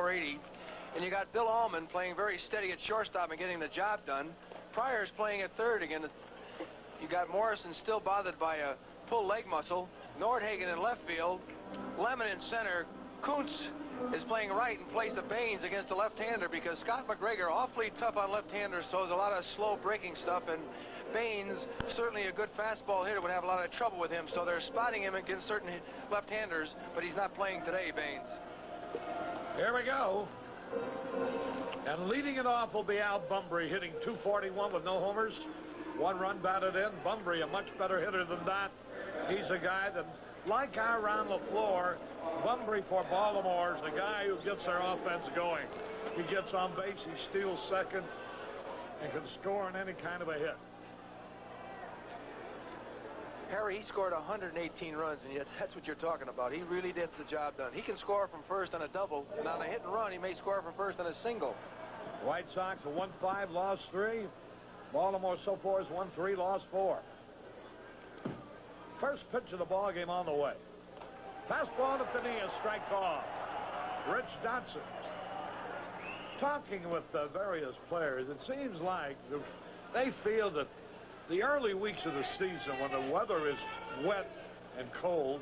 480. And you got Bill Allman playing very steady at shortstop and getting the job done. Pryor's playing at third again. You got Morrison still bothered by a pulled leg muscle. Nordhagen in left field. Lemon in center. Kuntz is playing right in place of Baines against the left-hander because Scott McGregor, awfully tough on left-handers, throws a lot of slow breaking stuff, and Baines, certainly a good fastball hitter, would have a lot of trouble with him, so they're spotting him against certain left-handers, but he's not playing today, Baines. Here we go. And leading it off will be Al Bunbury, hitting .241 with no homers. 1 run batted in. Bunbury, a much better hitter than that. He's a guy that, like Aaron LaFleur, Bunbury for Baltimore is the guy who gets their offense going. He gets on base, he steals second, and can score on any kind of a hit. Harry, he scored 118 runs, and yet that's what you're talking about. He really gets the job done. He can score from first on a double, and on a hit and run, he may score from first on a single. White Sox a 1-5, lost 3. Baltimore so far has won 3, lost 4. First pitch of the ball game on the way. Fastball to the knee, a strike call. Rich Dotson. Talking with the various players, it seems like they feel that the early weeks of the season, when the weather is wet and cold,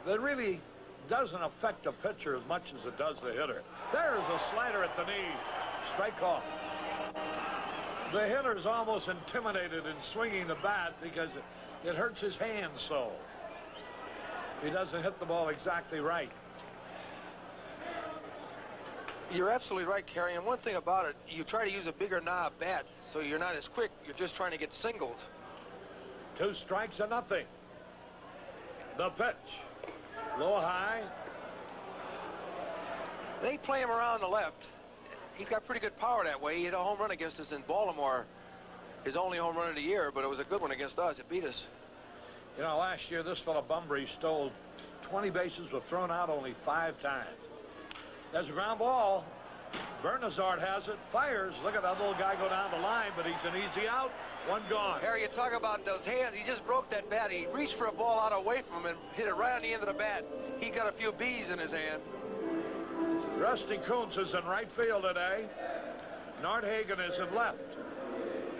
that really doesn't affect the pitcher as much as it does the hitter. There's a slider at the knee. Strike call. The hitter's almost intimidated in swinging the bat because it hurts his hands so. He doesn't hit the ball exactly right. You're absolutely right, Kerry. And one thing about it, you try to use a bigger knob bat, so you're not as quick. You're just trying to get singles. 2 strikes and nothing. The pitch. Low high. They play him around the left. He's got pretty good power that way. He hit a home run against us in Baltimore. His only home run of the year, but it was a good one against us. It beat us. You know, last year, this fellow Bunbury stole 20 bases, was thrown out only 5 times. There's a ground ball. Bernazard has it, fires. Look at that little guy go down the line, but he's an easy out. 1 gone. Harry, you talk about those hands. He just broke that bat. He reached for a ball out away from him and hit it right on the end of the bat. He got a few B's in his hand. Rusty Kuntz is in right field today. Nordhagen is in left.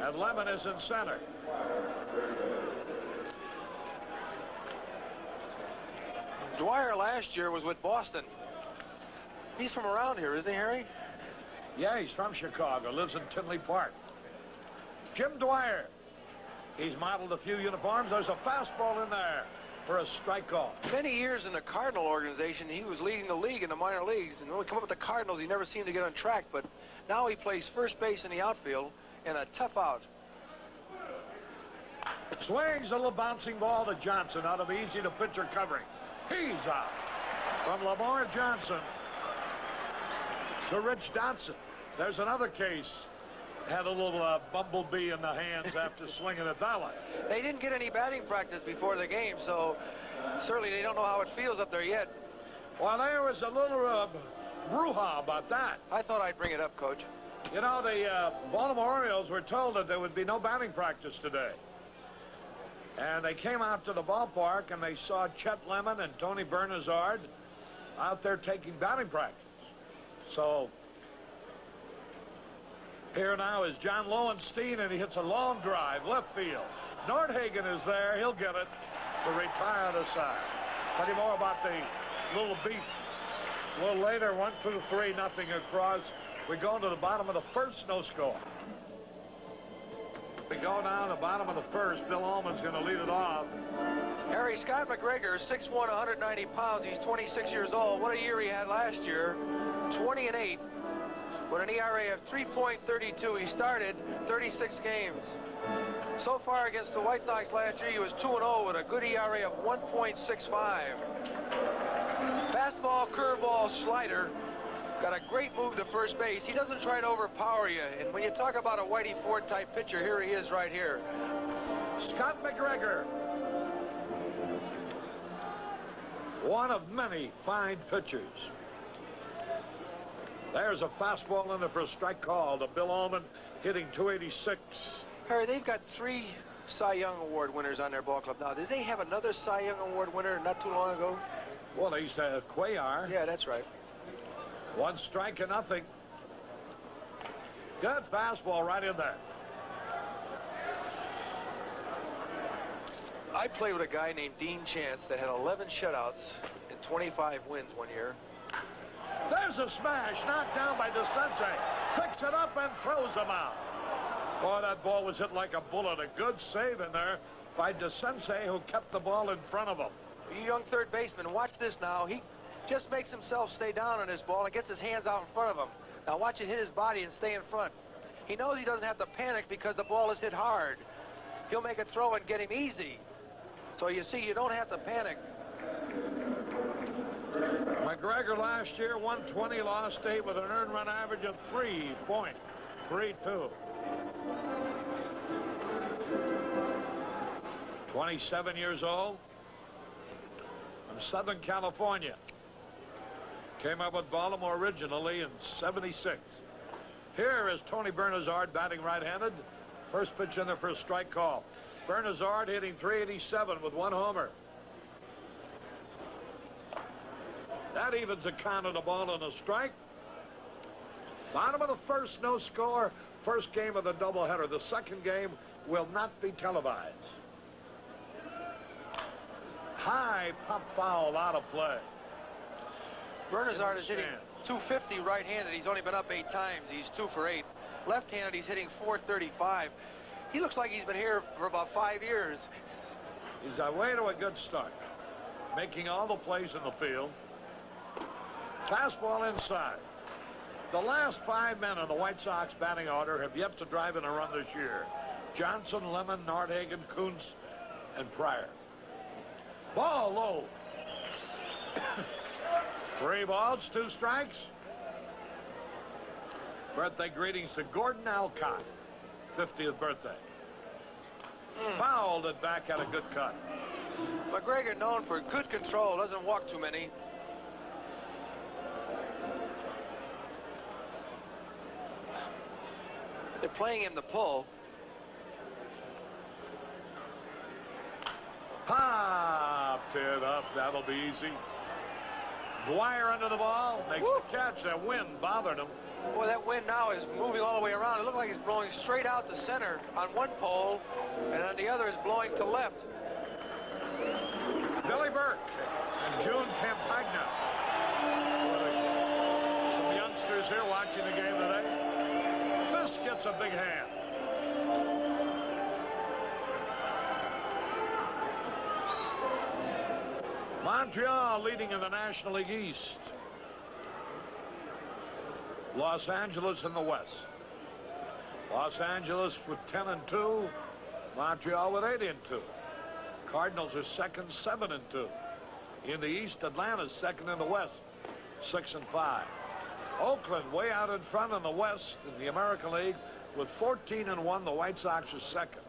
And Lemon is in center. Dwyer last year was with Boston. He's from around here, isn't he, Harry? Yeah, he's from Chicago, lives in Tinley Park. Jim Dwyer. He's modeled a few uniforms. There's a fastball in there for a strike call. Many years in the Cardinal organization, he was leading the league in the minor leagues. And when we come up with the Cardinals, he never seemed to get on track. But now he plays first base in the outfield and a tough out. Swings a little bouncing ball to Johnson out of easy to pitcher covering. He's out. From Lamar Johnson to Rich Dotson. There's another case. Had a little bumblebee in the hands after swinging at that one. They didn't get any batting practice before the game, so certainly they don't know how it feels up there yet. Well, there was a little brouhaha about that. I thought I'd bring it up, Coach. You know, the Baltimore Orioles were told that there would be no batting practice today. And they came out to the ballpark and they saw Chet Lemon and Tony Bernazard out there taking batting practice. So here now is John Lowenstein, and he hits a long drive left field. Nordhagen is there. He'll get it to retire the side. Tell you more about the little beat a little later. 1-2-3, nothing across. We go to the bottom of the first, no score. We go down to the bottom of the first. Bill Allman's going to lead it off. Harry, Scott McGregor, 6'1", 190 pounds. He's 26 years old. What a year he had last year. 20-8 with an ERA of 3.32. He started 36 games. So far against the White Sox last year, he was 2-0 with a good ERA of 1.65. Fastball, curveball, slider. Got a great move to first base. He doesn't try to overpower you. And when you talk about a Whitey Ford type pitcher, here he is right here. Scott McGregor. One of many fine pitchers. There's a fastball in there for a strike call to Bill Allman, hitting 286. Harry, they've got 3 Cy Young Award winners on their ball club now. Did they have another Cy Young Award winner not too long ago? Well, they used to have Cuellar. Yeah, that's right. One strike and nothing. Good fastball right in there. I played with a guy named Dean Chance that had 11 shutouts and 25 wins one year. There's a smash, knocked down by DeSensei. Picks it up and throws him out. Boy, that ball was hit like a bullet. A good save in there by DeSensei, who kept the ball in front of him. You young third baseman, watch this now. He just makes himself stay down on this ball and gets his hands out in front of him. Now watch it hit his body and stay in front. He knows he doesn't have to panic because the ball is hit hard. He'll make a throw and get him easy. So you see, you don't have to panic. McGregor last year, 120, lost 8 with an earned run average of 3.32. 27 years old, from Southern California. Came up with Baltimore originally in '76. Here is Tony Bernazard batting right-handed. First pitch in there for a strike call. Bernazard hitting .387 with 1 homer. That evens the count of the ball on a strike. Bottom of the first, no score. First game of the doubleheader. The second game will not be televised. High pop foul out of play. Bernazard is hitting .250 right-handed. He's only been up 8 times. He's 2 for 8. Left-handed, he's hitting .435. He looks like he's been here for about 5 years. He's away to a good start, making all the plays in the field. Fastball inside. The last 5 men in the White Sox batting order have yet to drive in a run this year. Johnson, Lemon, Nordhagen, Kuntz, and Pryor. Ball low. 3 balls, 2 strikes. Birthday greetings to Gordon Alcott, 50th birthday. Fouled it back at a good cut. McGregor, known for good control, doesn't walk too many. They're playing him the pull. Popped it up. That'll be easy. Dwyer under the ball. Makes the catch. That wind bothered him. Boy, that wind now is moving all the way around. It looks like it's blowing straight out to center on one pole, and on the other is blowing to left. Billy Burke and June Campagna. Some youngsters here watching the game today. Fisk gets a big hand. Montreal leading in the National League East. Los Angeles in the West. Los Angeles with 10-2. Montreal with 8-2. Cardinals are second, 7-2. In the East, Atlanta's second in the West, 6-5. Oakland way out in front in the West in the American League with 14-1. The White Sox are second.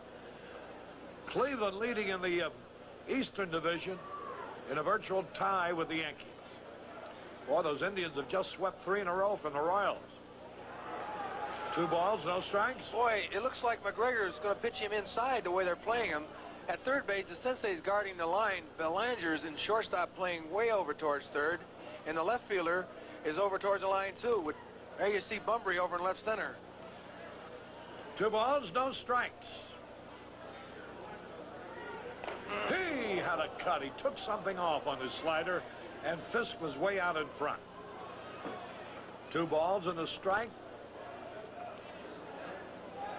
Cleveland leading in the Eastern Division in a virtual tie with the Yankees. Boy, those Indians have just swept 3 in a row from the Royals. 2 balls, no strikes. Boy, it looks like McGregor is going to pitch him inside the way they're playing him. At third base, the sensei's guarding the line. Belanger's in shortstop playing way over towards third. And the left fielder is over towards the line, too. There you see Bunbury over in left center. 2 balls, no strikes. He had a cut. He took something off on his slider, and Fisk was way out in front. 2 balls and a strike.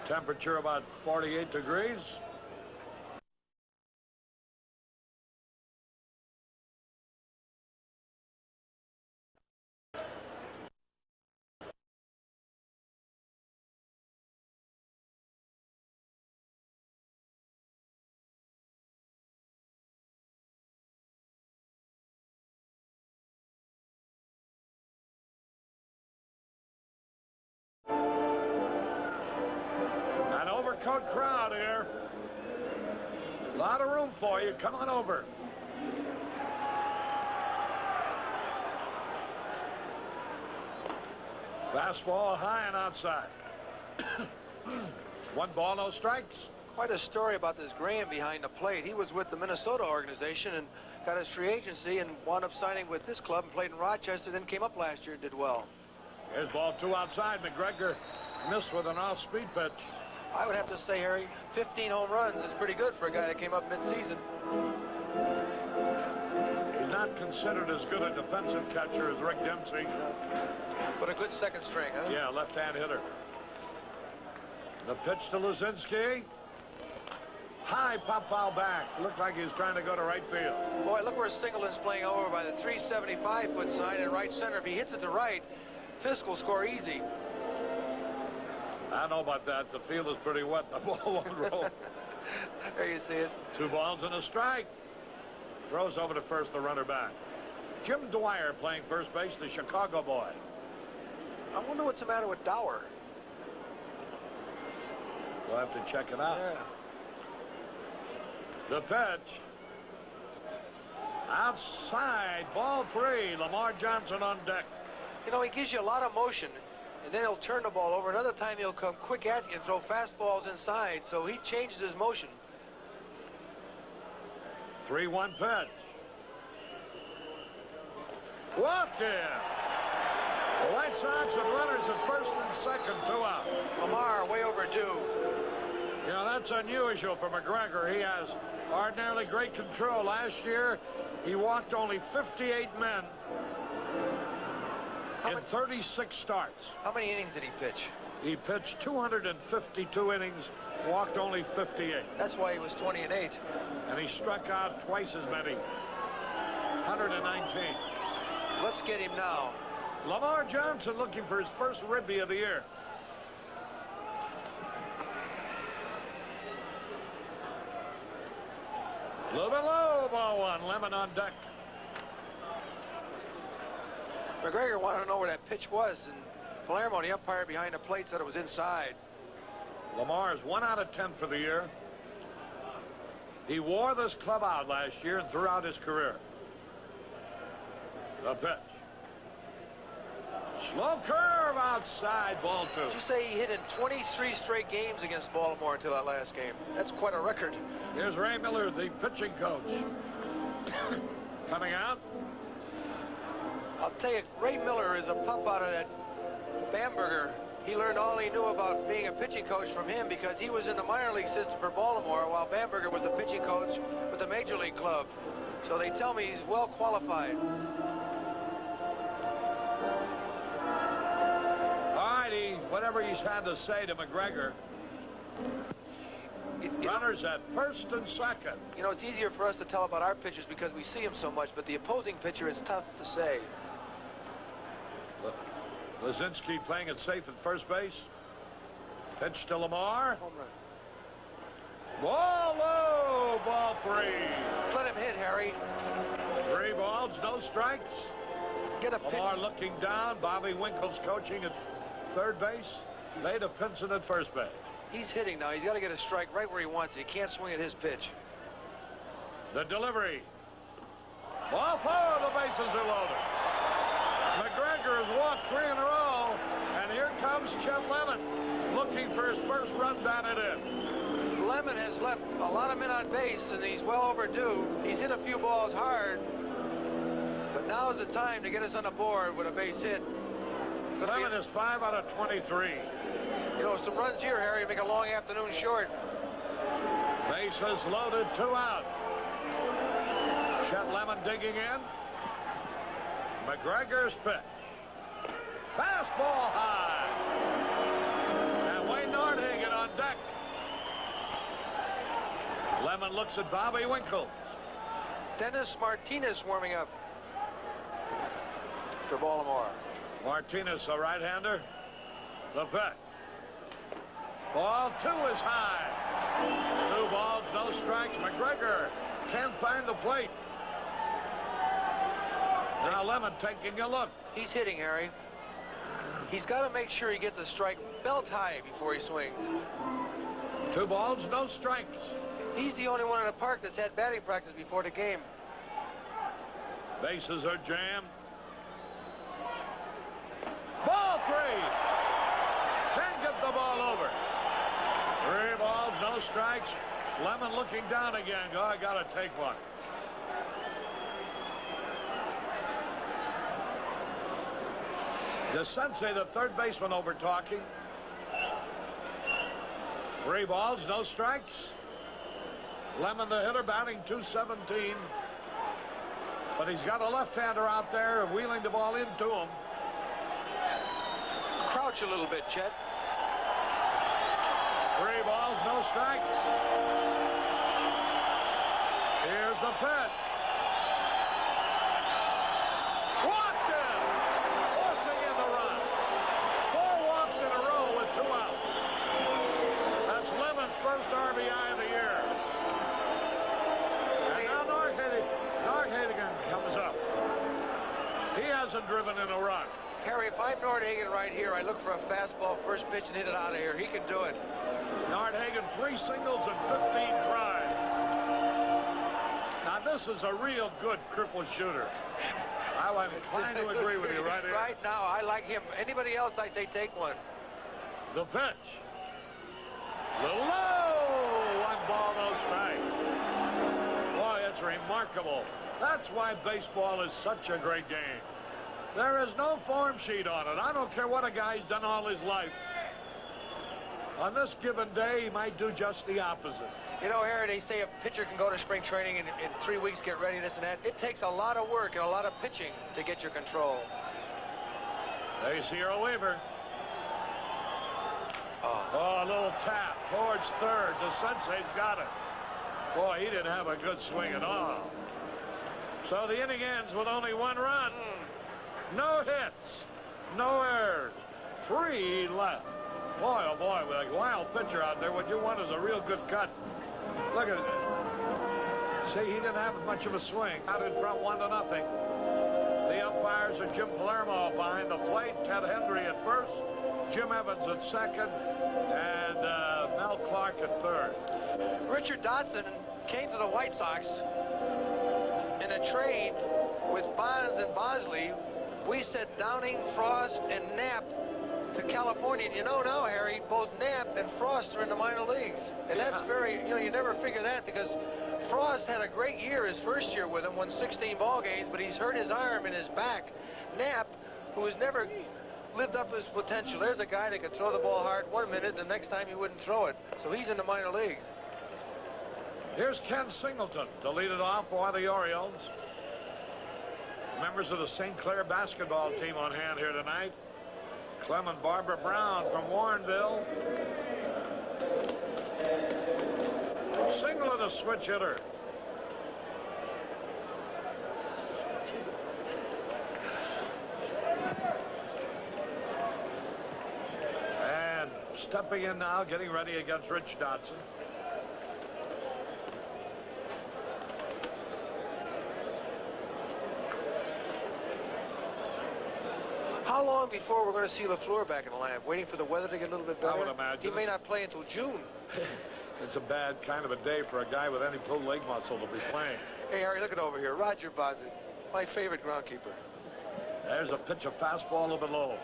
Temperature about 48 degrees. Overcoat crowd here. A lot of room for you. Come on over. Fastball high and outside. 1 ball, no strikes. Quite a story about this Graham behind the plate. He was with the Minnesota organization and got his free agency and wound up signing with this club and played in Rochester, then came up last year and did well. Here's ball 2 outside. McGregor missed with an off-speed pitch. I would have to say, Harry, 15 home runs is pretty good for a guy that came up mid-season. He's not considered as good a defensive catcher as Rick Dempsey. But a good second string, huh? Yeah, left-hand hitter. The pitch to Luzinski. High pop foul back. Looked like he was trying to go to right field. Boy, look where Singleton's playing over by the 375-foot sign in right center. If he hits it to right, Fisk will score easy. I don't know about that. The field is pretty wet. The ball won't roll. There you see it. 2 balls and a strike. Throws over to first, the runner back. Jim Dwyer playing first base, the Chicago boy. I wonder what's the matter with Dower. We'll have to check it out. Yeah. The pitch. Outside, ball 3. Lamar Johnson on deck. You know, he gives you a lot of motion, and then he'll turn the ball over. Another time he'll come quick at you and throw fastballs inside, so he changes his motion. 3-1 pitch. Walked in. The White Sox with runners at first and second, 2 out. Lamar way overdue. You know, that's unusual for McGregor. He has ordinarily great control. Last year, he walked only 58 men in 36 starts. How many innings did he pitch? He pitched 252 innings, walked only 58. That's why he was 20-8. And he struck out twice as many, 119. Let's get him now. Lamar Johnson looking for his first ribby of the year. A little bit low, ball 1. Lemon on deck. McGregor wanted to know where that pitch was, and Palermo, the umpire behind the plate, said it was inside. Lamar is 1 out of 10 for the year. He wore this club out last year and throughout his career. The pitch. Slow curve outside, ball 2. Did you say he hit in 23 straight games against Baltimore until that last game? That's quite a record. Here's Ray Miller, the pitching coach. Coming out. I'll tell you, Ray Miller is a pup out of that Bamberger. He learned all he knew about being a pitching coach from him because he was in the minor league system for Baltimore while Bamberger was the pitching coach with the major league club. So they tell me he's well qualified. Whatever he's had to say to McGregor. Runners at first and second. You know, it's easier for us to tell about our pitchers because we see him so much, but the opposing pitcher is tough to say. Lazinski playing it safe at first base. Pitch to Lamar. Home run. Ball low, ball 3. Let him hit, Harry. 3 balls, no strikes. Get a pitch. Lamar looking down. Bobby Winkle's coaching at third base. Leda Pinson at first base. He's hitting now. He's got to get a strike right where he wants it. He can't swing at his pitch. The delivery. Ball 4, the bases are loaded. McGregor has walked 3 in a row, and here comes Chet Lemon looking for his first run batted in. Lemon has left a lot of men on base, and he's well overdue. He's hit a few balls hard, but now is the time to get us on the board with a base hit. Lemon is 5 out of 23. You know, some runs here, Harry, make a long afternoon short. Bases loaded, 2 out. Chet Lemon digging in. McGregor's pitch. Fastball high. And Wayne Nordhagen on deck. Lemon looks at Bobby Winkle. Dennis Martinez warming up for Baltimore. Martinez, a right-hander. The pitch. Ball 2 is high. 2 balls, no strikes. McGregor can't find the plate. Now Lemon taking a look. He's hitting, Harry. He's got to make sure he gets a strike belt high before he swings. 2 balls, no strikes. He's the only one in the park that's had batting practice before the game. Bases are jammed. Ball 3. Can't get the ball over. 3 balls, no strikes. Lemon looking down again. Oh, I got to take one. DeSensei, the third baseman, over talking. 3 balls, no strikes. Lemon, the hitter, batting .217. But he's got a left-hander out there wheeling the ball into him. Crouch a little bit, Chet. 3 balls, no strikes. Here's the pitch. Walked in. Forcing in the run. 4 walks in a row with 2 outs. That's Lemon's first RBI of the year. And now Nordhagen comes up. He hasn't driven in a run. Harry, if I'm Nordhagen right here, I look for a fastball first pitch and hit it out of here. He can do it. Nordhagen, 3 singles and 15 drives. Now, this is a real good cripple shooter. I'm inclined to agree with you right here. Right now, I like him. Anybody else, I say take one. The pitch. Little low. 1 ball, no strike. Boy, it's remarkable. That's why baseball is such a great game. There is no form sheet on it. I don't care what a guy's done all his life. On this given day, he might do just the opposite. You know, Harry, they say a pitcher can go to spring training and in 3 weeks get ready, this and that. It takes a lot of work and a lot of pitching to get your control. There's Hero Weaver. Oh, a little tap towards third. DeSensei's got it. Boy, he didn't have a good swing at all. So the inning ends with only 1 run. No hits, no errors, 3 left. Boy, oh boy, with a wild pitcher out there, what you want is a real good cut. Look at it. See, he didn't have much of a swing. Out in front, 1-0. The umpires are Jim Palermo behind the plate, Ted Hendry at first, Jim Evans at second, and Mel Clark at third. Richard Dotson came to the White Sox in a trade with Bonds and Bosley. We sent Downing, Frost, and Knapp to California. And you know now, Harry, both Knapp and Frost are in the minor leagues. And that's very, you never figure that because Frost had a great year his first year with him, won 16 ball games, but he's hurt his arm and his back. Knapp, who has never lived up to his potential, there's a guy that could throw the ball hard 1 minute, the next time he wouldn't throw it. So he's in the minor leagues. Here's Ken Singleton to lead it off for the Orioles. Members of the St. Clair basketball team on hand here tonight. Clem and Barbara Brown from Warrenville. Singleton, a switch hitter. And stepping in now, getting ready against Rich Dotson. How long before we're going to see LaFleur back in the lineup? Waiting for the weather to get a little bit better? I would imagine. He may not play until June. It's a bad kind of a day for a guy with any pulled leg muscle to be playing. Hey, Harry, look at over here. Roger Bozzi, my favorite groundkeeper. There's a pitch of fastball a little bit low.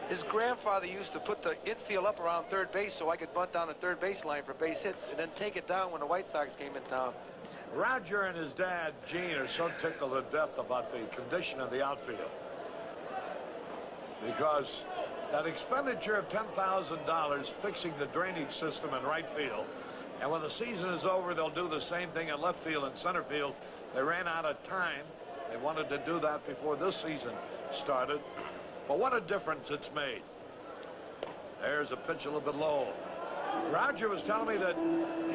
His grandfather used to put the infield up around third base so I could bunt down the third base line for base hits and then take it down when the White Sox came in town. Roger and his dad, Gene, are so tickled to death about the condition of the outfield. Because that expenditure of $10,000 fixing the drainage system in right field, and when the season is over, they'll do the same thing in left field and center field. They ran out of time. They wanted to do that before this season started. But what a difference it's made. There's a pitch a little bit low. Roger was telling me that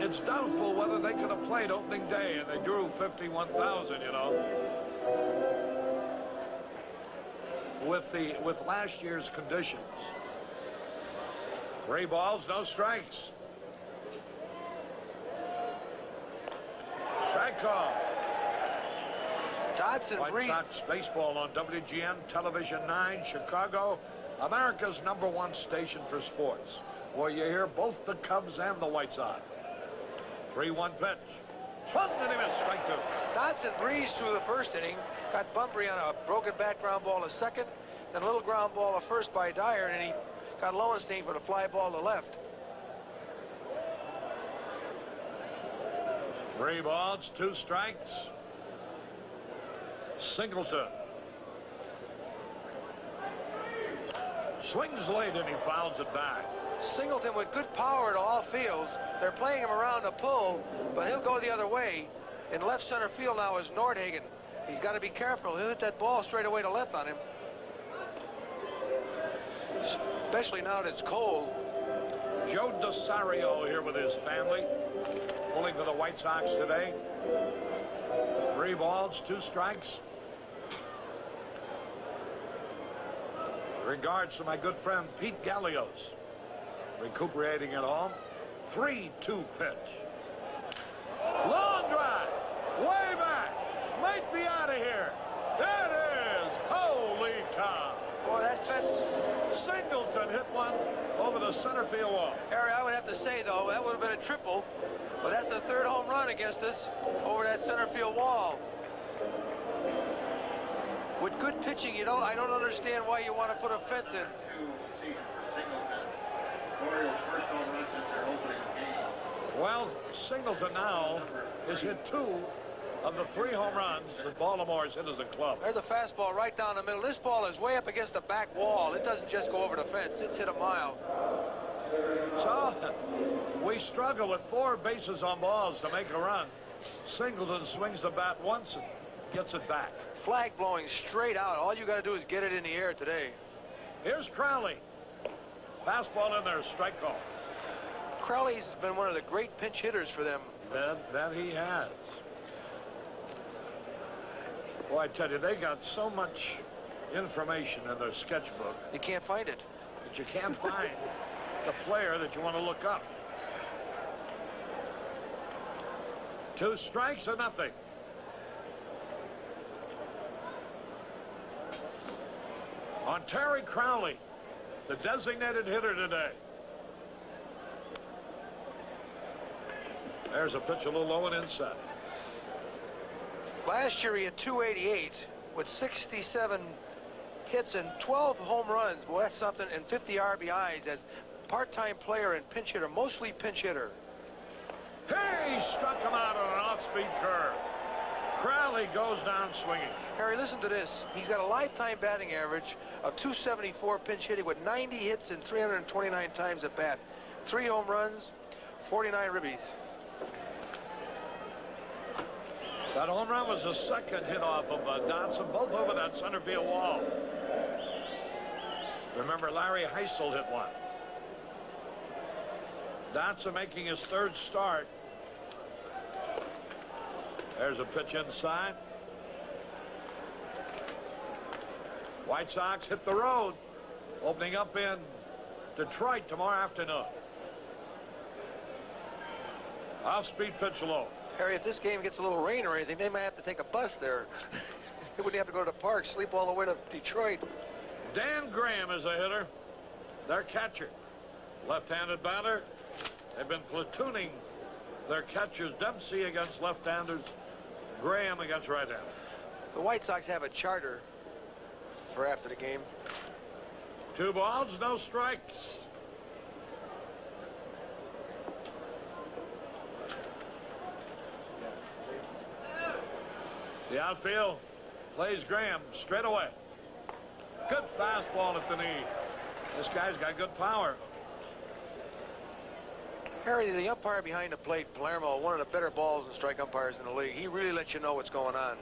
it's doubtful whether they could have played opening day, and they drew 51,000, you know. With last year's conditions. 3 balls, no strikes. Strike call. Dotson White Sox baseball on WGN Television 9, Chicago, America's #1 station for sports, where you hear both the Cubs and the White Sox. 3-1 pitch. Swung and he missed. Strike 2. Dotson breezed through the first inning, got Bumpry on a broken bat ground ball to second, then a little ground ball to first by Dyer, and he got Lowenstein for the fly ball to left. 3 balls, 2 strikes. Singleton. Swings late and he fouls it back. Singleton with good power to all fields. They're playing him around the pull, but he'll go the other way. In left center field now is Nordhagen. He's got to be careful. He'll hit that ball straight away to left on him. Especially now that it's cold. Joe DeSario here with his family, pulling for the White Sox today. 3 balls, 2 strikes. Regards to my good friend Pete Gallios, recuperating at home. 3-2 pitch. Long drive, way back. Might be out of here. It is. Holy cow. Boy, that fence. Singleton hit one over the center field wall. Harry, I would have to say, though, that would have been a triple. But that's the 3rd home run against us over that center field wall. With good pitching, you know, I don't understand why you want to put a fence in. Orioles' first home run since their opening game. Well, Singleton now has hit 2 of the 3 home runs that Baltimore's hit as a club. There's a fastball right down the middle. This ball is way up against the back wall. It doesn't just go over the fence. It's hit a mile. So, we struggle with 4 bases on balls to make a run. Singleton swings the bat once and gets it back. Flag blowing straight out. All you got to do is get it in the air today. Here's Crowley. Fastball in there, strike call. Crowley's been one of the great pinch hitters for them. That he has. Boy, I tell you, they got so much information in their sketchbook You can't find it. that you can't find the player that you want to look up. 2 strikes or nothing. On Terry Crowley, the designated hitter today. There's a pitch a little low and inside. Last year he had 288 with 67 hits and 12 home runs. Boy, that's something. And 50 RBIs as part-time player and pinch hitter, mostly pinch hitter. Hey, struck him out on an off-speed curve. Crowley goes down swinging. Harry, listen to this. He's got a lifetime batting average of 274 pinch hitting with 90 hits and 329 times at bat. 3 home runs, 49 ribbies. That home run was the 2nd hit off of Dotson, both over that center field wall. Remember, Larry Heisel hit one. Dotson making his 3rd start. There's a pitch inside. White Sox hit the road, opening up in Detroit tomorrow afternoon. Off-speed pitch low. Harry, if this game gets a little rain or anything, they might have to take a bus there. They wouldn't have to go to the park, sleep all the way to Detroit. Dan Graham is a hitter. Their catcher. Left-handed batter. They've been platooning their catchers. Dempsey against left-handers. Graham against right-handers. The White Sox have a charter for after the game. 2 balls, no strikes. The outfield plays Graham straight away. Good fastball at the knee. This guy's got good power. Harry, the umpire behind the plate, Palermo, one of the better balls and strike umpires in the league. He really lets you know what's going on.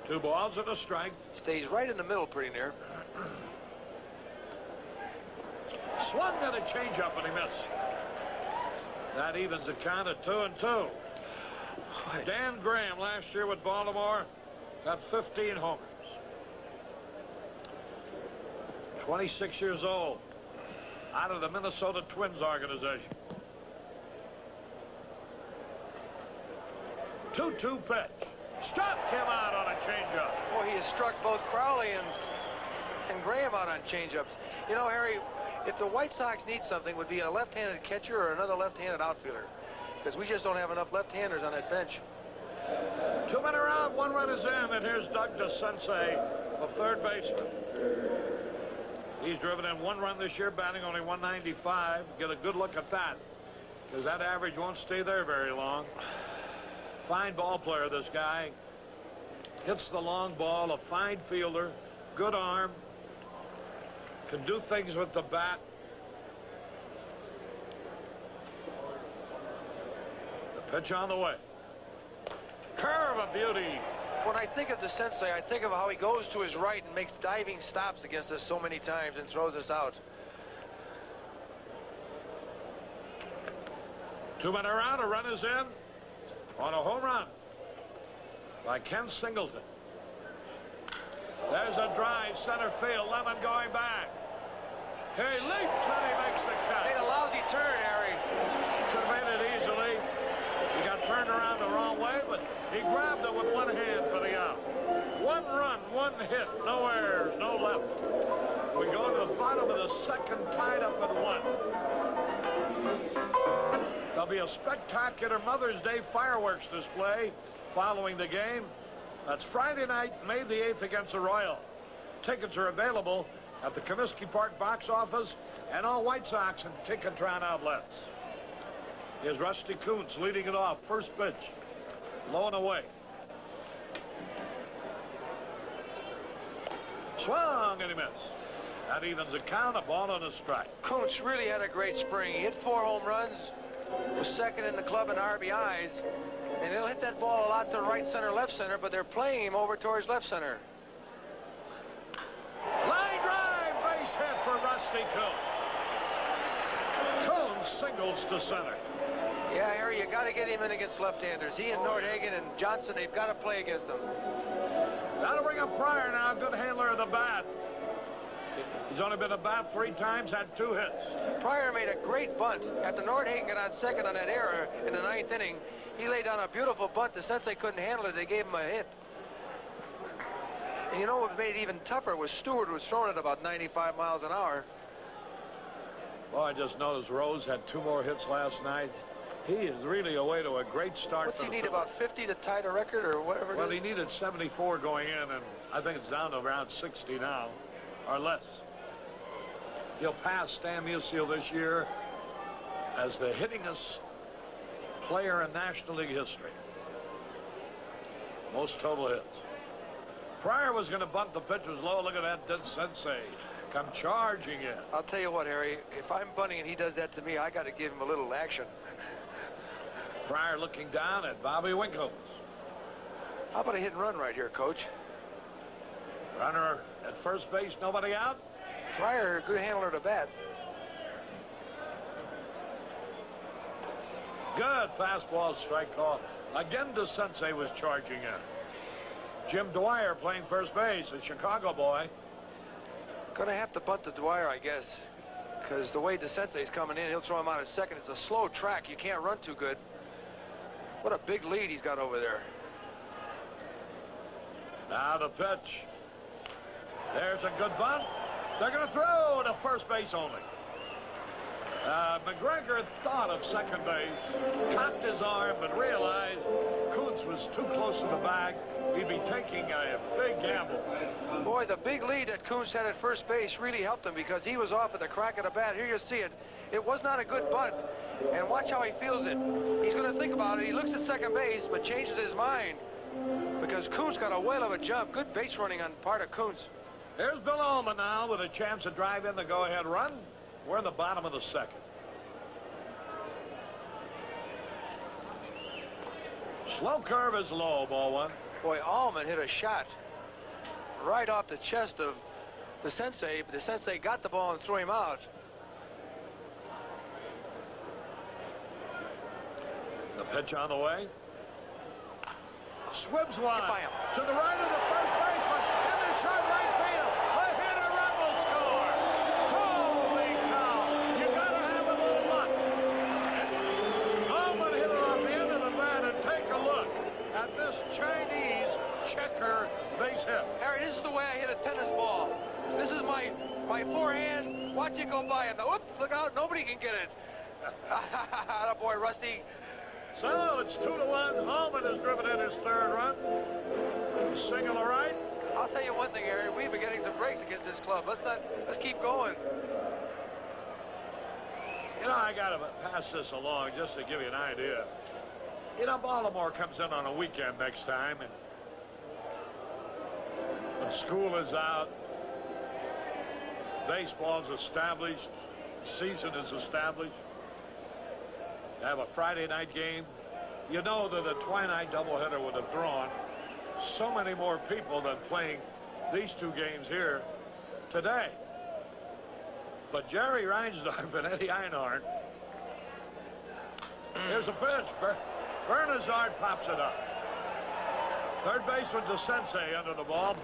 2 balls and a strike. Stays right in the middle pretty near. Swung at a changeup and he missed. That evens the count at 2-2. Dan Graham last year with Baltimore got 15 homers. 26 years old, out of the Minnesota Twins organization. 2-2 pitch. Struck him out on a changeup. Boy, he has struck both Crowley and Graham out on changeups. You know, Harry, if the White Sox need something, it would be a left-handed catcher or another left-handed outfielder. Because we just don't have enough left-handers on that bench. 2-minute round, 1 run is in, and here's Doug DeSensei, the 3rd baseman. He's driven in 1 run this year, batting only 195. Get a good look at that, because that average won't stay there very long. Fine ball player, this guy. Hits the long ball, a fine fielder, good arm. Can do things with the bat. The pitch on the way. Curve of beauty. When I think of the Sensei, I think of how he goes to his right and makes diving stops against us so many times and throws us out. 2-men around, a run is in on a home run by Ken Singleton. There's a drive, center field, Lemon going back. He leaps and he makes the catch. Made a lousy turn, Harry. Could have made it easily. He got turned around the wrong way, but he grabbed it with one hand for the out. 1 run, 1 hit, no errors, no left. We go to the bottom of the second, tied up at 1. There'll be a spectacular Mother's Day fireworks display following the game. That's Friday night, May the 8th against the Royals. Tickets are available at the Comiskey Park box office and all White Sox and Ticketron outlets. Here's Rusty Kuntz leading it off. First pitch. Low and away. Swung and he missed. That evens the count, a ball and a strike. Kuntz really had a great spring. He hit 4 home runs, was second in the club in RBIs, and he'll hit that ball a lot to right center, left center, but they're playing him over towards left center. Line drive, base hit for Rusty Kuntz. Kuntz singles to center. Yeah, Harry, you got to get him in against left-handers. He and Nordhagen and Johnson, they've got to play against them. That'll bring up Pryor now, good handler of the bat. He's only been a bat 3 times, had 2 hits. Pryor made a great bunt. After Nordhagen got on second on that error in the 9th inning, he laid down a beautiful bunt. The Sensei couldn't handle it. They gave him a hit. And you know what made it even tougher was Stewart was throwing it about 95 miles an hour. Well, I just noticed Rose had 2 more hits last night. He is really away to a great start. What's he need, about 50 to tie the record or whatever? Well, he needed 74 going in, and I think it's down to around 60 now, or less. He'll pass Stan Musial this year as the hittingest player in National League history. Most total hits. Pryor was going to bunt. The pitch was low. Look at that dead Sensei come charging in. I'll tell you what, Harry, if I'm bunting and he does that to me, I got to give him a little action. Pryor looking down at Bobby Winkles. How about a hit and run right here, Coach? Runner at first base, nobody out. Pryor, good handler to bat. Good fastball strike call. Again, DeSensei was charging in. Jim Dwyer playing first base, a Chicago boy. Gonna have to bunt to Dwyer, I guess, because the way DeSensei's coming in, he'll throw him out at second. It's a slow track. You can't run too good. What a big lead he's got over there. Now the pitch. There's a good bunt. They're going to throw to first base only. McGregor thought of second base, cocked his arm, but realized Kuntz was too close to the bag. He'd be taking a big gamble. Boy, the big lead that Kuntz had at first base really helped him because he was off at the crack of the bat. Here you see it. It was not a good bunt. And watch how he feels it. He's going to think about it. He looks at second base, but changes his mind because Kuntz got a whale of a jump. Good base running on part of Kuntz. Here's Bill Ullman now with a chance to drive in the go-ahead run. We're in the bottom of the second. Slow curve is low, ball 1. Boy, Ullman hit a shot right off the chest of the Sensei, but the Sensei got the ball and threw him out. The pitch on the way. Swibs one by him. to the right of the first baseman in the short right field. A hit and a run will score. Holy cow! You gotta have a little luck. Ullman hit it off the end of the bat, and take a look at this Chinese checker base hit. Harry, this is the way I hit a tennis ball. This is my forehand. Watch it go by, and whoop! Look out! Nobody can get it. Boy, Rusty. So it's 2-1. Ullman has driven in his third run. Single to right. I'll tell you one thing, Harry. We've been getting some breaks against this club. Let's keep going. You know, I got to pass this along just to give you an idea. You know, Baltimore comes in on a weekend next time, and when school is out, baseball's established, season is established. To have a Friday night game, you know that a twilight doubleheader would have drawn so many more people than playing these two games here today. But Jerry Reinsdorf and Eddie Einhorn. Here's a pitch. Bernazard pops it up. Third baseman DeSensei under the ball.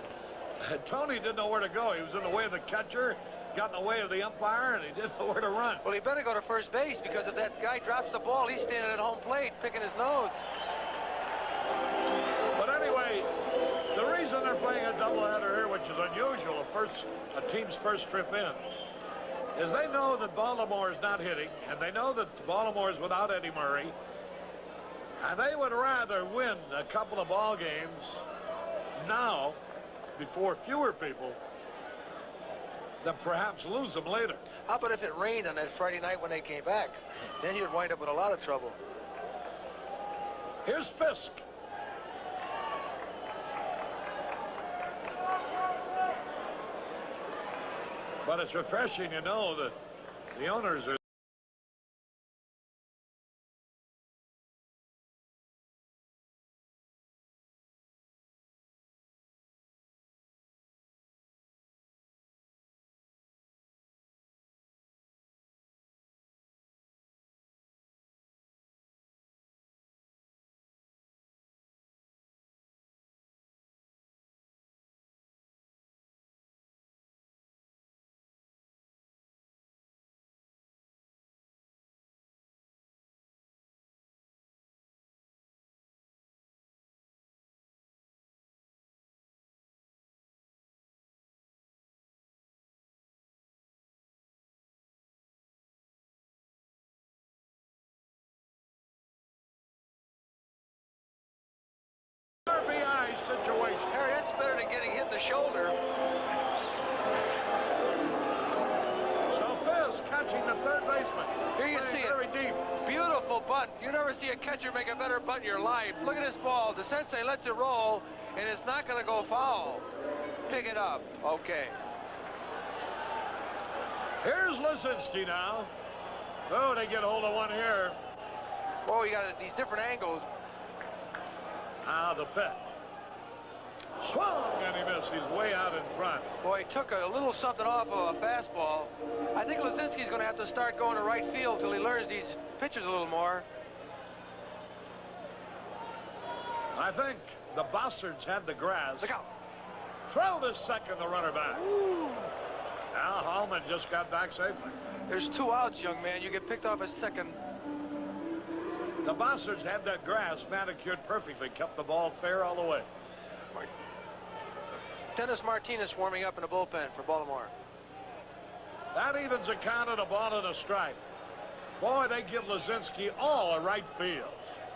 Tony didn't know where to go. He was in the way of the catcher, got in the way of the umpire, and he didn't know where to run. Well, he better go to first base, because if that guy drops the ball, he's standing at home plate picking his nose. But anyway, the reason they're playing a doubleheader here, which is unusual, a team's first trip in, is they know that Baltimore is not hitting, and they know that Baltimore is without Eddie Murray, and they would rather win a couple of ball games now before fewer people than perhaps lose them later. How about if it rained on that Friday night when they came back? Then you'd wind up with a lot of trouble. Here's Fisk. But it's refreshing to know that the owners are RBI situation. Harry, that's better than getting hit in the shoulder. So Fisk catching the third baseman. Here you see it. Very deep. Beautiful bunt. You never see a catcher make a better bunt in your life. Look at this ball. DeSensei lets it roll, and it's not going to go foul. Pick it up. Okay. Here's Lazinski now. Oh, they get hold of one here. Oh, you got these different angles. Ah, the pitch. Swung, and he missed. He's way out in front. Boy, he took a little something off of a fastball. I think Lazinski's going to have to start going to right field till he learns these pitches a little more. I think the Bossards had the grass. Look out. Throw to second, the runner back. Ooh. Now Hallman just got back safely. There's 2 outs, young man. You get picked off a second. The Bossards had that grass manicured perfectly, kept the ball fair all the way. Dennis Martinez warming up in the bullpen for Baltimore. That evens a count at a ball and a strike. Boy, they give Lazinski all a right field.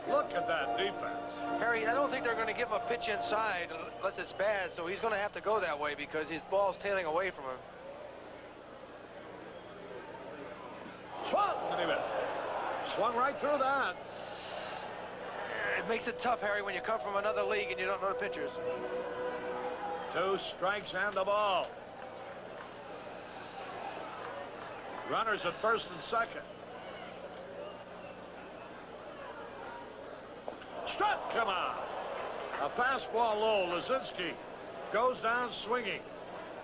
Look at that defense. Harry, I don't think they're going to give him a pitch inside unless it's bad, so he's going to have to go that way because his ball's tailing away from him. Swung, and he missed. Swung right through that. It makes it tough, Harry, when you come from another league and you don't know the pitchers. 2 strikes and the ball. Runners at first and second. Struck, come on. A fastball low. Lazinski goes down swinging.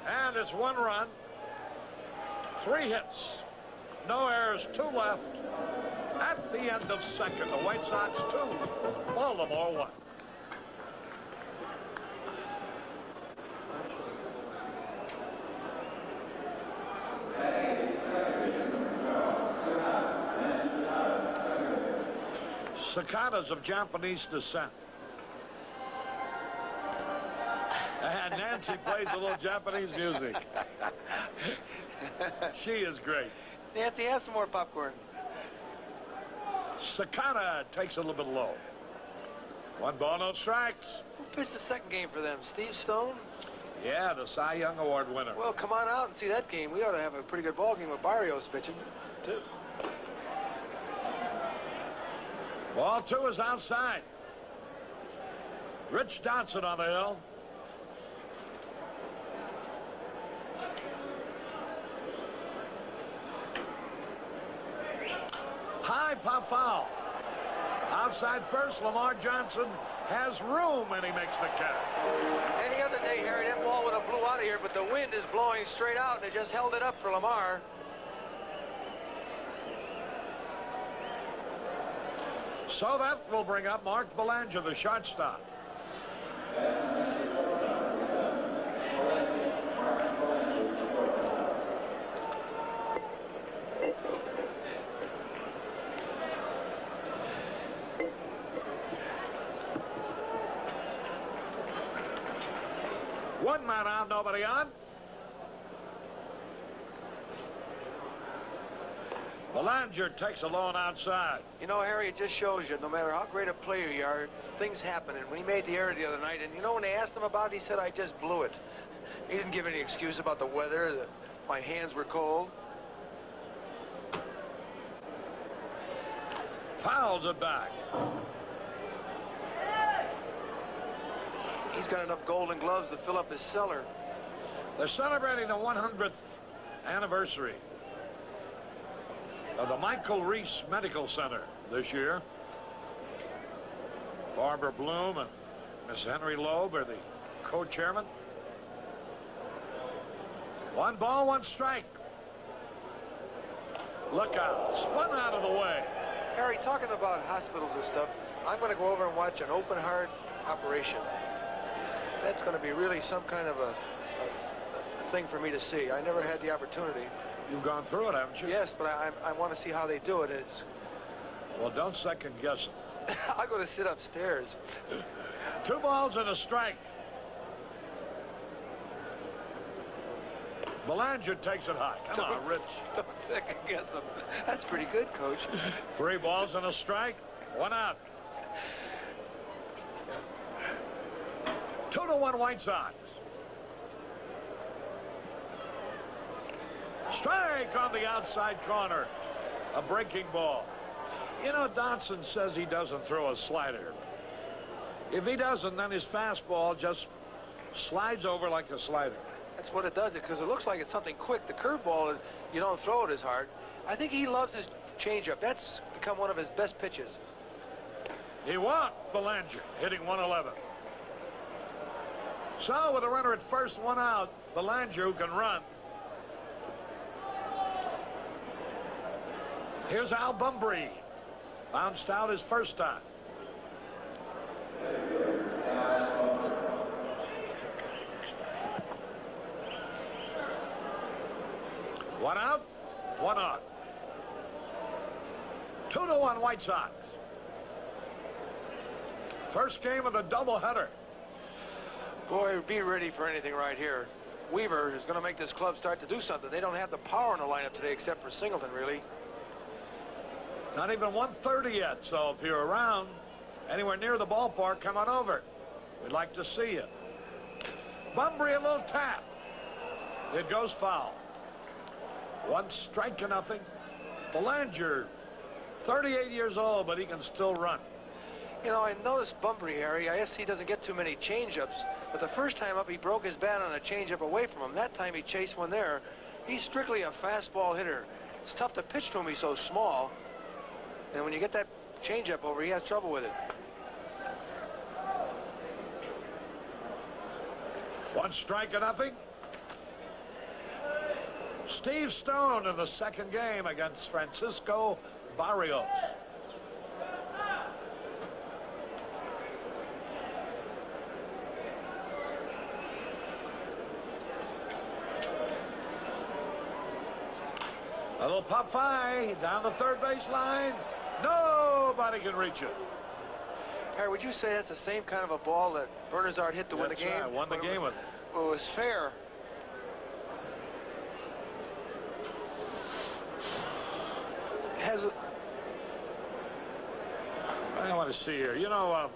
And it's 1 run. 3 hits. No errors, 2 left. At the end of second, the White Sox 2, Baltimore 1. Cicadas of Japanese descent. And Nancy plays a little Japanese music. She is great. Nancy, have some more popcorn. Cicada takes a little bit low. 1 ball, no strikes. Who pitched the second game for them? Steve Stone? Yeah, the Cy Young Award winner. Well, come on out and see that game. We ought to have a pretty good ball game with Barrios pitching, too. Ball 2 is outside. Rich Dotson on the hill. pop foul. Outside first, Lamar Johnson has room, and he makes the catch. Any other day, Harry, that ball would have blew out of here, but the wind is blowing straight out, and it just held it up for Lamar. So that will bring up Mark Belanger, the shortstop. One man out, nobody on. Belanger takes a lone outside. You know, Harry, it just shows you, no matter how great a player you are, things happen. And when he made the error the other night, and you know, when they asked him about it, he said, I just blew it. He didn't give any excuse about the weather, that my hands were cold. Fouls it back. He's got enough golden gloves to fill up his cellar. They're celebrating the 100th anniversary of the Michael Reese Medical Center this year. Barbara Bloom and Miss Henry Loeb are the co-chairman. One ball, one strike. Look out. Spun out of the way. Harry, talking about hospitals and stuff, I'm going to go over and watch an open heart operation. That's going to be really some kind of a thing for me to see. I never had the opportunity. You've gone through it, haven't you? Yes, but I want to see how they do it. It's... Well, don't second guess it. I'm going to sit upstairs. 2 balls and a strike. Belanger takes it high. Come on, Rich. Don't second guess him. That's pretty good, Coach. 3 balls and a strike. 1 out. 2-1 White Sox. Strike on the outside corner. A breaking ball. You know, Dodson says he doesn't throw a slider. If he doesn't, then his fastball just slides over like a slider. That's what it does, because it looks like it's something quick. The curveball, you don't throw it as hard. I think he loves his changeup. That's become one of his best pitches. He won. Belanger hitting 111. So with a runner at first, 1 out, Belanger, who can run. Here's Al Bumbry. Bounced out his first time. One out, 1 on. 2-1 White Sox. First game of the doubleheader. Boy, be ready for anything right here. Weaver is going to make this club start to do something. They don't have the power in the lineup today except for Singleton, really. Not even 1:30 yet, so if you're around anywhere near the ballpark, come on over. We'd like to see you. Bumbry, a little tap. It goes foul. 1 strike to nothing. Belanger, 38 years old, but he can still run. You know, I noticed Bumbry, Harry. I guess he doesn't get too many changeups, but the first time up, he broke his bat on a changeup away from him. That time, he chased one there. He's strictly a fastball hitter. It's tough to pitch to him. He's so small. And when you get that changeup over, he has trouble with it. 1 strike to nothing. Steve Stone in the second game against Francisco Barrios. A little pop fly down the third base line. Nobody can reach it. Harry, would you say that's the same kind of a ball that Bernazard hit to win the game? Right, won the game with it. Well, it was fair. I want to see here. You know,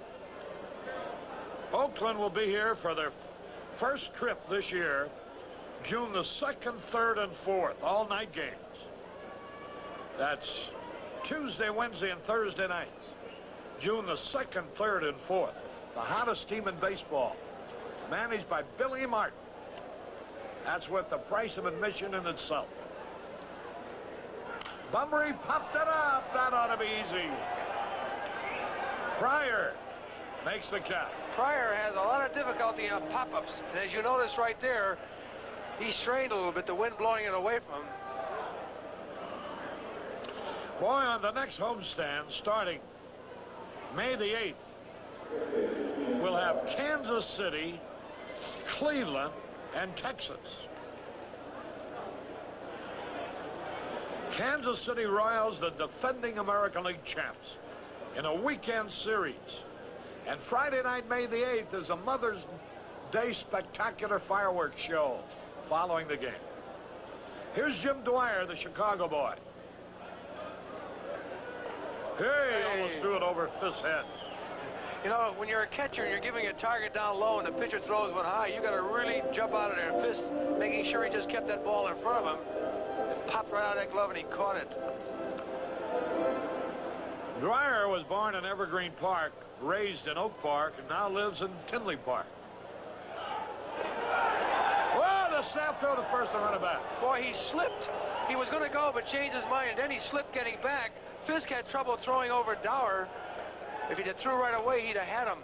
Oakland will be here for their first trip this year, June the 2nd, 3rd, and 4th, all night games. That's Tuesday, Wednesday, and Thursday nights. June the 2nd, 3rd, and 4th. The hottest team in baseball, managed by Billy Martin. That's worth the price of admission in itself. Bunbury popped it up. That ought to be easy. Pryor makes the catch. Pryor has a lot of difficulty on pop-ups. And as you notice right there, he strained a little bit, the wind blowing it away from him. Boy, on the next homestand, starting May the 8th, we'll have Kansas City, Cleveland, and Texas. Kansas City Royals, the defending American League champs, in a weekend series. And Friday night, May the 8th, is a Mother's Day spectacular fireworks show following the game. Here's Jim Dwyer, the Chicago boy. Hey, almost threw it over Fisk's head. You know, when you're a catcher and you're giving a target down low and the pitcher throws one high, you got to really jump out of there. Fisk making sure he just kept that ball in front of him. Popped right out of that glove and he caught it. Dwyer was born in Evergreen Park, raised in Oak Park, and now lives in Tinley Park. Well, the snap throw to first and run it back. Boy, he slipped. He was going to go, but changed his mind, and then he slipped getting back. Fisk had trouble throwing over Dwyer. If he'd have threw right away, he'd have had him.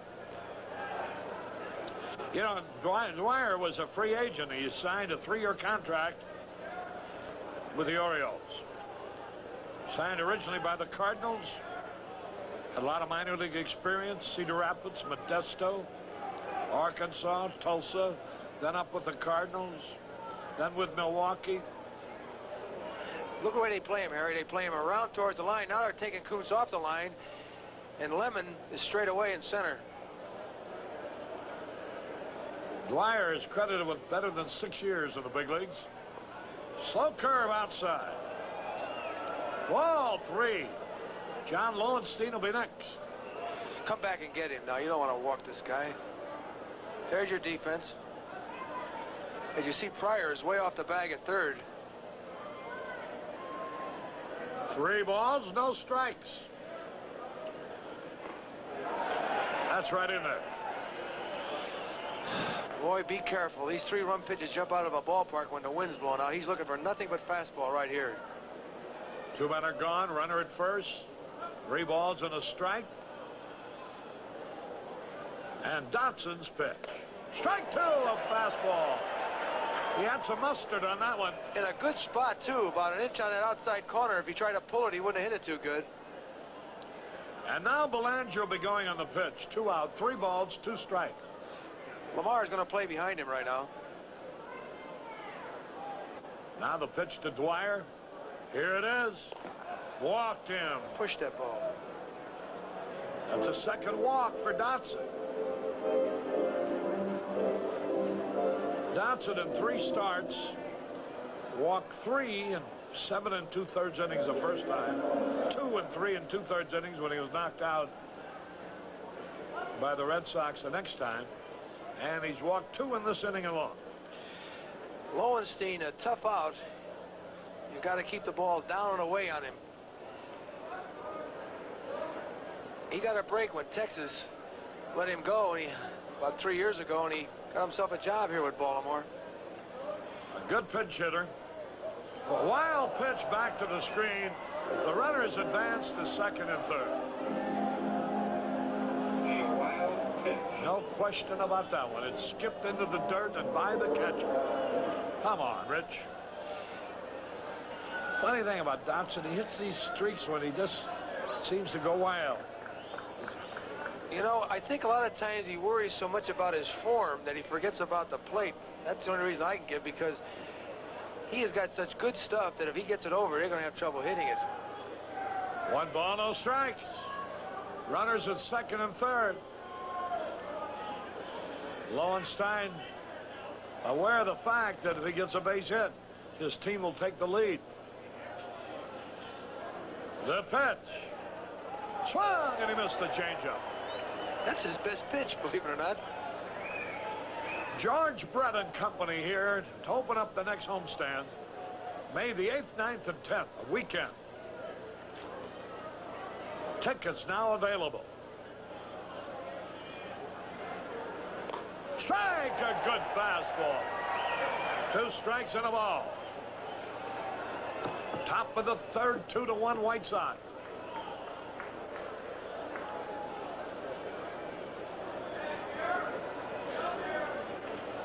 You know, Dwyer was a free agent. He signed a 3-year contract with the Orioles. Signed originally by the Cardinals. Had a lot of minor league experience. Cedar Rapids, Modesto, Arkansas, Tulsa. Then up with the Cardinals. Then with Milwaukee. Look at the way they play him, Harry. They play him around towards the line. Now they're taking Kuntz off the line. And Lemon is straight away in center. Dwyer is credited with better than 6 years in the big leagues. Slow curve outside. Ball 3. John Lowenstein will be next. Come back and get him now. You don't want to walk this guy. There's your defense. As you see, Pryor is way off the bag at third. 3 balls, no strikes. That's right in there. Boy, be careful. These 3-run pitches jump out of a ballpark when the wind's blowing out. He's looking for nothing but fastball right here. 2 men are gone. Runner at first. 3 balls and a strike. And Dotson's pitch. Strike 2, a fastball. He had some mustard on that one. In a good spot, too. About an inch on that outside corner. If he tried to pull it, he wouldn't have hit it too good. And now Belanger will be going on the pitch. 2 out, 3 balls, 2 strikes. Lamar is going to play behind him right now. Now the pitch to Dwyer. Here it is. Walked him. Push that ball. That's a second walk for Dotson. Dotson in 3 starts. Walked 3 in 7 2/3 innings the first time. 2 and 3 2/3 innings when he was knocked out by the Red Sox the next time. And he's walked 2 in this inning alone. Lowenstein, a tough out. You've got to keep the ball down and away on him. He got a break when Texas let him go about 3 years ago, and he got himself a job here with Baltimore. A good pitch hitter. A wild pitch back to the screen. The runners advanced to second and third. No question about that one. It skipped into the dirt and by the catcher. Come on, Rich. Funny thing about Dotson, he hits these streaks when he just seems to go wild. You know, I think a lot of times he worries so much about his form that he forgets about the plate. That's the only reason I can give, because he has got such good stuff that if he gets it over, they're going to have trouble hitting it. 1 ball, no strikes. Runners at second and third. Lowenstein aware of the fact that if he gets a base hit, his team will take the lead. The pitch. Swung, and he missed the changeup. That's his best pitch, believe it or not. George Brett and company here to open up the next homestand. May the 8th, 9th, and 10th, a weekend. Tickets now available. Strike, a good fastball. 2 strikes and a ball. Top of the third, 2-1 White Sox.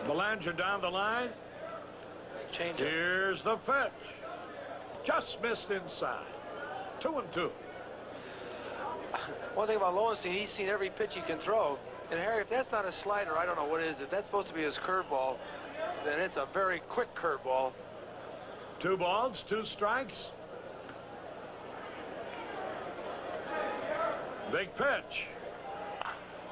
Belanger down the line. Change it. Here's the pitch. Just missed inside. 2-2. One thing about Lowenstein, he's seen every pitch he can throw. And Harry, if that's not a slider, I don't know what is. If that's supposed to be his curveball, then it's a very quick curveball. 2 balls, 2 strikes. Big pitch.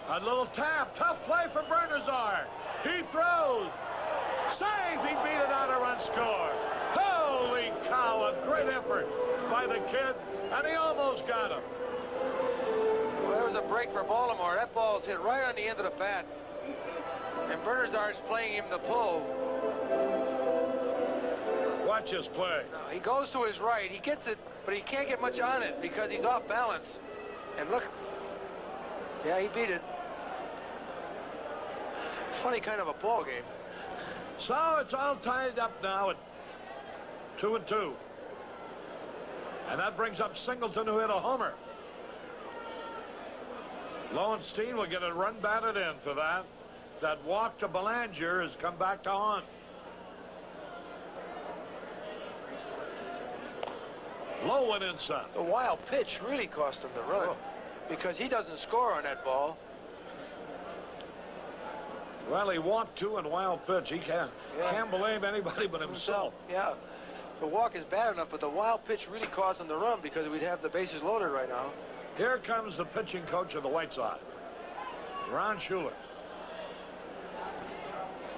A little tap. Tough play for Bernazard. He throws. Saves. He beat it out. A run score. Holy cow. A great effort by the kid. And he almost got him. Well, there was a break for Baltimore. That ball's hit right on the end of the bat. And Bernazard's playing him the pull. Watch his play. No, he goes to his right. He gets it, but he can't get much on it because he's off balance. And look. Yeah, he beat it. Funny kind of a ball game. So it's all tied up now at 2-2. And that brings up Singleton, who hit a homer. Lowenstein will get a run batted in for that. That walk to Belanger has come back to haunt. Low went inside. The wild pitch really cost him the run because he doesn't score on that ball. Well, he walked 2 and wild pitch. He can't blame anybody but himself. Yeah. The walk is bad enough, but the wild pitch really cost him the run because we'd have the bases loaded right now. Here comes the pitching coach of the White Sox, Ron Schuler.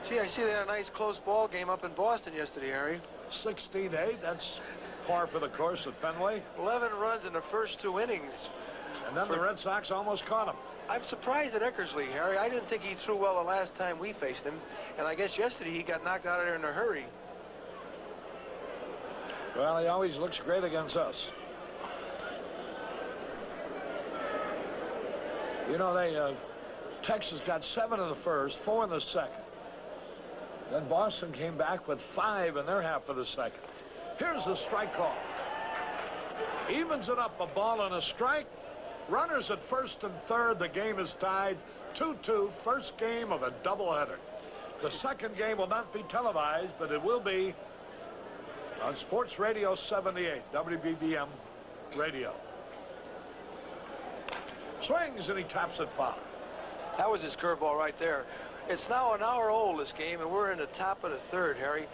See, I see they had a nice close ball game up in Boston yesterday, Harry. 16-8. That's par for the course at Fenway. 11 runs in the first 2 innings. And then the Red Sox almost caught him. I'm surprised at Eckersley, Harry. I didn't think he threw well the last time we faced him. And I guess yesterday he got knocked out of there in a hurry. Well, he always looks great against us. You know, Texas got 7 in the first, 4 in the second. Then Boston came back with 5 in their half of the second. Here's the strike call. Evens it up, a ball and a strike. Runners at first and third. The game is tied 2-2. First game of a doubleheader. The second game will not be televised, but it will be on Sports Radio 78, WBBM radio. Swings and he taps it foul. That was his curveball right there. It's now an hour old, this game, and we're in the top of the third, Harry.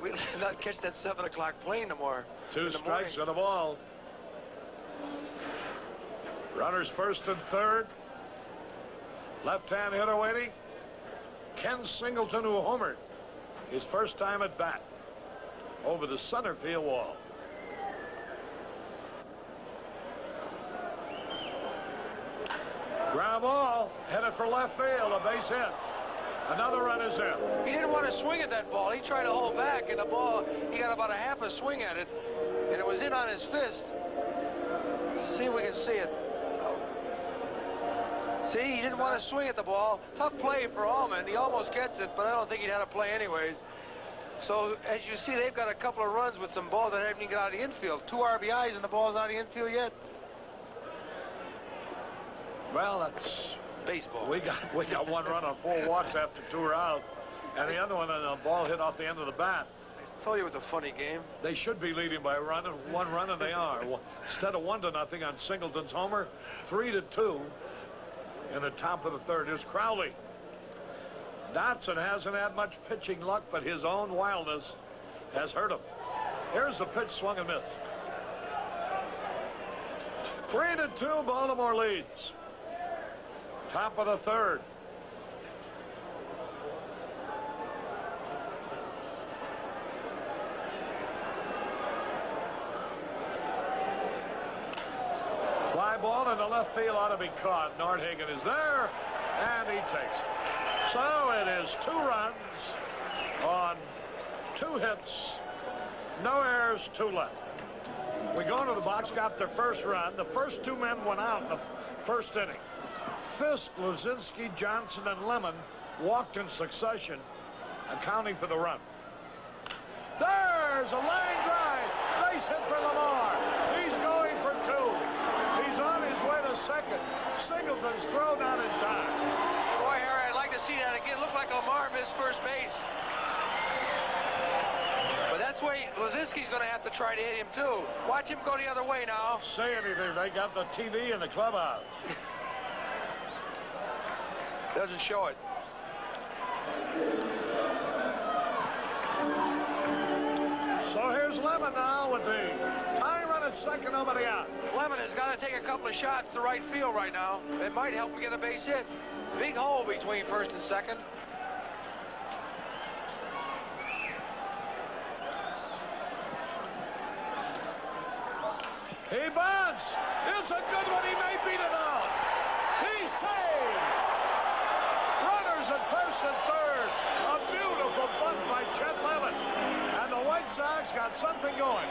We'll not catch that 7 o'clock plane no more. 2 strikes and a ball. Runners first and third. Left-hand hitter waiting. Ken Singleton, who homered his first time at bat over the center field wall. Ground ball, headed for left field, a base hit. Another run is in. He didn't want to swing at that ball. He tried to hold back, and the ball, he got about a half a swing at it, and it was in on his fist. See if we can see it. See, he didn't want to swing at the ball. Tough play for Allman. He almost gets it, but I don't think he'd had a play anyways. So, as you see, they've got a couple of runs with some balls that haven't even got out of the infield. 2 RBIs, and the ball's not in the infield yet. Well, that's baseball. We got 1 run on 4 walks after 2 are out, and the other one on a ball hit off the end of the bat. I told you it was a funny game. They should be leading by 1 run, and they are. Instead of 1-0 on Singleton's homer, 3-2 in the top of the third. Here's Crowley. Dotson hasn't had much pitching luck, but his own wildness has hurt him. Here's the pitch, swung and missed. 3-2, Baltimore leads. Top of the third. Fly ball in the left field ought to be caught. Nordhagen is there, and he takes it. So it is 2 runs on 2 hits, no errors, 2 left. We go to the box, got their first run. The first 2 men went out in the first inning. Fisk, Luzinski, Johnson, and Lemon walked in succession, accounting for the run. There's a Harry, Lazinski's going to have to try to hit him, too. Watch him go the other way now. Say anything. They got the TV in the clubhouse. Doesn't show it. So here's Lemon now with the tie run at second, nobody out. Lemon has got to take a couple of shots to right field right now. It might help him get a base hit. Big hole between first and second. He bunts. It's a good one. He may beat it out. He saved. Runners at first and third. A beautiful bunt by Chet Lemon. And the White Sox got something going.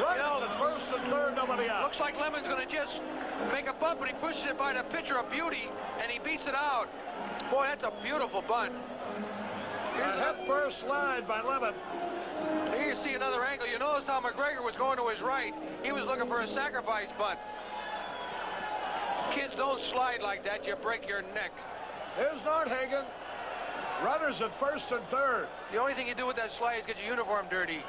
Runners at first and third, nobody out. Looks like Lemon's going to just make a bunt, but he pushes it by the pitcher of beauty, and he beats it out. Boy, that's a beautiful bunt. A head first slide by Lemon. Here you see another angle. You notice how McGregor was going to his right. He was looking for a sacrifice bunt. Kids, don't slide like that. You break your neck. Here's Nordhagen. Runners at first and third. The only thing you do with that slide is get your uniform dirty.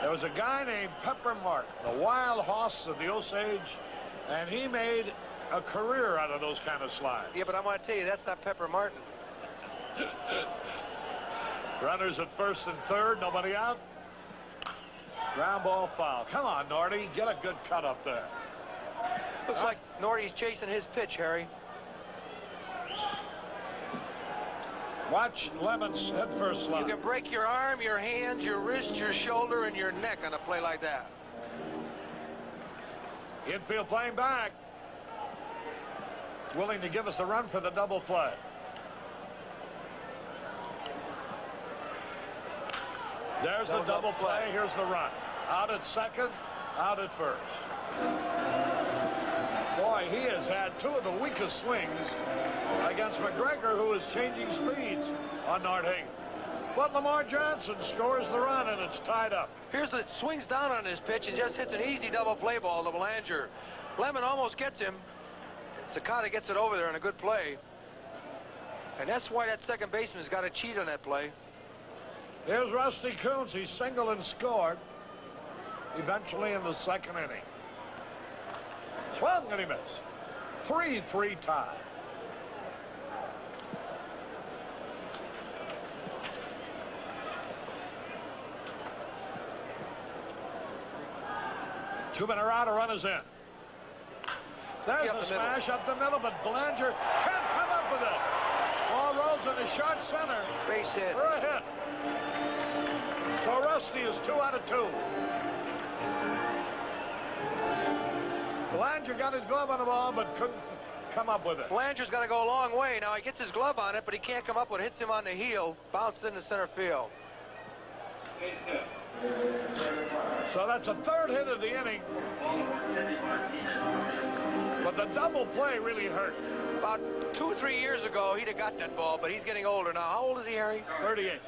There was a guy named Pepper Mark, the wild horse of the Osage, and he made a career out of those kind of slides. Yeah, but I'm going to tell you, that's not Pepper Martin. Runners at first and third, nobody out. Ground ball foul. Come on, Norty, get a good cut up there. Looks like Norty's chasing his pitch, Harry. Watch Lemon's head first slide. You can break your arm, your hands, your wrist, your shoulder, and your neck on a play like that. Infield playing back. Willing to give us the run for the double play. There's the double play. Here's the run. Out at second, out at first. Boy, he has had two of the weakest swings against McGregor, who is changing speeds on Nordhagen. But Lamar Johnson scores the run, and it's tied up. Here's the swings down on his pitch and just hits an easy double play ball to Belanger. Lemon almost gets him. Sakata gets it over there on a good play. And that's why that second baseman's got to cheat on that play. Here's Rusty Kuntz. He singled and scored eventually in the second inning. Swung and he missed. 3-3 tie. Two-minute out, a run is in. There's a smash up the middle, but Belanger can't come up with it. Ball rolls into short center. Base hit. For a hit. So Rusty is 2 out of 2. Belanger got his glove on the ball, but couldn't come up with it. Belanger's got to go a long way. Now he gets his glove on it, but he can't come up with it. Hits him on the heel. Bounced into center field. So that's a third hit of the inning. But the double play really hurt. About 2 or 3 years ago, he'd have got that ball, but he's getting older now. How old is he, Harry? 38.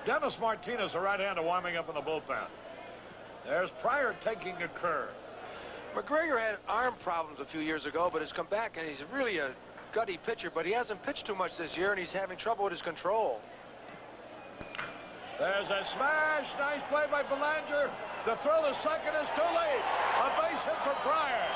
Dennis Martinez, a right-hander, warming up in the bullpen. There's Pryor taking a curve. McGregor had arm problems a few years ago, but has come back, and he's really a gutty pitcher, but he hasn't pitched too much this year, and he's having trouble with his control. There's a smash. Nice play by Belanger. The throw to second is too late. A base hit for Pryor.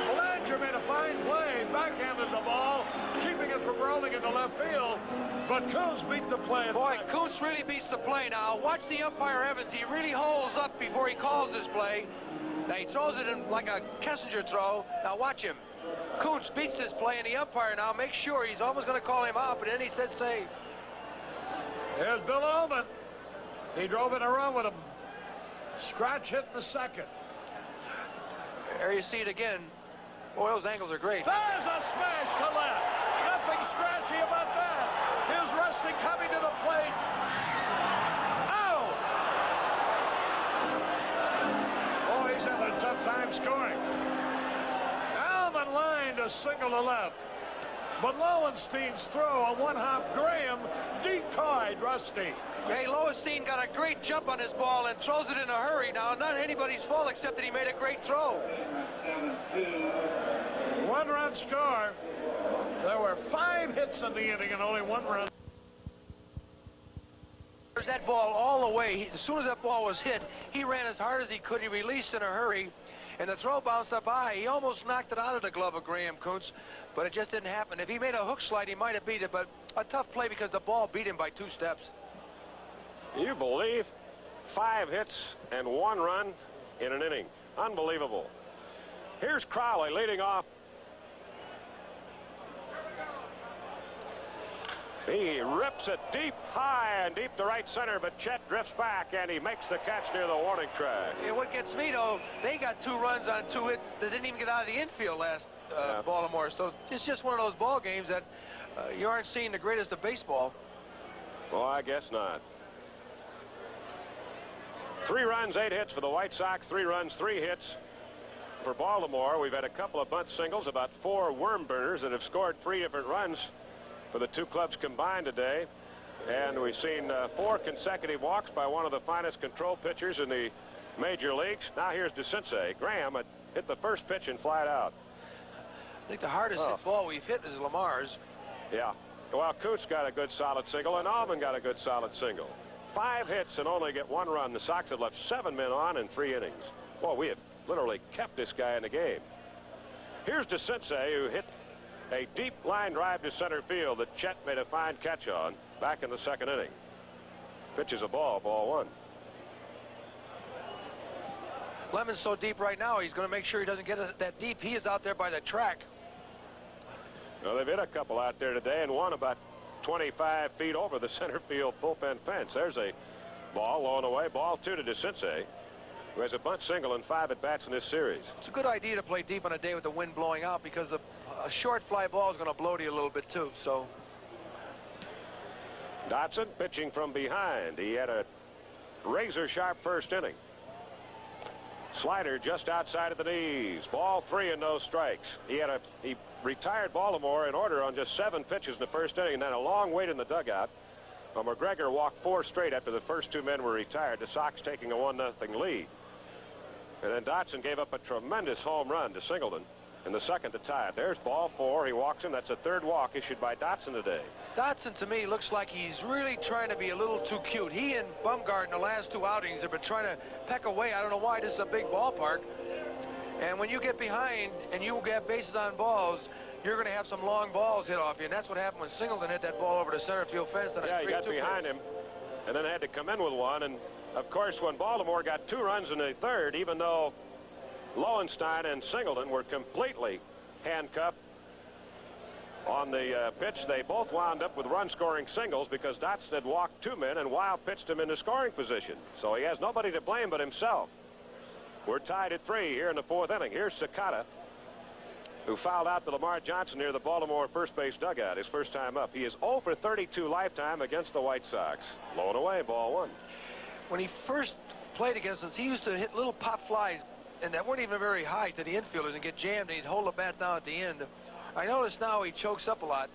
Belanger made a fine play, backhanded the ball, keeping it from rolling into left field. But Kuntz beat the play. Boy, Kuntz really beats the play now. Watch the umpire, Evans. He really holds up before he calls this play. Now he throws it in like a Kessinger throw. Now watch him. Kuntz beats this play, and the umpire now makes sure he's almost going to call him out, but then he says save. Here's Bill Ullman. He drove in a run with a scratch hit in the second. There you see it again. Boy, those angles are great. There's a smash to left. Nothing scratchy about that. Here's Rusty coming to the plate. Oh! Oh, he's having a tough time scoring. Alman lined a single to left. But Lowenstein's throw, a one-hop Graham, decoyed Rusty. Hey, Lowenstein got a great jump on his ball and throws it in a hurry. Now, not anybody's fault except that he made a great throw. 1-run score. There were 5 hits in the inning and only 1 run. charged that ball all the way. As soon as that ball was hit, he ran as hard as he could. He released in a hurry, and the throw bounced up high. He almost knocked it out of the glove of Graham Kuntz, but it just didn't happen. If he made a hook slide, he might have beat it, but a tough play because the ball beat him by 2 steps. You believe 5 hits and 1 run in an inning. Unbelievable. Here's Crowley leading off. He rips it deep, high, and deep to right center, but Chet drifts back, and he makes the catch near the warning track. And what gets me, though, they got 2 runs on 2 hits. They didn't even get out of the infield last Baltimore. So it's just one of those ball games that you aren't seeing the greatest of baseball. Well, I guess not. 3 runs, 8 hits for the White Sox. 3 runs, 3 hits for Baltimore. We've had a couple of bunt singles, about 4 worm burners that have scored 3 different runs for the 2 clubs combined today. And we've seen 4 consecutive walks by one of the finest control pitchers in the major leagues. Now here's DeCinces. Graham had hit the first pitch and fly it out. I think the hardest hit ball we've hit is Lamar's. Yeah. Well, Kuntz got a good solid single, and Allman got a good solid single. 5 hits and only get 1 run. The Sox have left 7 men on in 3 innings. Boy, we have literally kept this guy in the game. Here's DeCinces, who hit a deep line drive to center field that Chet made a fine catch on back in the 2nd inning. Pitches a ball 1. Lemon's so deep right now, he's going to make sure he doesn't get it that deep. He is out there by the track. Well, they've hit a couple out there today, and one about 25 feet over the center field bullpen fence. There's a ball low and away. Ball 2 to DeCinces, who has a bunt single and 5 at-bats in this series. It's a good idea to play deep on a day with the wind blowing out because a short fly ball is going to blow to you a little bit too. So Dotson pitching from behind. He had a razor-sharp first inning. Slider just outside of the knees. Ball 3 and no strikes. He retired Baltimore in order on just 7 pitches in the first inning, and then a long wait in the dugout. McGregor walked 4 straight after the first 2 men were retired. The Sox taking a 1-0 lead. And then Dotson gave up a tremendous home run to Singleton in the 2nd to tie it. There's ball 4. He walks him. That's a 3rd walk issued by Dotson today. Dotson, to me, looks like he's really trying to be a little too cute. He and Bumgarner in the last 2 outings have been trying to peck away. I don't know why. This is a big ballpark. And when you get behind and you get bases on balls, you're going to have some long balls hit off you. And that's what happened when Singleton hit that ball over the center field fence. Yeah, he got behind him and then had to come in with 1. And, of course, when Baltimore got 2 runs in the 3rd, even though Lowenstein and Singleton were completely handcuffed on the pitch, they both wound up with run-scoring singles because Dotson had walked 2 men and Wild pitched him into scoring position. So he has nobody to blame but himself. We're tied at 3 here in the 4th inning. Here's Sakata, who fouled out to Lamar Johnson near the Baltimore first base dugout his first time up. He is 0 for 32 lifetime against the White Sox. Low and away, ball 1. When he first played against us, he used to hit little pop flies, and that weren't even very high to the infielders, and get jammed, and he'd hold the bat down at the end. I notice now he chokes up a lot.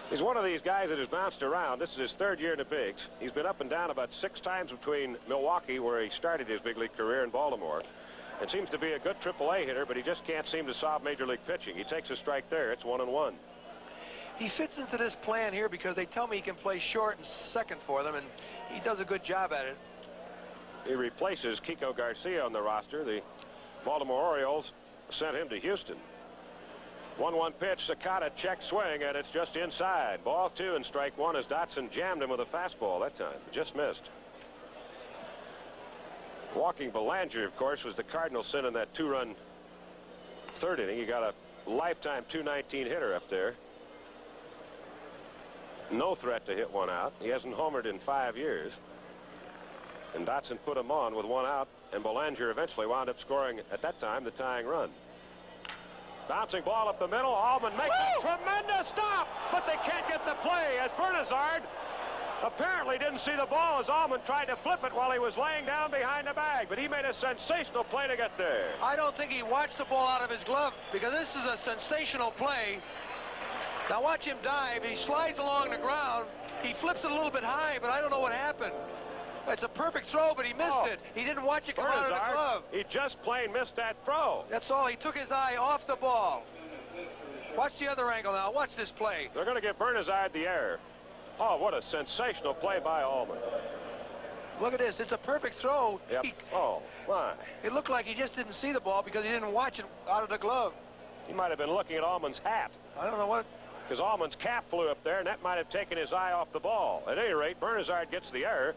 He's one of these guys that has bounced around. This is his 3rd year in the bigs. He's been up and down about 6 times between Milwaukee, where he started his big league career, and Baltimore. It seems to be a good AAA hitter, but he just can't seem to solve major league pitching. He takes a strike there. It's 1-1. He fits into this plan here because they tell me he can play short and second for them, and he does a good job at it. He replaces Kiko Garcia on the roster. The Baltimore Orioles sent him to Houston. 1-1 pitch. Sakata check swing, and it's just inside. Ball 2 and strike 1 as Dotson jammed him with a fastball that time. Just missed. Walking Belanger, of course, was the Cardinals sin in that 2-run 3rd inning. He got a lifetime .219 hitter up there. No threat to hit 1 out. He hasn't homered in 5 years. And Dotson put him on with 1 out, and Belanger eventually wound up scoring, at that time, the tying run. Bouncing ball up the middle. Allman makes a tremendous stop, but they can't get the play as Bernazard apparently didn't see the ball as Allman tried to flip it while he was laying down behind the bag, but he made a sensational play to get there. I don't think he watched the ball out of his glove because this is a sensational play. Now watch him dive. He slides along the ground. He flips it a little bit high, but I don't know what happened. It's a perfect throw, but he missed it. He didn't watch it come out of the glove. He just plain missed that throw. That's all. He took his eye off the ball. Watch the other angle now. Watch this play. They're going to give Bernazard the error. Oh, what a sensational play by Allman. Look at this. It's a perfect throw. Yep. Oh, my. It looked like he just didn't see the ball because he didn't watch it out of the glove. He might have been looking at Allman's hat. I don't know what. Because Allman's cap flew up there, and that might have taken his eye off the ball. At any rate, Bernazard gets the error.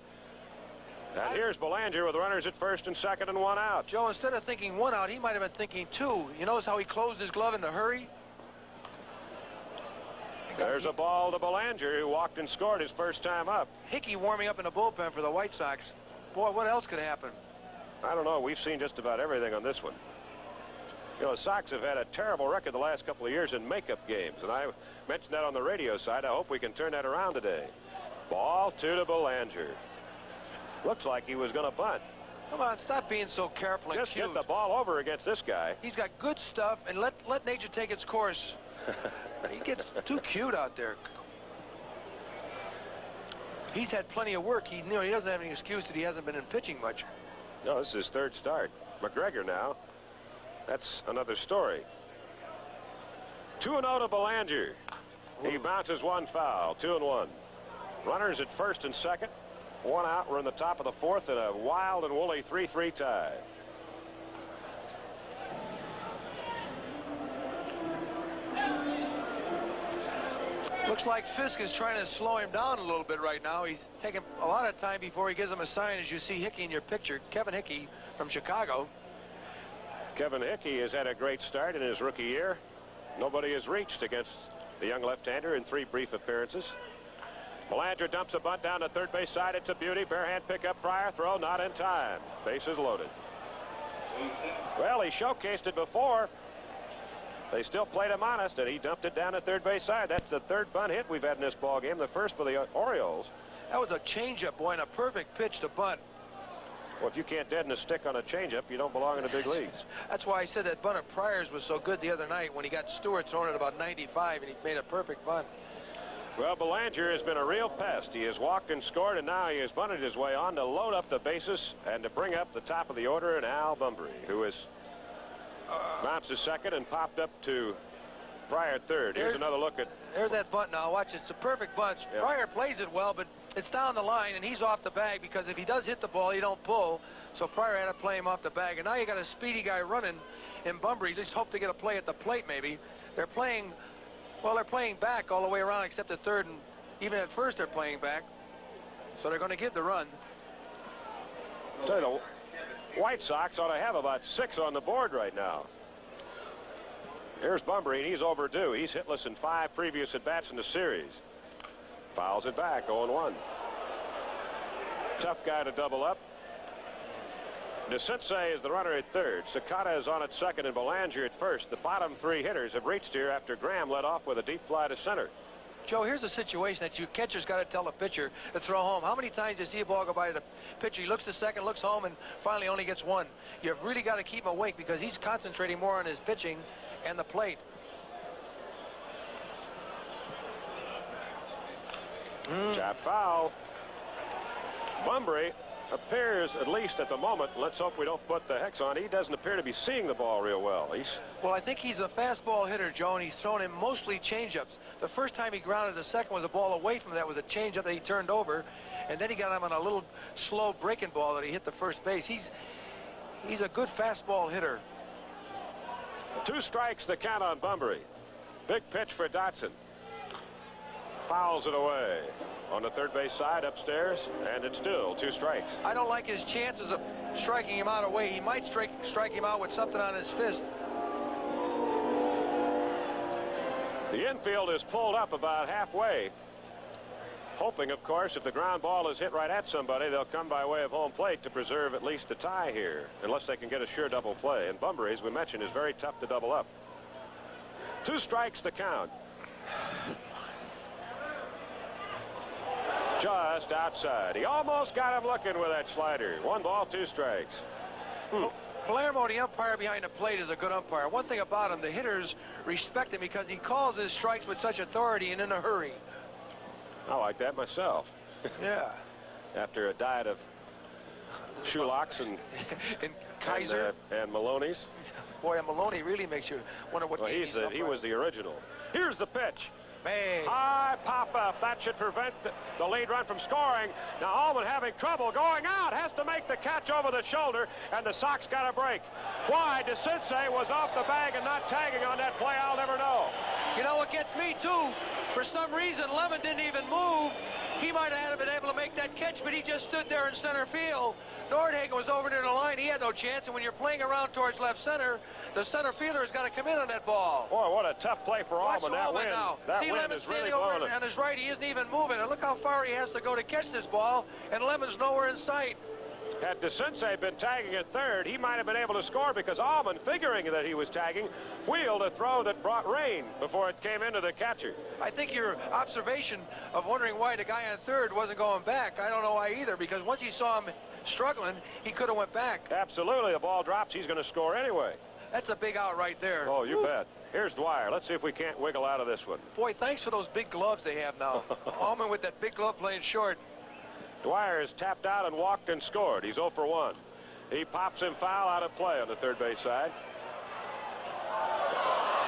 And here's Belanger with runners at first and second and one out. Joe, instead of thinking one out, he might have been thinking two. You notice how he closed his glove in a hurry? There's a ball to Belanger, who walked and scored his first time up. Hickey warming up in the bullpen for the White Sox. Boy, what else could happen? I don't know. We've seen just about everything on this one. You know, the Sox have had a terrible record the last couple of years in makeup games, and I mentioned that on the radio side. I hope we can turn that around today. Ball two to Belanger. Looks like he was going to bunt. Come on, stop being so careful and Just cute. get the ball over against this guy. He's got good stuff, and let nature take its course. He gets too cute out there. He's had plenty of work. He doesn't have any excuse that he hasn't been in pitching much. No, this is his third start. McGregor now. That's another story. 2-0 to Belanger. He bounces one foul. 2-1. Runners at first and second. One out. We're in the top of the fourth in a wild and woolly 3-3 tie. Looks like Fisk is trying to slow him down a little bit right now. He's taking a lot of time before he gives him a sign, as you see Hickey in your picture. Kevin Hickey from Chicago. Kevin Hickey has had a great start in his rookie year. Nobody has reached against the young left-hander in 3 brief appearances. Belanger dumps a bunt down the third base side. It's a beauty. Barehand pickup. Prior throw not in time. Bases loaded. Well, he showcased it before. They still played him honest, and he dumped it down the third base side. That's the third bunt hit we've had in this ball game. The first for the Orioles. That was a changeup, boy, and a perfect pitch to bunt. Well, if you can't deaden a stick on a changeup, you don't belong in the big leagues. That's why I said that bunt of Pryor's was so good the other night when he got Stewart thrown at about 95, and he made a perfect bunt. Well, Belanger has been a real pest. He has walked and scored, and now he has bunted his way on to load up the bases and to bring up the top of the order, and Al Bunbury, who is bounced to second and popped up to Pryor third. Here's another look at... There's that bunt now. Watch, it's a perfect bunt. Yep. Pryor plays it well, but it's down the line, and he's off the bag because if he does hit the ball, he don't pull. So Pryor had to play him off the bag. And now you got a speedy guy running in Bunbury. Just hope to get a play at the plate, maybe. They're playing... Well, they're playing back all the way around except at third, and even at first they're playing back. So they're going to give the run. So the White Sox ought to have about 6 on the board right now. Here's Bunbury, and he's overdue. He's hitless in 5 previous at-bats in the series. Fouls it back, 0-1. Tough guy to double up. DeCinces is the runner at third. Sakata is on at second and Belanger at first. The bottom 3 hitters have reached here after Graham led off with a deep fly to center. Joe, here's a situation that you catcher's got to tell the pitcher to throw home. How many times do you see a ball go by the pitcher? He looks to second, looks home, and finally only gets one. You've really got to keep him awake because he's concentrating more on his pitching and the plate. Tap foul. Bunbury appears, at least at the moment, let's hope we don't put the hex on, he doesn't appear to be seeing the ball real well. Well, I think he's a fastball hitter, Joe, and he's thrown in mostly changeups. The first time he grounded the second was a ball away from that was a changeup that he turned over, and then he got him on a little slow breaking ball that he hit the first base. He's a good fastball hitter. 2 strikes the count on Bunbury. Big pitch for Dotson. Fouls it away on the third base side upstairs, and it's still 2 strikes. I don't like his chances of striking him out away. He might strike him out with something on his fist. The infield is pulled up about halfway, hoping, of course, if the ground ball is hit right at somebody, they'll come by way of home plate to preserve at least a tie here, unless they can get a sure double play. And Bunbury, as we mentioned, is very tough to double up. 2 strikes the count. Just outside. He almost got him looking with that slider. 1 ball, 2 strikes. Palermo, the umpire behind the plate, is a good umpire. One thing about him, the hitters respect him because he calls his strikes with such authority and in a hurry. I like that myself. Yeah. After a diet of Shulox and Kaiser and Maloney's. Boy, Maloney really makes you wonder what. Well, he was the original. Here's the pitch. Hey. High pop-up. That should prevent the lead run from scoring. Now Allman having trouble going out. Has to make the catch over the shoulder, and the Sox got a break. Why DeCinces was off the bag and not tagging on that play, I'll never know. You know what gets me, too? For some reason, Lemon didn't even move. He might have been able to make that catch, but he just stood there in center field. Nordhagen was over near the line. He had no chance, and when you're playing around towards left center, the center fielder has got to come in on that ball. Boy, what a tough play for Allman. That wind, now. that See, wind Lemon's is really standing over blowing it. on his right. He isn't even moving. And look how far he has to go to catch this ball, and Lemon's nowhere in sight. Had DeCinces been tagging at third, he might have been able to score because Allman, figuring that he was tagging, wheeled a throw that brought rain before it came into the catcher. I think your observation of wondering why the guy on third wasn't going back, I don't know why either, because once he saw him struggling, he could have went back. Absolutely. The ball drops. He's going to score anyway. That's a big out right there. Oh, you bet. Here's Dwyer. Let's see if we can't wiggle out of this one. Boy, thanks for those big gloves they have now. Allman with that big glove playing short. Dwyer has tapped out and walked and scored. He's 0 for 1. He pops him foul out of play on the third base side.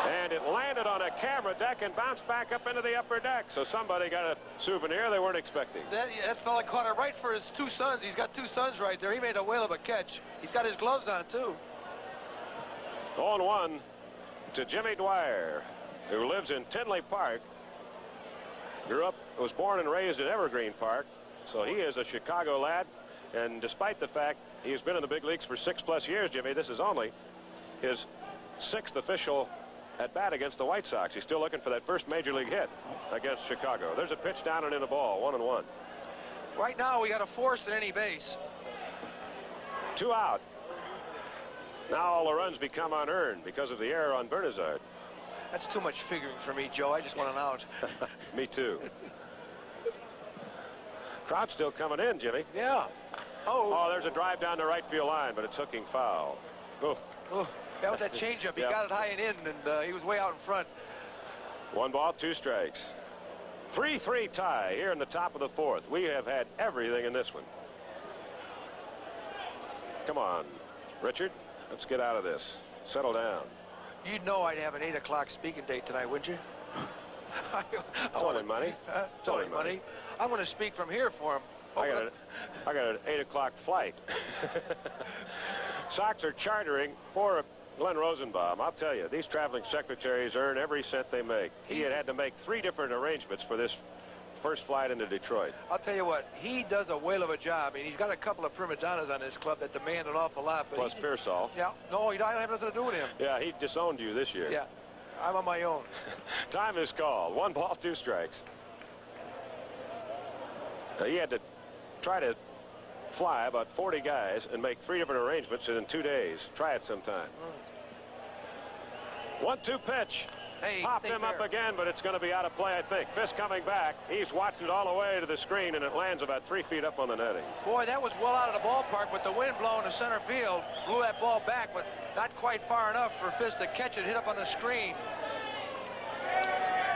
And it landed on a camera deck and bounced back up into the upper deck. So somebody got a souvenir they weren't expecting. That fella caught it right for his two sons. He's got two sons right there. He made a whale of a catch. He's got his gloves on, too. 0-1 to Jimmy Dwyer, who lives in Tinley Park. Was born and raised in Evergreen Park. So he is a Chicago lad, and despite the fact he's been in the big leagues for 6+ years, Jimmy, this is only his 6th official at bat against the White Sox. He's still looking for that first major league hit against Chicago. There's a pitch down and in the ball, 1-1. Right now, we got a force at any base. 2 out. Now all the runs become unearned because of the error on Bernazard. That's too much figuring for me, Joe. I just want an out. Me too. Crowd still coming in, Jimmy. Yeah. Oh, there's a drive down the right field line, but it's hooking foul. Oh, that was that changeup. He got it high and in, and he was way out in front. 1 ball, 2 strikes. 3-3 tie here in the top of the 4th. We have had everything in this one. Come on, Richard. Let's get out of this. Settle down. You'd know I'd have an 8 o'clock speaking date tonight, wouldn't you? It's only money. It's only money. I'm going to speak from here for him. I got an 8 o'clock flight. Sox are chartering for Glenn Rosenbaum. I'll tell you, these traveling secretaries earn every cent they make. He had to make 3 different arrangements for this first flight into Detroit. I'll tell you what, he does a whale of a job. I mean, he's got a couple of prima donnas on his club that demand an awful lot. But plus Pearsall. Yeah. No, I don't have nothing to do with him. Yeah, he disowned you this year. Yeah. I'm on my own. Time is called. 1 ball, 2 strikes. Now, he had to try to fly about 40 guys and make 3 different arrangements in 2 days. Try it sometime. 1-2 pitch. Hey, Popped him up again, but it's going to be out of play, I think. Fisk coming back. He's watching it all the way to the screen, and it lands about 3 feet up on the netting. Boy, that was well out of the ballpark, but the wind blowing to center field blew that ball back, but not quite far enough for Fisk to catch it, hit up on the screen.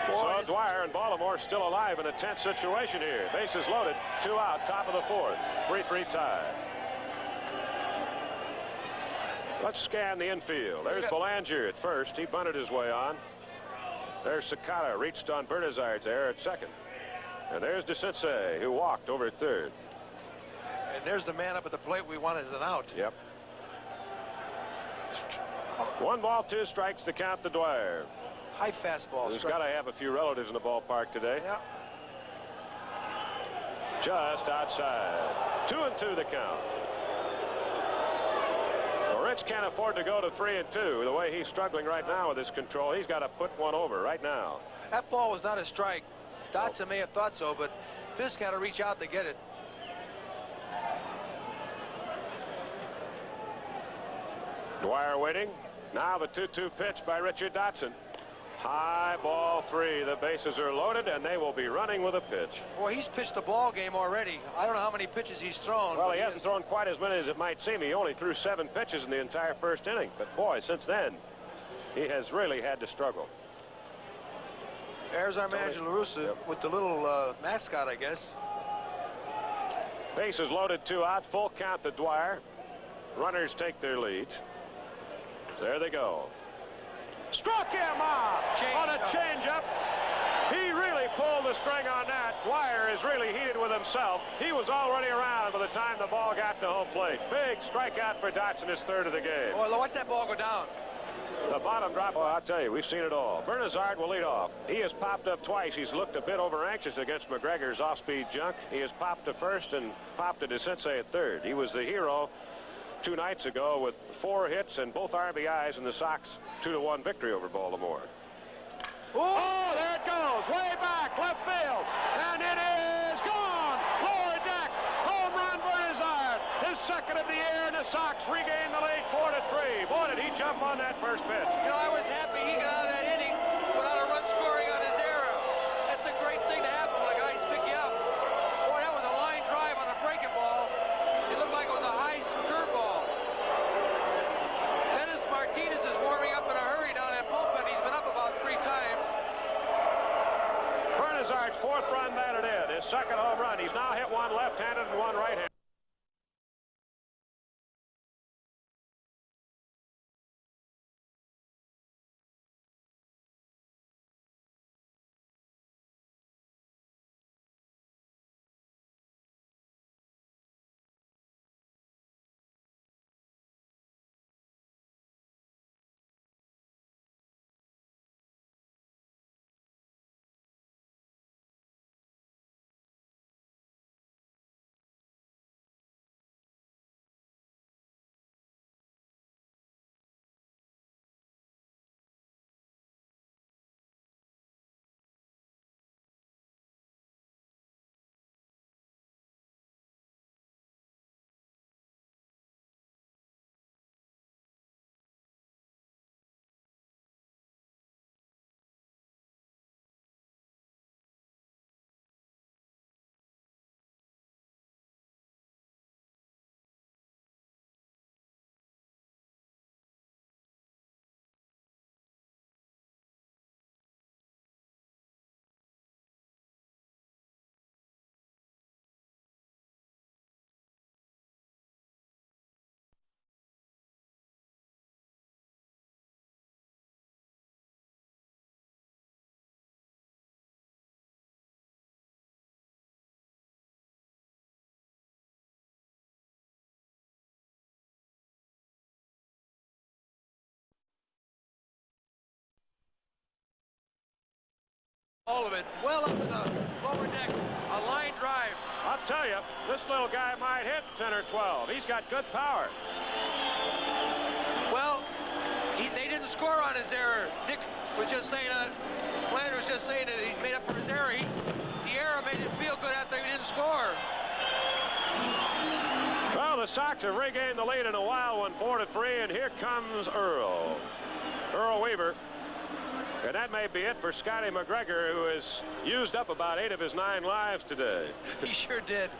So Dwyer and Baltimore still alive in a tense situation here. Bases loaded, 2 out, top of the 4th. 3-3 tie. Let's scan the infield. There's Belanger at first. He bunted his way on. There's Sakata, reached on Bernazard's error at second. And there's DeCinces, who walked over at third. And there's the man up at the plate we want as an out. Yep. 1 ball, 2 strikes to count to Dwyer. High fastball. Who's got to have a few relatives in the ballpark today. Yeah. Just outside. 2-2 the count. Well, Rich can't afford to go to 3-2. The way he's struggling right now with his control, he's got to put one over right now. That ball was not a strike. Dotson may have thought so, but Fisk had to reach out to get it. Dwyer waiting. Now the 2-2 pitch by Richard Dotson. High ball 3. The bases are loaded, and they will be running with a pitch. Boy, he's pitched the ball game already. I don't know how many pitches he's thrown. Well, he hasn't thrown quite as many as it might seem. He only threw 7 pitches in the entire first inning. But, boy, since then, he has really had to struggle. There's our manager, LaRussa, with the little mascot, I guess. Bases loaded, 2 out. Full count to Dwyer. Runners take their leads. There they go. Struck him out on a changeup. He pulled the string on that. Dwyer is really heated with himself. He was already around by the time the ball got to home plate. Big strikeout for Dotson, his third of the game. Boy, watch that ball go down. The bottom drop, oh, I'll tell you, we've seen it all. Bernazard will lead off. He has popped up twice. He's looked a bit over anxious against McGregor's off-speed junk. He has popped to first and popped to Sensei at third. He was the hero 2 nights ago with 4 hits and both RBIs in the Sox 2-1 victory over Baltimore. Oh, there it goes, way back, left field, and it is gone. Lower deck, home run Bernazard, his second of the year, and the Sox regain the lead 4-3. Boy, did he jump on that first pitch. You know, I was happy he got out of that inning without a run scoring on his error. That's a great thing to happen when guys pick you up. Boy, that was a line drive on a breaking ball. It looked like it was a high curveball. Dennis Martinez is warming up in a hurry down at bullpen. He's been up about 3 times. Bernazard's 4th run batted in, his second home run. He's now hit 1 left-handed and 1 right-handed. All of it, well up in the lower deck, a line drive. I'll tell you, this little guy might hit 10 or 12. He's got good power. Well, they didn't score on his error. Dick was just saying, Flanders was just saying that he made up for his error. The error made him feel good after he didn't score. Well, the Sox have regained the lead in a wild one, 4-3, and here comes Earl Weaver. And that may be it for Scotty McGregor, who has used up about 8 of his 9 lives today. He sure did.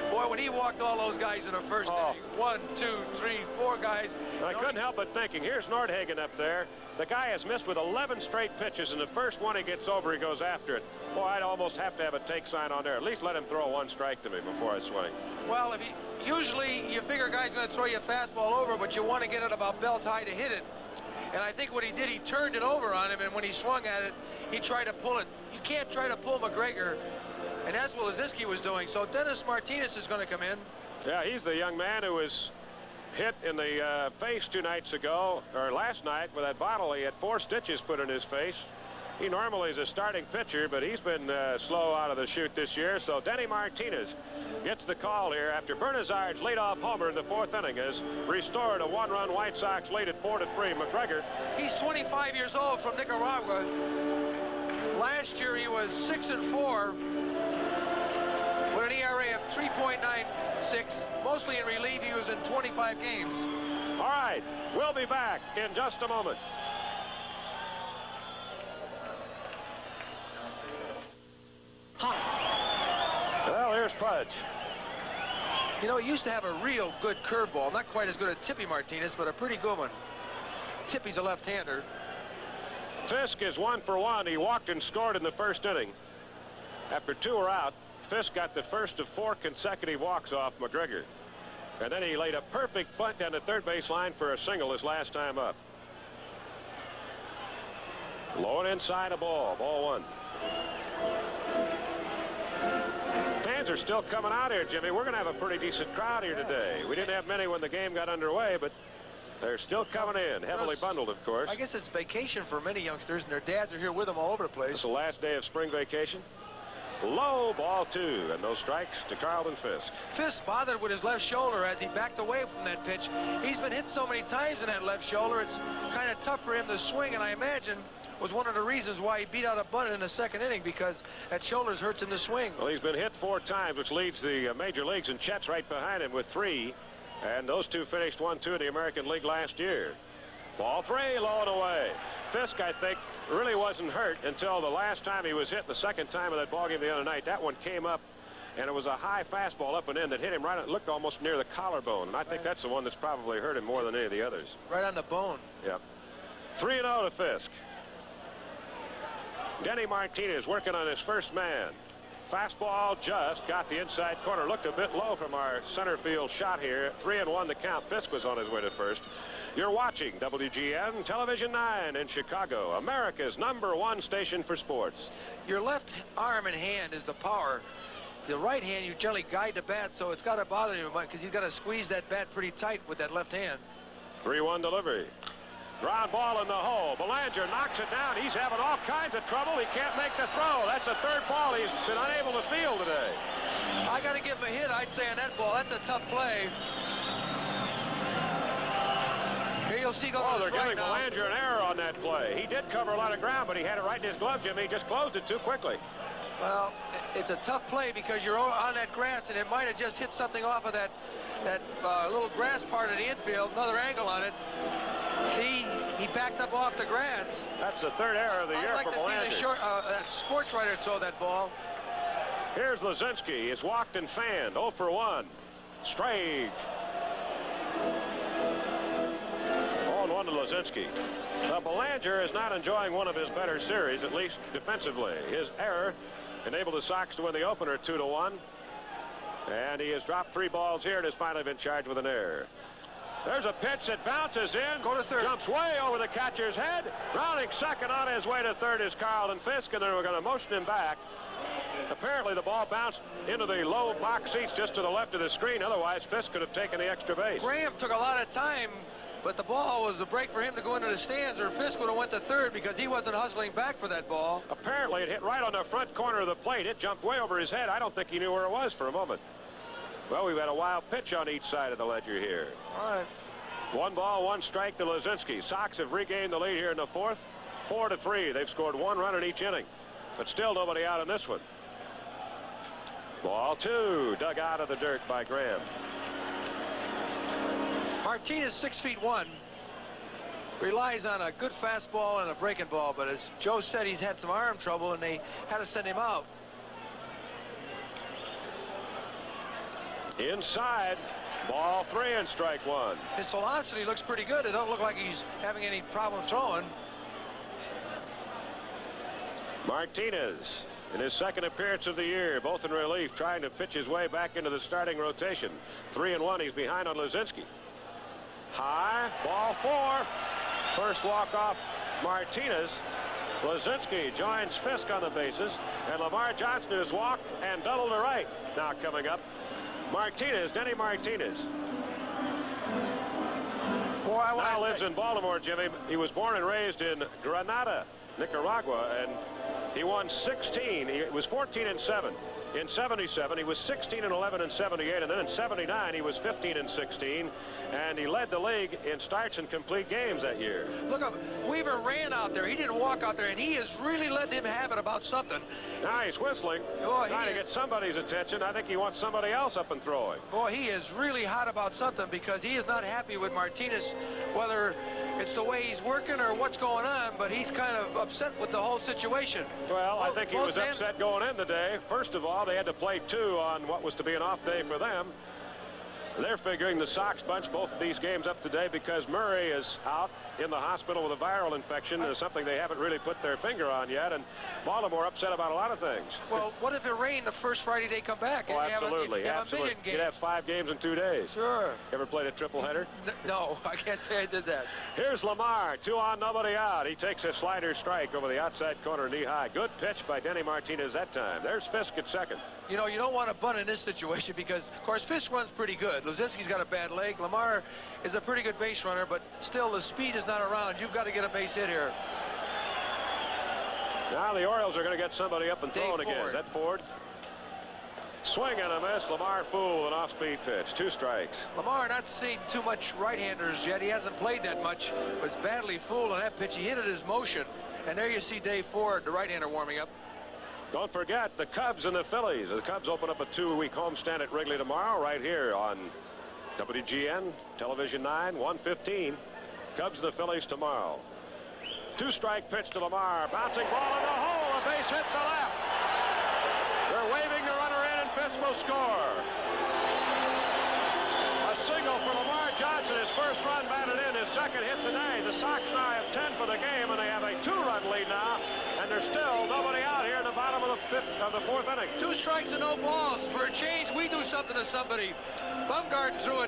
Boy, when he walked all those guys in the first inning, 1, 2, 3, 4 guys. I couldn't help but thinking, here's Nordhagen up there. The guy has missed with 11 straight pitches, and the first one he gets over, he goes after it. Boy, I'd almost have to have a take sign on there. At least let him throw 1 strike to me before I swing. Well, usually you figure a guy's going to throw you a fastball over, but you want to get it about belt high to hit it. And I think what he did, he turned it over on him, and when he swung at it, he tried to pull it. You can't try to pull McGregor, and that's what Lazinski was doing. So Dennis Martinez is going to come in. Yeah, he's the young man who was hit in the face 2 nights ago, or last night, with that bottle. He had 4 stitches put in his face. He normally is a starting pitcher, but he's been slow out of the chute this year. So Denny Martinez gets the call here after Bernazard's leadoff homer in the 4th inning has restored a 1-run White Sox lead at 4-3. McGregor. He's 25 years old from Nicaragua. Last year he was 6-4 with an ERA of 3.96. Mostly in relief. He was in 25 games. All right, we'll be back in just a moment. Well, here's Pudge. You know, he used to have a real good curveball. Not quite as good as Tippy Martinez, but a pretty good one. Tippy's a left-hander. Fisk is 1 for 1. He walked and scored in the first inning. After 2 were out, Fisk got the first of 4 consecutive walks off McGregor. And then he laid a perfect bunt down the third base line for a single his last time up. Low and inside a ball. Ball 1. are still coming out here, Jimmy. We're going to have a pretty decent crowd here today. We didn't have many when the game got underway, but they're still coming in, heavily bundled, of course. I guess it's vacation for many youngsters, and their dads are here with them all over the place. It's the last day of spring vacation. Low, ball 2, and no strikes to Carlton Fisk. Fisk bothered with his left shoulder as he backed away from that pitch. He's been hit so many times in that left shoulder, it's kind of tough for him to swing, and I imagine was one of the reasons why he beat out a bunt in the second inning, because that shoulder hurts him to swing. Well, he's been hit 4 times, which leads the major leagues, and Chet's right behind him with 3. And those two finished 1-2 in the American League last year. Ball 3, low and away. Fisk, I think, really wasn't hurt until the last time he was hit, the second time of that ball game the other night. That one came up, and it was a high fastball up and in that hit him right. It looked almost near the collarbone, and I think that's the one that's probably hurt him more than any of the others. Right on the bone. Yep. 3-0 to Fisk. Denny Martinez working on his first man. Fastball just got the inside corner. Looked a bit low from our center field shot here. 3-1 the count. Fisk was on his way to first. You're watching WGN Television 9 in Chicago, America's #1 station for sports. Your left arm and hand is the power. The right hand, you generally guide the bat, so it's got to bother you because he's got to squeeze that bat pretty tight with that left hand. 3-1 delivery. Ground ball in the hole. Belanger knocks it down. He's having all kinds of trouble. He can't make the throw. That's a third ball he's been unable to field today. I got to give him a hit, I'd say, on that ball. That's a tough play. Here you'll see go they're giving Belanger an error on that play. He did cover a lot of ground, but he had it right in his glove, Jimmy. He just closed it too quickly. Well, it's a tough play because you're on that grass, and it might have just hit something off of that little grass part of the infield. Another angle on it. See, he backed up off the grass. That's the third error of the year for Belanger. I'd like to see that sports writer throw that ball. Here's Lazinski. He's walked and fanned. 0 for 1. Straight. 0-1 to Lazinski. Now, Belanger is not enjoying one of his better series, at least defensively. His error enabled the Sox to win the opener 2-1. And he has dropped 3 balls here and has finally been charged with an error. There's a pitch that bounces in. Go to third. Jumps way over the catcher's head. Rounding second on his way to third is Carlton Fisk, and then we're going to motion him back. Apparently the ball bounced into the low box seats just to the left of the screen. Otherwise, Fisk could have taken the extra base. Graham took a lot of time, but the ball was a break for him to go into the stands, or Fisk would have went to third because he wasn't hustling back for that ball. Apparently it hit right on the front corner of the plate. It jumped way over his head. I don't think he knew where it was for a moment. Well, we've had a wild pitch on each side of the ledger here. All right. 1 ball, 1 strike to Lazinski. Sox have regained the lead here in the 4th. 4-3. They've scored 1 run in each inning, but still nobody out in this one. Ball 2, dug out of the dirt by Graham. Martinez, 6'1", relies on a good fastball and a breaking ball, but as Joe said, he's had some arm trouble and they had to send him out. Inside, ball 3 and strike 1. His velocity looks pretty good. It don't look like he's having any problem throwing. Martinez, in his second appearance of the year, both in relief, trying to pitch his way back into the starting rotation. 3-1, he's behind on Lazinski. High, ball 4. First walk-off Martinez. Lazinski joins Fisk on the bases, and Lamar Johnson has walked and doubled to right. Now coming up, Martinez, Denny Martinez. Boy, now lives in Baltimore, Jimmy. He was born and raised in Granada, Nicaragua, and he won 16. He was 14-7. In 77, he was 16-11 in 78, and then in 79, he was 15-16, and he led the league in starts and complete games that year. Look up, Weaver ran out there. He didn't walk out there, and he is really letting him have it about something. Now he's whistling, trying to get somebody's attention. I think he wants somebody else up and throwing. Boy, he is really hot about something because he is not happy with Martinez, whether it's the way he's working or what's going on, but he's kind of upset with the whole situation. Well, I think he was upset going in today. First of all, they had to play 2 on what was to be an off day for them. They're figuring the Sox bunch both of these games up today because Murray is out in the hospital with a viral infection. Is something they haven't really put their finger on yet, and Baltimore upset about a lot of things. Well, what if it rained the first Friday they come back? Oh, absolutely. Absolutely. You'd have 5 games in 2 days. Sure. Ever played a triple header? No, I can't say I did that. Here's Lamar, 2 on, nobody out. He takes a slider strike over the outside corner, knee high. Good pitch by Denny Martinez that time. There's Fisk at second. You know, you don't want to bunt in this situation because, of course, Fisk runs pretty good. Luzinski's got a bad leg. Lamar is a pretty good base runner, but still the speed is not around. You've got to get a base hit here. Now the Orioles are going to get somebody up and throwing again. Is that Ford? Swing and a miss. Lamar fooled an off-speed pitch. 2 strikes. Lamar not seen too much right-handers yet. He hasn't played that much. Was badly fooled on that pitch. He hit it his motion. And there you see Dave Ford, the right-hander, warming up. Don't forget the Cubs and the Phillies. The Cubs open up a 2-week homestand at Wrigley tomorrow right here on WGN, Television 9, 1:15. Cubs and the Phillies tomorrow. 2-strike pitch to Lamar. Bouncing ball in the hole. A base hit to left. They're waving the runner in, and Fisk will score. A single for Lamar Johnson. His first run batted in. His second hit today. The Sox now have 10 for the game, and they have a 2-run lead now. And there's still nobody out here in the bottom of the 4th inning. 2 strikes and no balls. For a change, we do something to somebody. Bumgarden threw a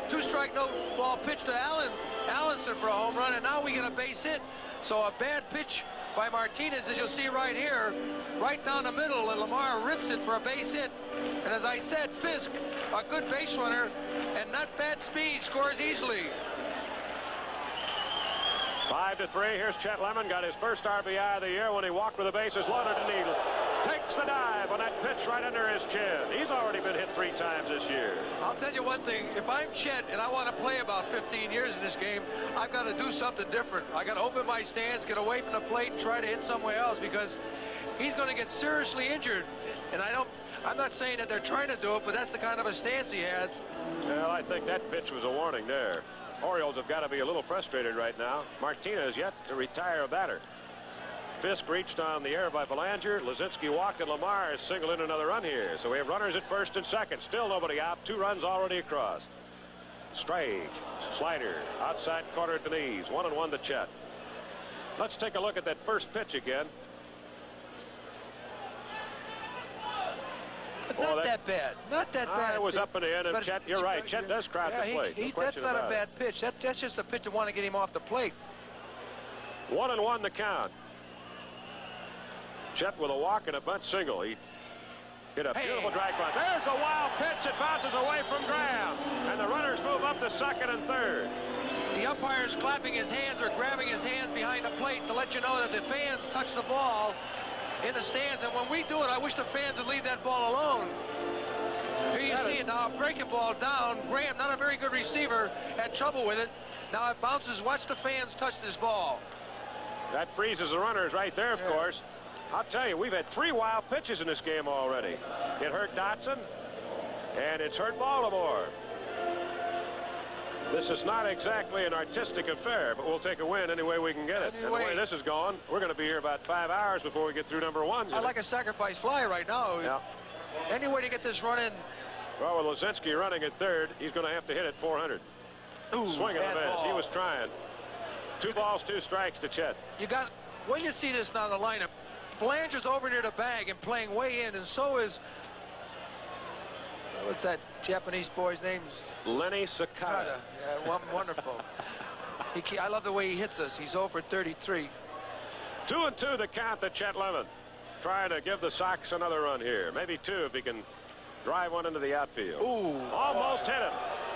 two-strike, no ball pitch to Allenson for a home run, and now we get a base hit. So a bad pitch by Martinez, as you'll see right here, right down the middle, and Lamar rips it for a base hit. And as I said, Fisk, a good base runner and not bad speed, scores easily. 5-3. Here's Chet Lemon. Got his first RBI of the year when he walked with the bases loaded, and he takes the dive on that pitch right under his chin. He's already been hit 3 times this year. I'll tell you one thing. If I'm Chet and I want to play about 15 years in this game, I've got to do something different. I got to open my stance, get away from the plate, and try to hit somewhere else because he's going to get seriously injured. And I'm not saying that they're trying to do it, but that's the kind of a stance he has. Well, I think that pitch was a warning there. Orioles have got to be a little frustrated right now. Martinez yet to retire a batter. Fisk reached on the air by Belanger. Luzinski walked, and Lamar has singled in another run here. So we have runners at first and second. Still nobody out. 2 runs already across. Strike, slider, outside corner at the knees. 1-1 to Chet. Let's take a look at that first pitch again. Not that bad. Not that bad. It was up in the end, and but Chet, you're right. Chet does crowd the plate. That's not a bad pitch. That's just a pitch to want to get him off the plate. 1-1 the count. Chet with a walk and a bunt single. He hit a beautiful drag run. There's a wild pitch. It bounces away from Graham. And the runners move up to second and third. The umpire's clapping his hands or grabbing his hands behind the plate to let you know that the fans touch the ball in the stands. And when we do it, I wish the fans would leave that ball alone. Here you see it now, a breaking ball down. Graham, not a very good receiver, had trouble with it. Now it bounces. Watch the fans touch this ball. That freezes the runners right there, of course. I'll tell you, we've had 3 wild pitches in this game already. It hurt Dotson, and it's hurt Baltimore. This is not exactly an artistic affair, but we'll take a win any way we can get it. And the way this is going, we're going to be here about 5 hours before we get through number 1. I like a sacrifice fly right now. Yeah. Any way to get this run in. Well, with Luzinski running at third, he's going to have to hit it 400. Ooh, swing and a miss. He was trying. 2 balls, 2 strikes to Chet. When you see this now in the lineup, Belanger's over near the bag and playing way in, and so is, what's that Japanese boy's name? Lenny Sakata. Yeah, wonderful. I love the way he hits us. He's over 33. 2-2 the count to Chet Lemon. Trying to give the Sox another run here. Maybe 2 if he can drive one into the outfield. Ooh. Almost hit him.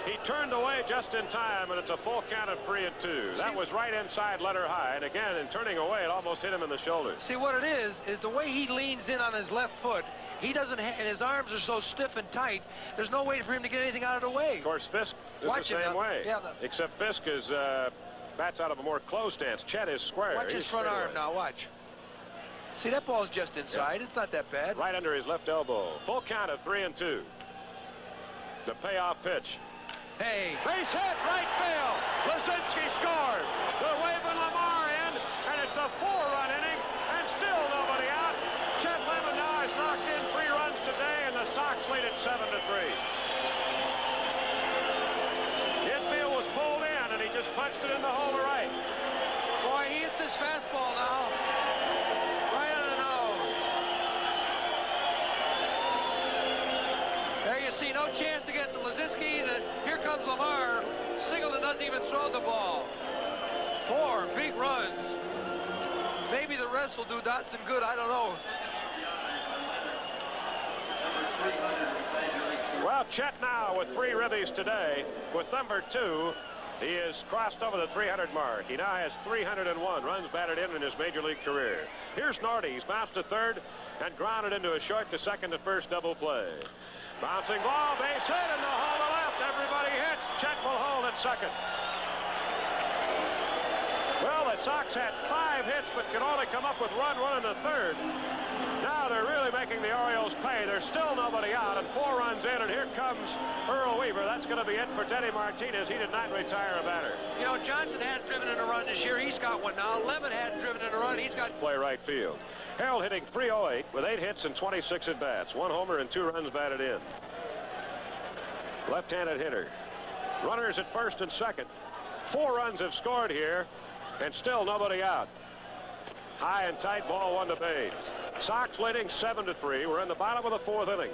He turned away just in time, and it's a full count of 3-2. That was right inside letter high, and again, in turning away, it almost hit him in the shoulder. See, what it is the way he leans in on his left foot. He doesn't, and his arms are so stiff and tight, there's no way for him to get anything out of the way. Of course, Fisk is the same way. Yeah, except Fisk is bats out of a more closed stance. Chet is square. Watch his front arm now, watch. See, that ball's just inside. It's not that bad. Right under his left elbow. Full count of 3-2. The payoff pitch. Hey. Base hit, right field. Luzinski scores. They're waving Lamar in, and it's a 4-run inning, and still nobody out. Chet Lemon now has knocked in 3 runs today, and the Sox lead at 7-3. Infield was pulled in, and he just punched it in the hole to right. hits this fastball now. Right on the nose. There you see, no chance to get to Lazinski. And here comes Lamar. Singleton doesn't even throw the ball. 4 big runs. Maybe the rest will do Dotson good. I don't know. Well, Chet now with 3 ribbies today. With number 2, he has crossed over the 300 mark. He now has 301 runs batted in his major league career. Here's Norty. He's bounced to third and grounded into a short to second to first double play. Bouncing ball, base hit in the hole to left. Everybody hits. Chet will hold at second. Well, the Sox had 5 hits but could only come up with run in the third. Now they're really making the Orioles pay. There's still nobody out, and 4 runs in, and here comes Earl Weaver. That's going to be it for Denny Martinez. He did not retire a batter. You know, Johnson had driven in a run this year. He's got one now. Lemon had driven in a run. He's got... Play right field. Harold hitting .308 with 8 hits and 26 at-bats. 1 homer and 2 runs batted in. Left-handed hitter. Runners at first and second. 4 runs have scored here, and still nobody out. High and tight, ball 1 to Baines. Sox leading 7-3. We're in the bottom of the 4th inning.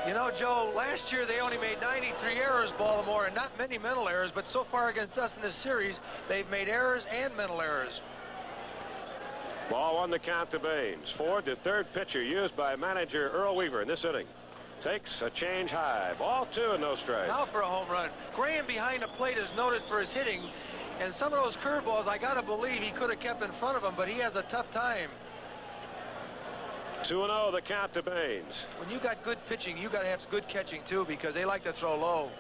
You know, Joe, last year they only made 93 errors, Baltimore, and not many mental errors, but so far against us in this series, they've made errors and mental errors. Ball 1 the count to Baines. Ford, the third pitcher used by manager Earl Weaver in this inning. Takes a change high. Ball 2 and no strikes. Now for a home run. Graham behind the plate is noted for his hitting, and some of those curveballs, I got to believe he could have kept in front of him, but he has a tough time. 2-0 the count to Baines. When you got good pitching, you got to have good catching too, because they like to throw low.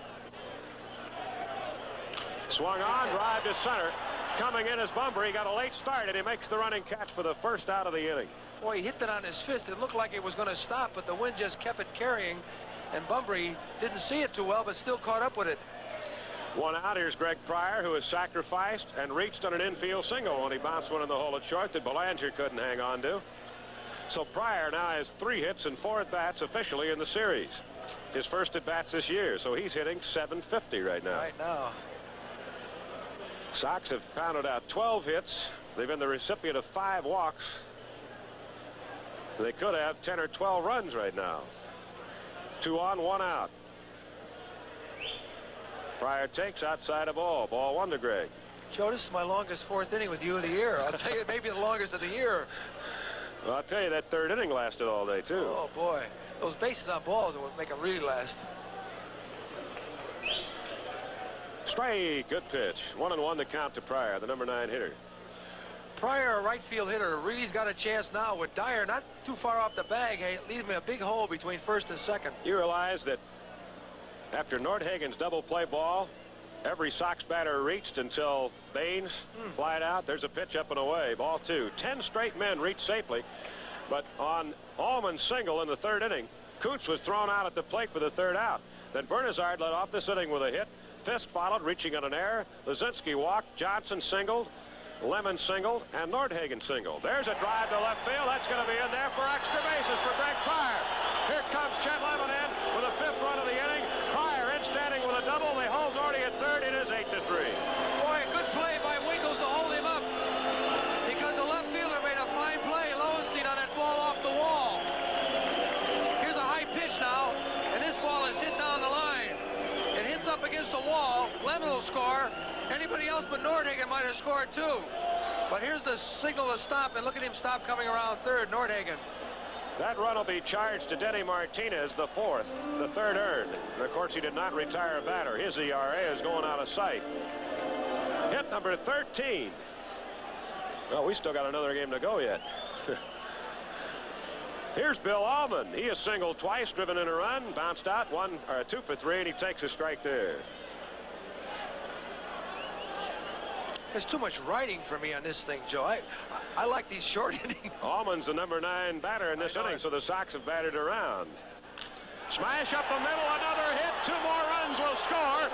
Swung on, drive to center. Coming in is Bumber. He got a late start, and he makes the running catch for the first out of the inning. Boy, he hit that on his fist. It looked like it was going to stop, but the wind just kept it carrying, and Bumber didn't see it too well, but still caught up with it. 1 out. Here's Greg Pryor, who has sacrificed and reached on an infield single when he bounced one in the hole at short that Belanger couldn't hang on to. So Pryor now has 3 hits and 4 at-bats officially in the series. His first at-bats this year, so he's hitting .750 right now. Right now. Sox have pounded out 12 hits. They've been the recipient of 5 walks. They could have 10 or 12 runs right now. 2 on, 1 out. Pryor takes outside of ball. Ball 1 to Greg. Joe, this is my longest 4th inning with you of the year. I'll tell you, maybe the longest of the year. Well, I'll tell you, that 3rd inning lasted all day, too. Oh, boy. Those bases on balls will make them really last. Strike. Good pitch. 1-1 to count to Pryor, the number 9 hitter. Pryor, a right field hitter, really's got a chance now with Dyer not too far off the bag. Hey, it leaves me a big hole between first and second. You realize that after Nordhagen's double play ball, every Sox batter reached until Baines flied out. There's a pitch up and away. Ball 2. 10 straight men reached safely. But on Allman's single in the 3rd inning, Coots was thrown out at the plate for the 3rd out. Then Bernazard led off this inning with a hit. Fisk followed, reaching on an error. Lazinski walked. Johnson singled. Lemon singled. And Nordhagen singled. There's a drive to left field. That's going to be in there for extra bases for Greg Pryor. Here comes Chet Lemon in with a 5th run of the inning. Pryor in standing with a double. They hold Norty at 3rd. It is 8-3. Boy, a good play by Winkles to hold him up, because the left fielder made a fine play. Lowenstein on that ball off the wall. Here's a high pitch now, and this ball is hit down the line. It hits up against the wall. Lemon will score. Anybody else but Nordhagen might have scored too. But here's the signal to stop, and look at him stop coming around 3rd, Nordhagen. That run will be charged to Denny Martinez, the 4th, the 3rd earned. And of course, he did not retire a batter. His ERA is going out of sight. Hit number 13. Well, we still got another game to go yet. Here's Bill Allman. He has singled twice, driven in a run, bounced out 2 for 3, and he takes a strike there. There's too much writing for me on this thing, Joe. I like these short innings. Allman's the number 9 batter in this inning, so the Sox have batted around. Smash up the middle, another hit. 2 more runs will score.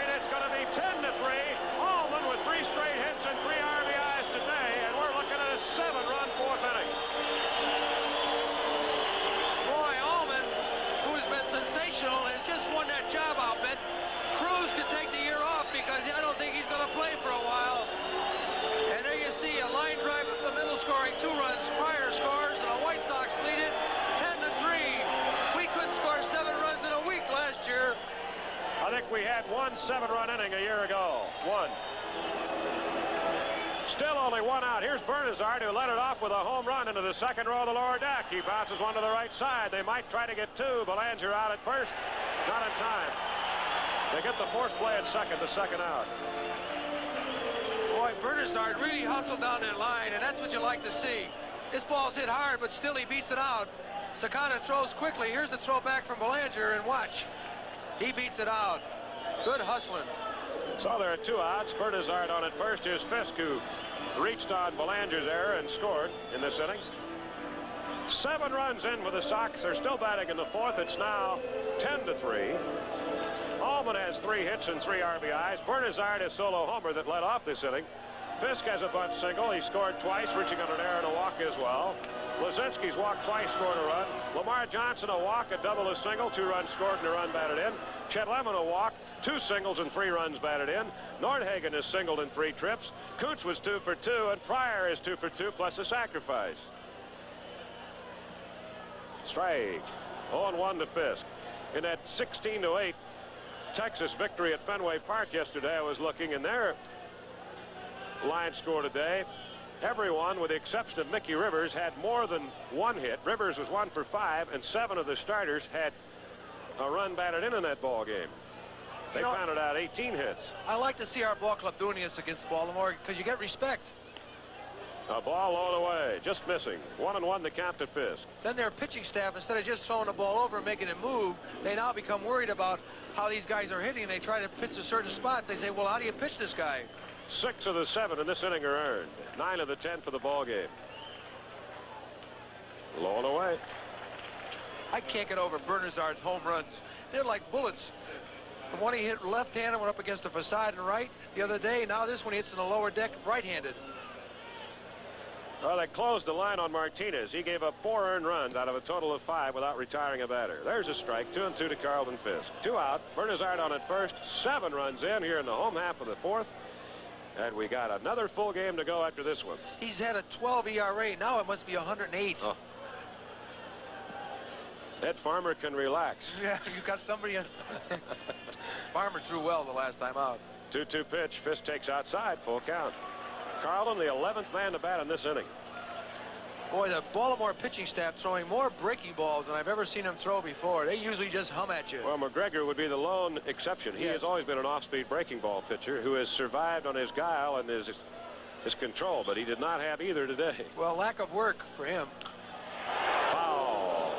And it's going to be 10-3. Allman with 3 straight hits and 3 RBIs today, and we're looking at a 7-run 4th inning. Boy, Allman, who has been sensational, has just won that job outfit. Cruz could take the year off because I don't think he's going to play for a while. And there we had one 7-run inning a year ago. One. Still only one out. Here's Bernazard, who let it off with a home run into the second row of the lower deck. He bounces one to the right side. They might try to get two. Belanger out at first. Not in time. They get the force play at second, the second out. Boy, Bernazard really hustled down that line, and that's what you like to see. This ball's hit hard, but still he beats it out. Sakana throws quickly. Here's the throw back from Belanger, and watch. He beats it out. Good hustling. So there are two outs. Bernazard on at first. Here's Fisk, who reached on Belanger's error and scored in this inning. 7 runs in for the Sox. They're still batting in the fourth. It's now 10-3. Allman has 3 hits and 3 RBIs. Bernazard a solo homer that led off this inning. Fisk has a bunt single. He scored twice, reaching on an error and a walk as well. Lazinski's walked twice, scored a run. Lamar Johnson a walk, a double, a single, 2 runs scored and a run batted in. Chet Lemon a walk, 2 singles and 3 runs batted in. Nordhagen is singled in 3 trips. Kuntz was 2 for 2, and Pryor is 2 for 2 plus a sacrifice. Strike. 0-1 to Fisk. In that 16-8 Texas victory at Fenway Park yesterday, I was looking in their line score today. Everyone, with the exception of Mickey Rivers, had more than 1 hit. Rivers was 1 for 5, and 7 of the starters had a run batted in that ball game. They pounded out 18 hits. I like to see our ball club doing this against Baltimore because you get respect. A ball low away, just missing. 1-1 to count to Fisk. Then their pitching staff, instead of just throwing the ball over and making it move, they now become worried about how these guys are hitting. They try to pitch a certain spot. They say, well, how do you pitch this guy? 6 of the 7 in this inning are earned. 9 of the 10 for the ball game. Low and away. I can't get over Bernazard's home runs. They're like bullets. The one he hit left-handed, went up against the facade and right the other day. Now this one he hits in the lower deck right-handed. Well, they closed the line on Martinez. He gave up 4 earned runs out of a total of 5 without retiring a batter. There's a strike. 2-2 to Carlton Fisk. 2 out. Bernazard on at first. 7 runs in here in the home half of the fourth. And we got another full game to go after this one. He's had a 12 ERA. Now it must be 108. Oh. Ed Farmer can relax. Yeah, you got somebody. Farmer threw well the last time out. 2-2 pitch. Fisk takes outside. Full count. Carlton, the 11th man to bat in this inning. Boy, the Baltimore pitching staff throwing more breaking balls than I've ever seen them throw before. They usually just hum at you. Well, McGregor would be the lone exception. He has always been an off-speed breaking ball pitcher who has survived on his guile and his control, but he did not have either today. Well, lack of work for him. Foul.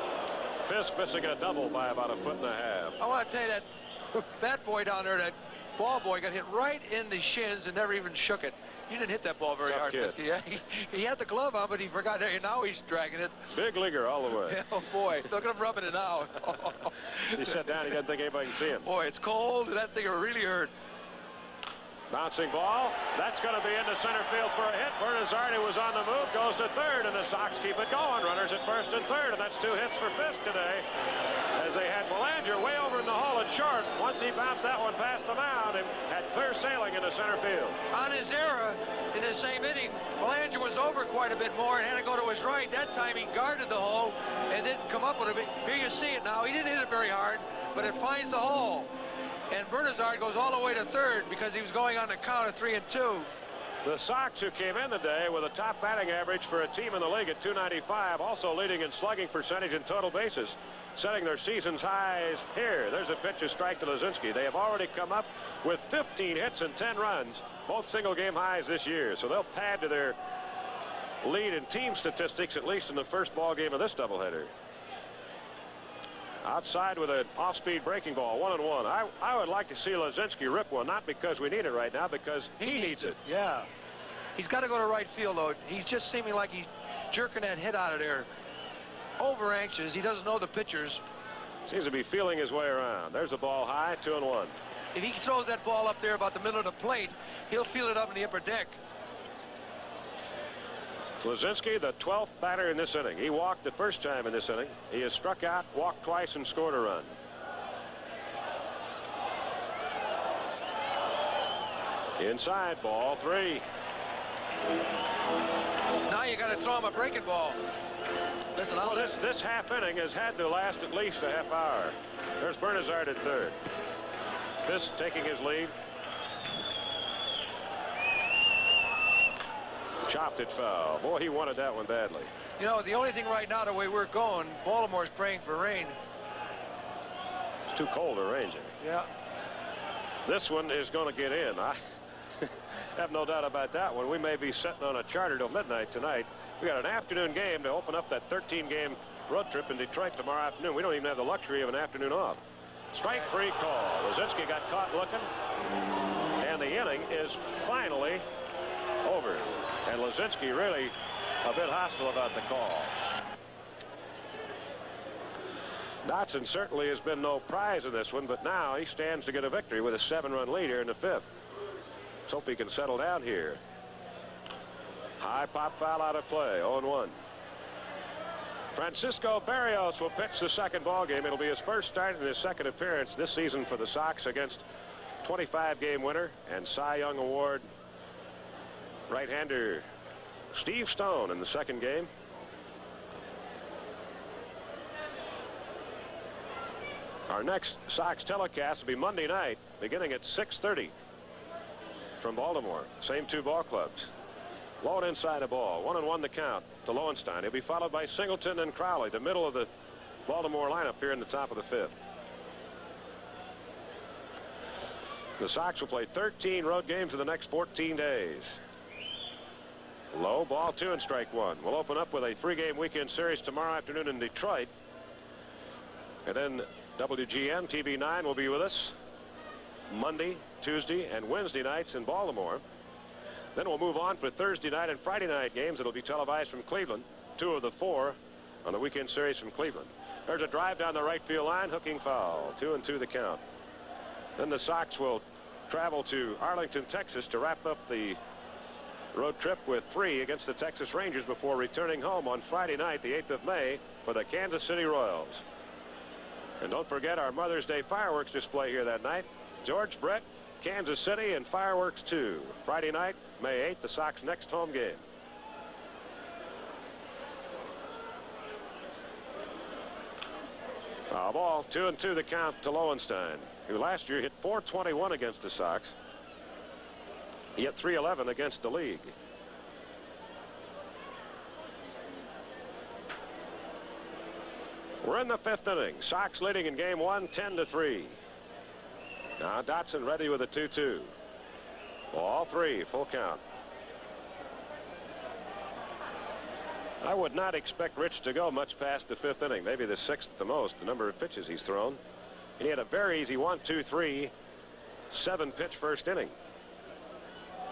Fisk missing a double by about 1.5 feet. I want to tell you that boy down there, that ball boy, got hit right in the shins and never even shook it. You didn't hit that ball very hard, Fisky. Yeah, he had the glove on, but he forgot. Now he's dragging it. Big leaguer all the way. Oh, boy. Look at him rubbing it now. He sat down. He doesn't think anybody can see him. Boy, it's cold. That thing really hurt. Bouncing ball. That's going to be into center field for a hit. Bernazard, who was on the move, goes to third, and the Sox keep it going. Runners at first and third, and that's 2 hits for Fisk today. As they had Belanger way over in the hole at short. Once he bounced that one past the mound and had clear sailing into center field. On his error, in the same inning, Belanger was over quite a bit more and had to go to his right. That time he guarded the hole and didn't come up with it. Here you see it now. He didn't hit it very hard, but it finds the hole. And Bernazard goes all the way to third because he was going on the count of 3-2. The Sox, who came in today with a top batting average for a team in the league at .295, also leading in slugging percentage and total bases, setting their season's highs here. There's a pitch, a strike to Lazinski. They have already come up with 15 hits and 10 runs, both single game highs this year. So they'll pad to their lead in team statistics, at least in the first ball game of this doubleheader. Outside with an off-speed breaking ball, 1-1. I would like to see Lazinski rip one, not because we need it right now, because he needs it. Yeah. He's got to go to right field, though. He's just seeming like he's jerking that hit out of there. Over anxious. He doesn't know the pitchers. Seems to be feeling his way around. There's the ball high, 2-1. If he throws that ball up there about the middle of the plate, he'll feel it up in the upper deck. Lazinski, the 12th batter in this inning. He walked the first time in this inning. He has struck out, walked twice, and scored a run. Inside, ball 3. Now you got to throw him a breaking ball. Listen, well, this half inning has had to last at least a half hour. There's Bernazard at third. Fisk taking his lead. Chopped it foul. Boy, he wanted that one badly. You know, the only thing right now, the way we're going, Baltimore's praying for rain. It's too cold to range it. Yeah. This one is going to get in. I have no doubt about that one. We may be sitting on a charter till midnight tonight. We got an afternoon game to open up that 13-game road trip in Detroit tomorrow afternoon. We don't even have the luxury of an afternoon off. Strike free call. Lazinski got caught looking, and the inning is finally over. And Lazinski really a bit hostile about the call. Dotson certainly has been no prize in this one, but now he stands to get a victory with a 7-run lead here in the 5th. Let's hope he can settle down here. High pop foul out of play, 0-1. Francisco Berrios will pitch the second ball game. It'll be his first start and his second appearance this season for the Sox against 25-game winner and Cy Young Award right-hander Steve Stone in the second game. Our next Sox telecast will be Monday night beginning at 6:30 from Baltimore. Same two ball clubs. Low and inside the ball. 1-1 the count to Lowenstein. He'll be followed by Singleton and Crowley, the middle of the Baltimore lineup here in the top of the 5th. The Sox will play 13 road games in the next 14 days. Low, ball 2 and strike 1. We'll open up with a 3-game weekend series tomorrow afternoon in Detroit. And then WGN TV9 will be with us Monday, Tuesday, and Wednesday nights in Baltimore. Then we'll move on for Thursday night and Friday night games. It'll be televised from Cleveland. 2 of the 4 on the weekend series from Cleveland. There's a drive down the right field line, hooking foul. 2-2 the count. Then the Sox will travel to Arlington, Texas to wrap up the road trip with 3 against the Texas Rangers before returning home on Friday night, the 8th of May, for the Kansas City Royals. And don't forget our Mother's Day fireworks display here that night. George Brett, Kansas City, and fireworks 2. Friday night, May 8th, the Sox next home game. Foul ball, 2-2 the count to Lowenstein, who last year hit .421 against the Sox. He hit .311 against the league. We're in the 5th inning. Sox leading in game 1, 10-3. Now Dotson ready with a 2-2. Ball 3, full count. I would not expect Rich to go much past the 5th inning, maybe the 6th at the most, the number of pitches he's thrown. And he had a very easy 1-2-3 7-pitch first inning.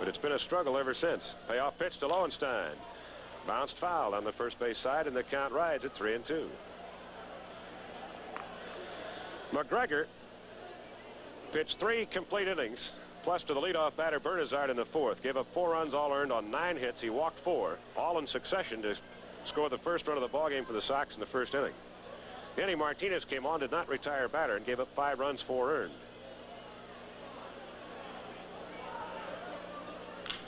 But it's been a struggle ever since. Payoff pitch to Lowenstein. Bounced foul on the first base side, and the count rides at 3-2. McGregor pitched 3 complete innings, plus to the leadoff batter Bernazard in the 4th. Gave up 4 runs, all earned on 9 hits. He walked 4, all in succession to score the first run of the ballgame for the Sox in the first inning. Danny Martinez came on, did not retire batter, and gave up 5 runs, 4 earned.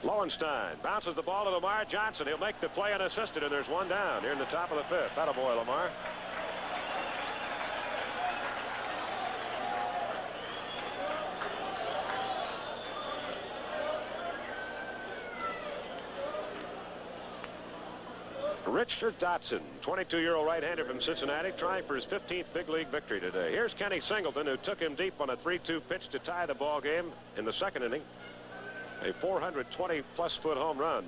Lowenstein bounces the ball to Lamar Johnson. He'll make the play unassisted, and there's 1 down here in the top of the 5th. Attaboy, Lamar. Richard Dotson, 22-year-old right-hander from Cincinnati, trying for his 15th big league victory today. Here's Kenny Singleton, who took him deep on a 3-2 pitch to tie the ball game in the second inning. A 420-plus foot home run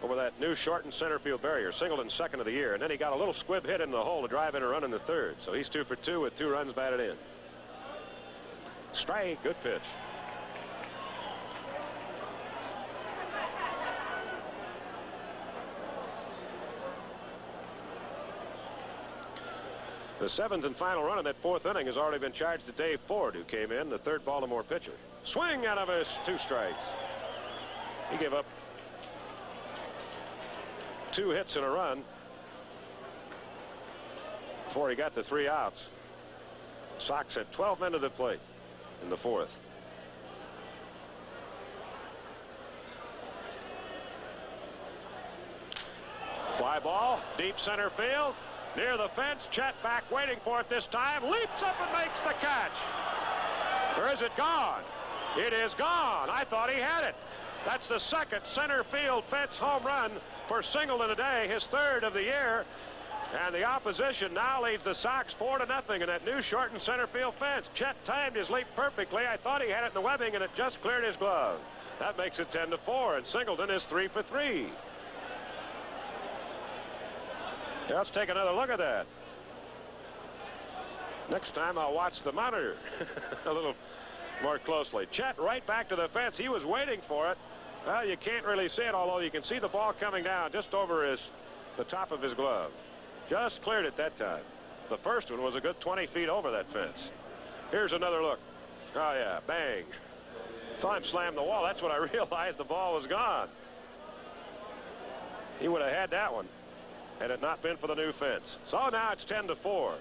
over that new shortened center field barrier. Singleton's second of the year, and then he got a little squib hit in the hole to drive in a run in the 3rd. So he's 2 for 2 with 2 runs batted in. Strike, good pitch. The 7th and final run in that 4th inning has already been charged to Dave Ford, who came in, the 3rd Baltimore pitcher. Swing out of his 2 strikes. He gave up 2 hits in a run before he got the 3 outs. Sox had 12 men to the plate in the 4th. Fly ball, deep center field. Near the fence, Chet back waiting for it this time, leaps up and makes the catch. Or is it gone? It is gone. I thought he had it. That's the second center field fence home run for Singleton today, his third of the year. And the opposition now leads the Sox 4-0 in that new shortened center field fence. Chet timed his leap perfectly. I thought he had it in the webbing, and it just cleared his glove. That makes it 10-4, and Singleton is 3 for 3. Now let's take another look at that. Next time I'll watch the monitor a little more closely. Chet right back to the fence. He was waiting for it. Well, you can't really see it, although you can see the ball coming down just over the top of his glove. Just cleared it that time. The first one was a good 20 feet over that fence. Here's another look. Oh, yeah, bang. Saw him slam the wall. That's when I realized the ball was gone. He would have had that one had it not been for the new fence. So now it's 10-4.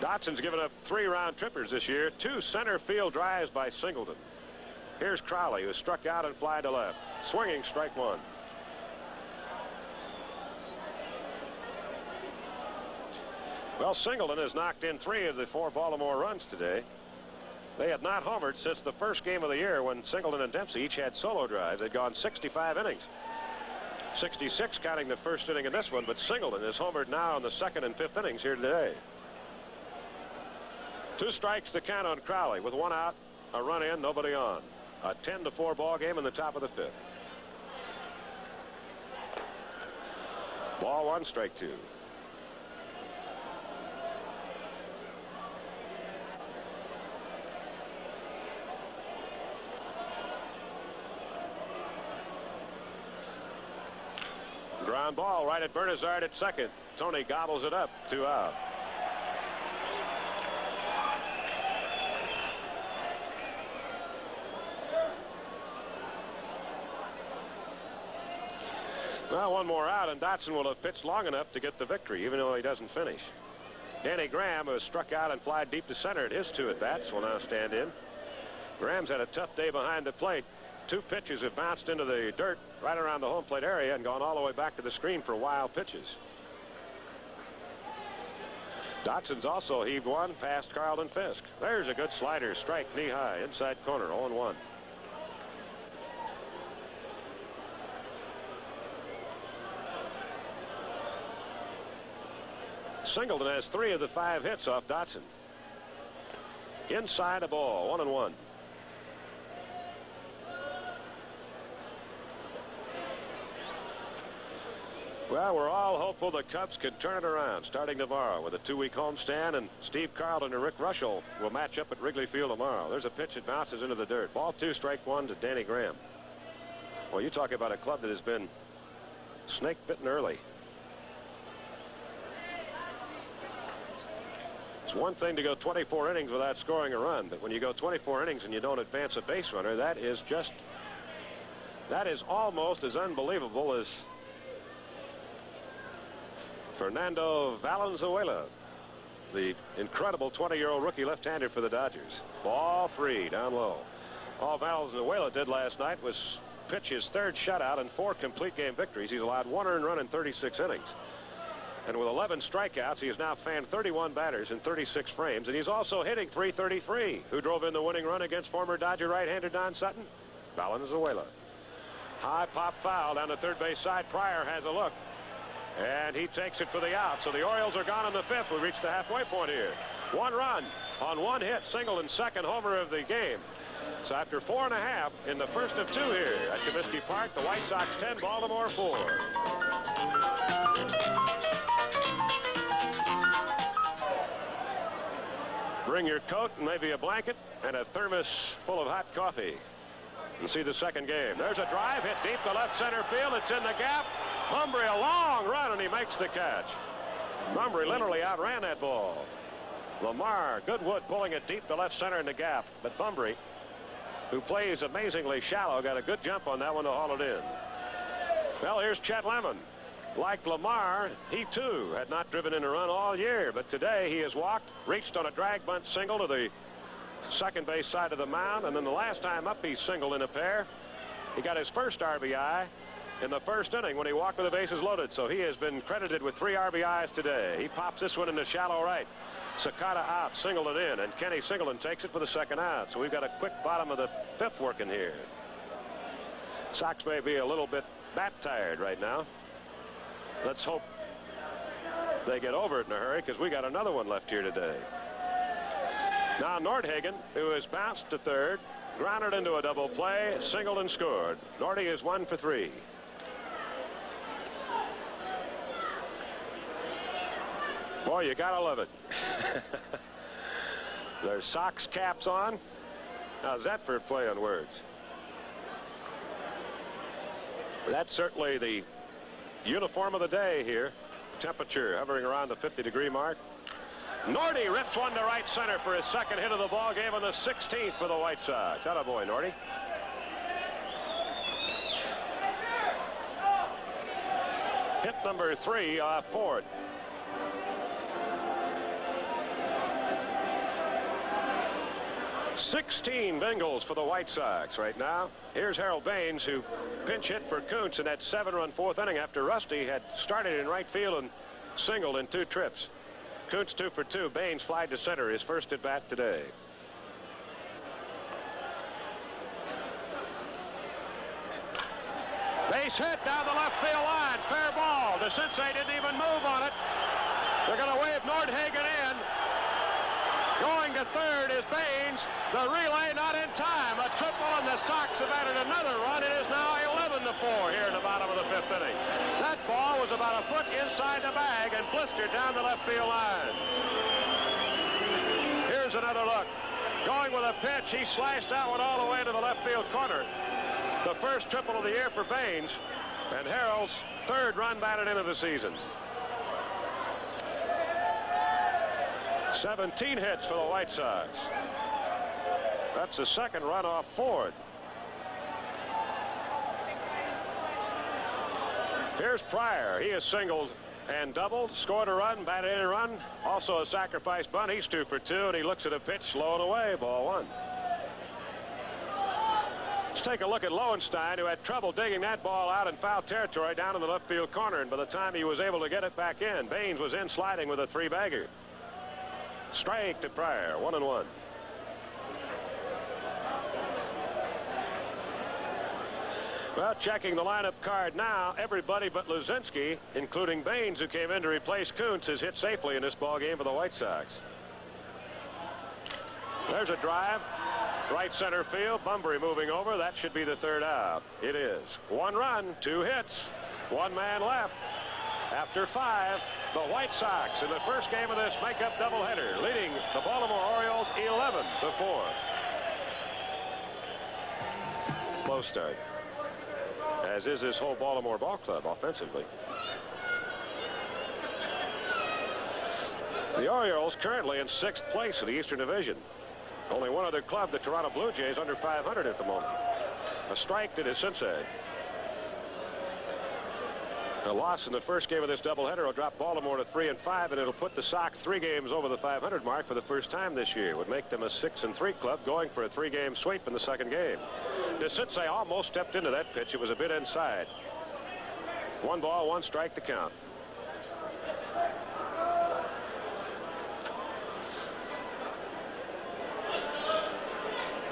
Dotson's given up 3 round trippers this year. 2 center field drives by Singleton. Here's Crowley, who struck out and fly to left. Swinging, strike 1. Well, Singleton has knocked in 3 of the 4 Baltimore runs today. They had not homered since the first game of the year when Singleton and Dempsey each had solo drives. They'd gone 65 innings. 66 counting the first inning in this one, but Singleton has homered now in the 2nd and 5th innings here today. 2 strikes to count on Crowley with 1 out, a run in, nobody on. A 10-4 ball game in the top of the 5th. Ball 1, strike 2. Ground ball right at Bernazard at second. Tony gobbles it up, 2 out. Well, 1 more out, and Dotson will have pitched long enough to get the victory, even though he doesn't finish. Danny Graham, who has struck out and flied deep to center at his 2 at-bats, will now stand in. Graham's had a tough day behind the plate. 2 pitches have bounced into the dirt right around the home plate area and gone all the way back to the screen for wild pitches. Dotson's also heaved 1 past Carlton Fisk. There's a good slider, strike, knee high, inside corner, 0-1. Singleton has 3 of the 5 hits off Dotson. Inside a ball, 1-1. Well, we're all hopeful the Cubs can turn it around starting tomorrow with a 2-week homestand, and Steve Carlton and Rick Russell will match up at Wrigley Field tomorrow. There's a pitch that bounces into the dirt. Ball 2, strike 1 to Danny Graham. Well, you talk about a club that has been snake bitten early. It's one thing to go 24 innings without scoring a run, but when you go 24 innings and you don't advance a base runner, that is almost as unbelievable as Fernando Valenzuela, the incredible 20-year-old rookie left-hander for the Dodgers. Ball 3 down low. All Valenzuela did last night was pitch his 3rd shutout and 4 complete game victories. He's allowed 1 earned run in 36 innings. And with 11 strikeouts, he has now fanned 31 batters in 36 frames, and he's also hitting .333. Who drove in the winning run against former Dodger right-hander Don Sutton? Valenzuela. High pop foul down the third base side. Pryor has a look, and he takes it for the out. So the Orioles are gone in the 5th. We reached the halfway point here. 1 run on 1 hit. Singleton, 2nd homer of the game. So after 4.5 in the first of 2 here at Comiskey Park, the White Sox 10, Baltimore 4. Bring your coat and maybe a blanket and a thermos full of hot coffee and see the 2nd game. There's a drive hit deep to left center field. It's in the gap. Bumbry, a long run, and he makes the catch. Bumbry literally outran that ball. Lamar Goodwood pulling it deep to left center in the gap, but Bumbry, who plays amazingly shallow, got a good jump on that one to haul it in. Well, here's Chet Lemon. Like Lamar, he too had not driven in a run all year, but today he has walked, reached on a drag bunt single to the second base side of the mound, and then the last time up he singled in a pair. He got his first RBI in the first inning when he walked with the bases loaded, so he has been credited with 3 RBIs today. He pops this one into shallow right. Sakata out, Singleton in, and Kenny Singleton takes it for the second out. So we've got a quick bottom of the fifth working here. Sox may be a little bit bat tired right now. Let's hope they get over it in a hurry, because we got another one left here today. Now Nordhagen, who has bounced to third, grounded into a double play, Singleton scored. Nordy is 1 for 3. Boy, you gotta love it. There's Sox caps on. How's that for a play on words? That's certainly the uniform of the day here. Temperature hovering around the 50-degree mark. Nordy rips one to right center for his second hit of the ball game, and the 16th for the White Sox. Attaboy, Nordy. Hit number 3 off Ford. $16 Bengals for the White Sox right now. Here's Harold Baines, who pinch hit for Kuntz in that 7-run fourth inning after Rusty had started in right field and singled in 2 trips. Kuntz 2 for 2. Baines flied to center, his first at bat today. Base hit down the left field line. Fair ball. DeCinces didn't even move on it. They're going to wave Nordhagen in. Going to third is Baines. The relay not in time. A triple, and the Sox have added another run. It is now 11-4 here in the bottom of the 5th inning. That ball was about a foot inside the bag and blistered down the left field line. Here's another look. Going with a pitch. He sliced that one all the way to the left field corner. The first triple of the year for Baines, and Harold's 3rd run batted into the season. 17 hits for the White Sox. That's the 2nd run off Ford. Here's Pryor. He has singled and doubled, scored a run, batted in a run, also a sacrifice bunt. He's 2 for 2, and he looks at a pitch, slow and away, ball 1. Let's take a look at Lowenstein, who had trouble digging that ball out in foul territory down in the left field corner, and by the time he was able to get it back in, Baines was in sliding with a 3-bagger. Strike to Pryor, 1-1. Well, checking the lineup card now, everybody but Luzinski, including Baines, who came in to replace Kuntz, has hit safely in this ball game for the White Sox. There's a drive, right center field. Bunbury moving over. That should be the 3rd out. It is. 1 run, 2 hits, 1 man left. After 5, the White Sox in the first game of this makeup doubleheader, leading the Baltimore Orioles 11-4. Close start, as is this whole Baltimore ball club offensively. The Orioles currently in 6th place in the Eastern Division. Only one other club, the Toronto Blue Jays, under 500 at the moment. A strike to DeCinces. A loss in the first game of this doubleheader will drop Baltimore to 3-5, and it'll put the Sox 3 games over the 500 mark for the first time this year. It would make them a 6-3 club, going for a 3-game sweep in the second game. DeCinces almost stepped into that pitch. It was a bit inside. 1 ball, 1 strike to count.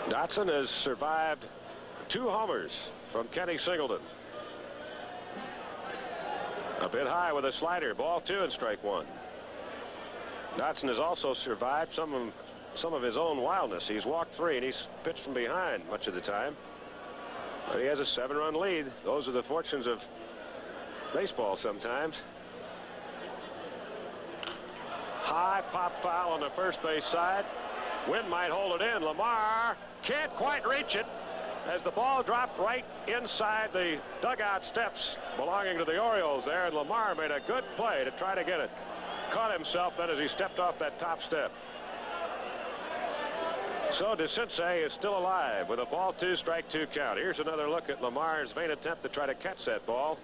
Dotson has survived 2 homers from Kenny Singleton. A bit high with a slider. Ball 2 and strike 1. Dotson has also survived some of his own wildness. He's walked 3, and he's pitched from behind much of the time. But he has a 7-run lead. Those are the fortunes of baseball sometimes. High pop foul on the first base side. Wind might hold it in. Lamar can't quite reach it, as the ball dropped right inside the dugout steps belonging to the Orioles there, and Lamar made a good play to try to get it. Caught himself then as he stepped off that top step. So DeCinces is still alive with a ball 2, strike 2 count. Here's another look at Lamar's vain attempt to try to catch that ball.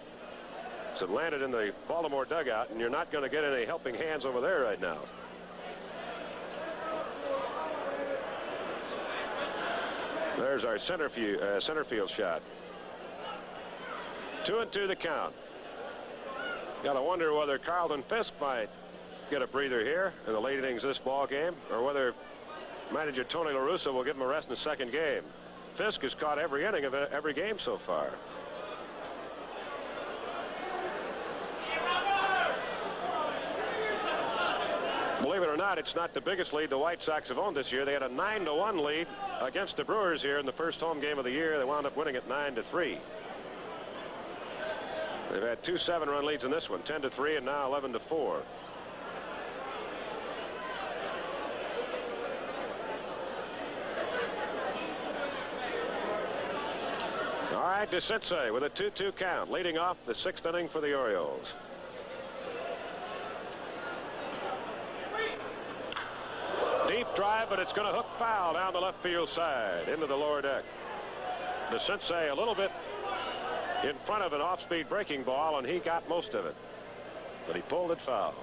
So it landed in the Baltimore dugout, and you're not going to get any helping hands over there right now. There's our center field shot. 2-2 the count. Got to wonder whether Carlton Fisk might get a breather here in the late innings of this ball game, or whether manager Tony La Russa will give him a rest in the second game. Fisk has caught every inning of every game so far. Believe it or not, it's not the biggest lead the White Sox have owned this year. They had a 9-1 lead against the Brewers here in the first home game of the year. They wound up winning it 9-3. They've had 2 7-run leads in this one, 10-3 and now 11-4. All right, DeCinces with a 2-2 count, leading off the 6th inning for the Orioles. Deep drive, but it's going to hook foul down the left field side into the lower deck. DeCinces a little bit in front of an off-speed breaking ball, and he got most of it, but he pulled it foul.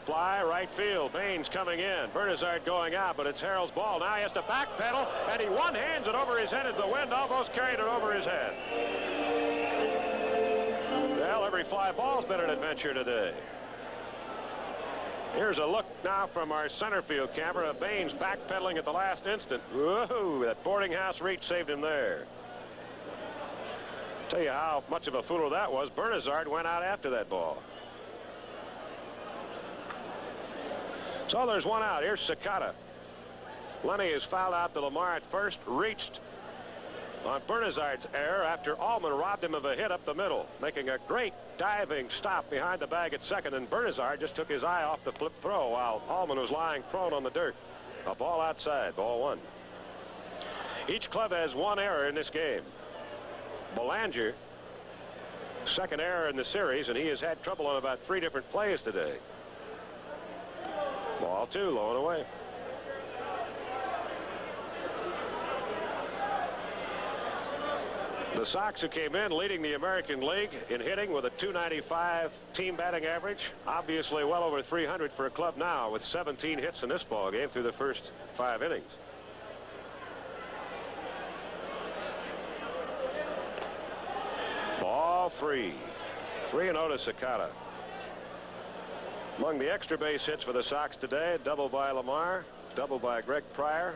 Fly right field. Baines coming in. Bernazard going out, but it's Harrell's ball. Now he has to backpedal, and he one-hands it over his head as the wind almost carried it over his head. Well, every fly ball's been an adventure today. Here's a look now from our center field camera. Baines backpedaling at the last instant. Whoa, that boarding house reach saved him there. Tell you how much of a fooler that was. Bernazard went out after that ball. So there's one out. Here's Sakata. Lenny has fouled out to Lamar at first, reached on Bernazard's error after Allman robbed him of a hit up the middle, making a great diving stop behind the bag at second, and Bernazard just took his eye off the flip throw while Allman was lying prone on the dirt. A ball outside, ball one. Each club has one error in this game. Belanger, second error in the series, and he has had trouble on about 3 different plays today. Ball 2, low and away. The Sox, who came in leading the American League in hitting with a .295 team batting average, obviously well over 300 for a club now with 17 hits in this ball game through the first 5 innings. Ball 3. 3-0 to Sakata. Among the extra base hits for the Sox today, double by Lamar, double by Greg Pryor,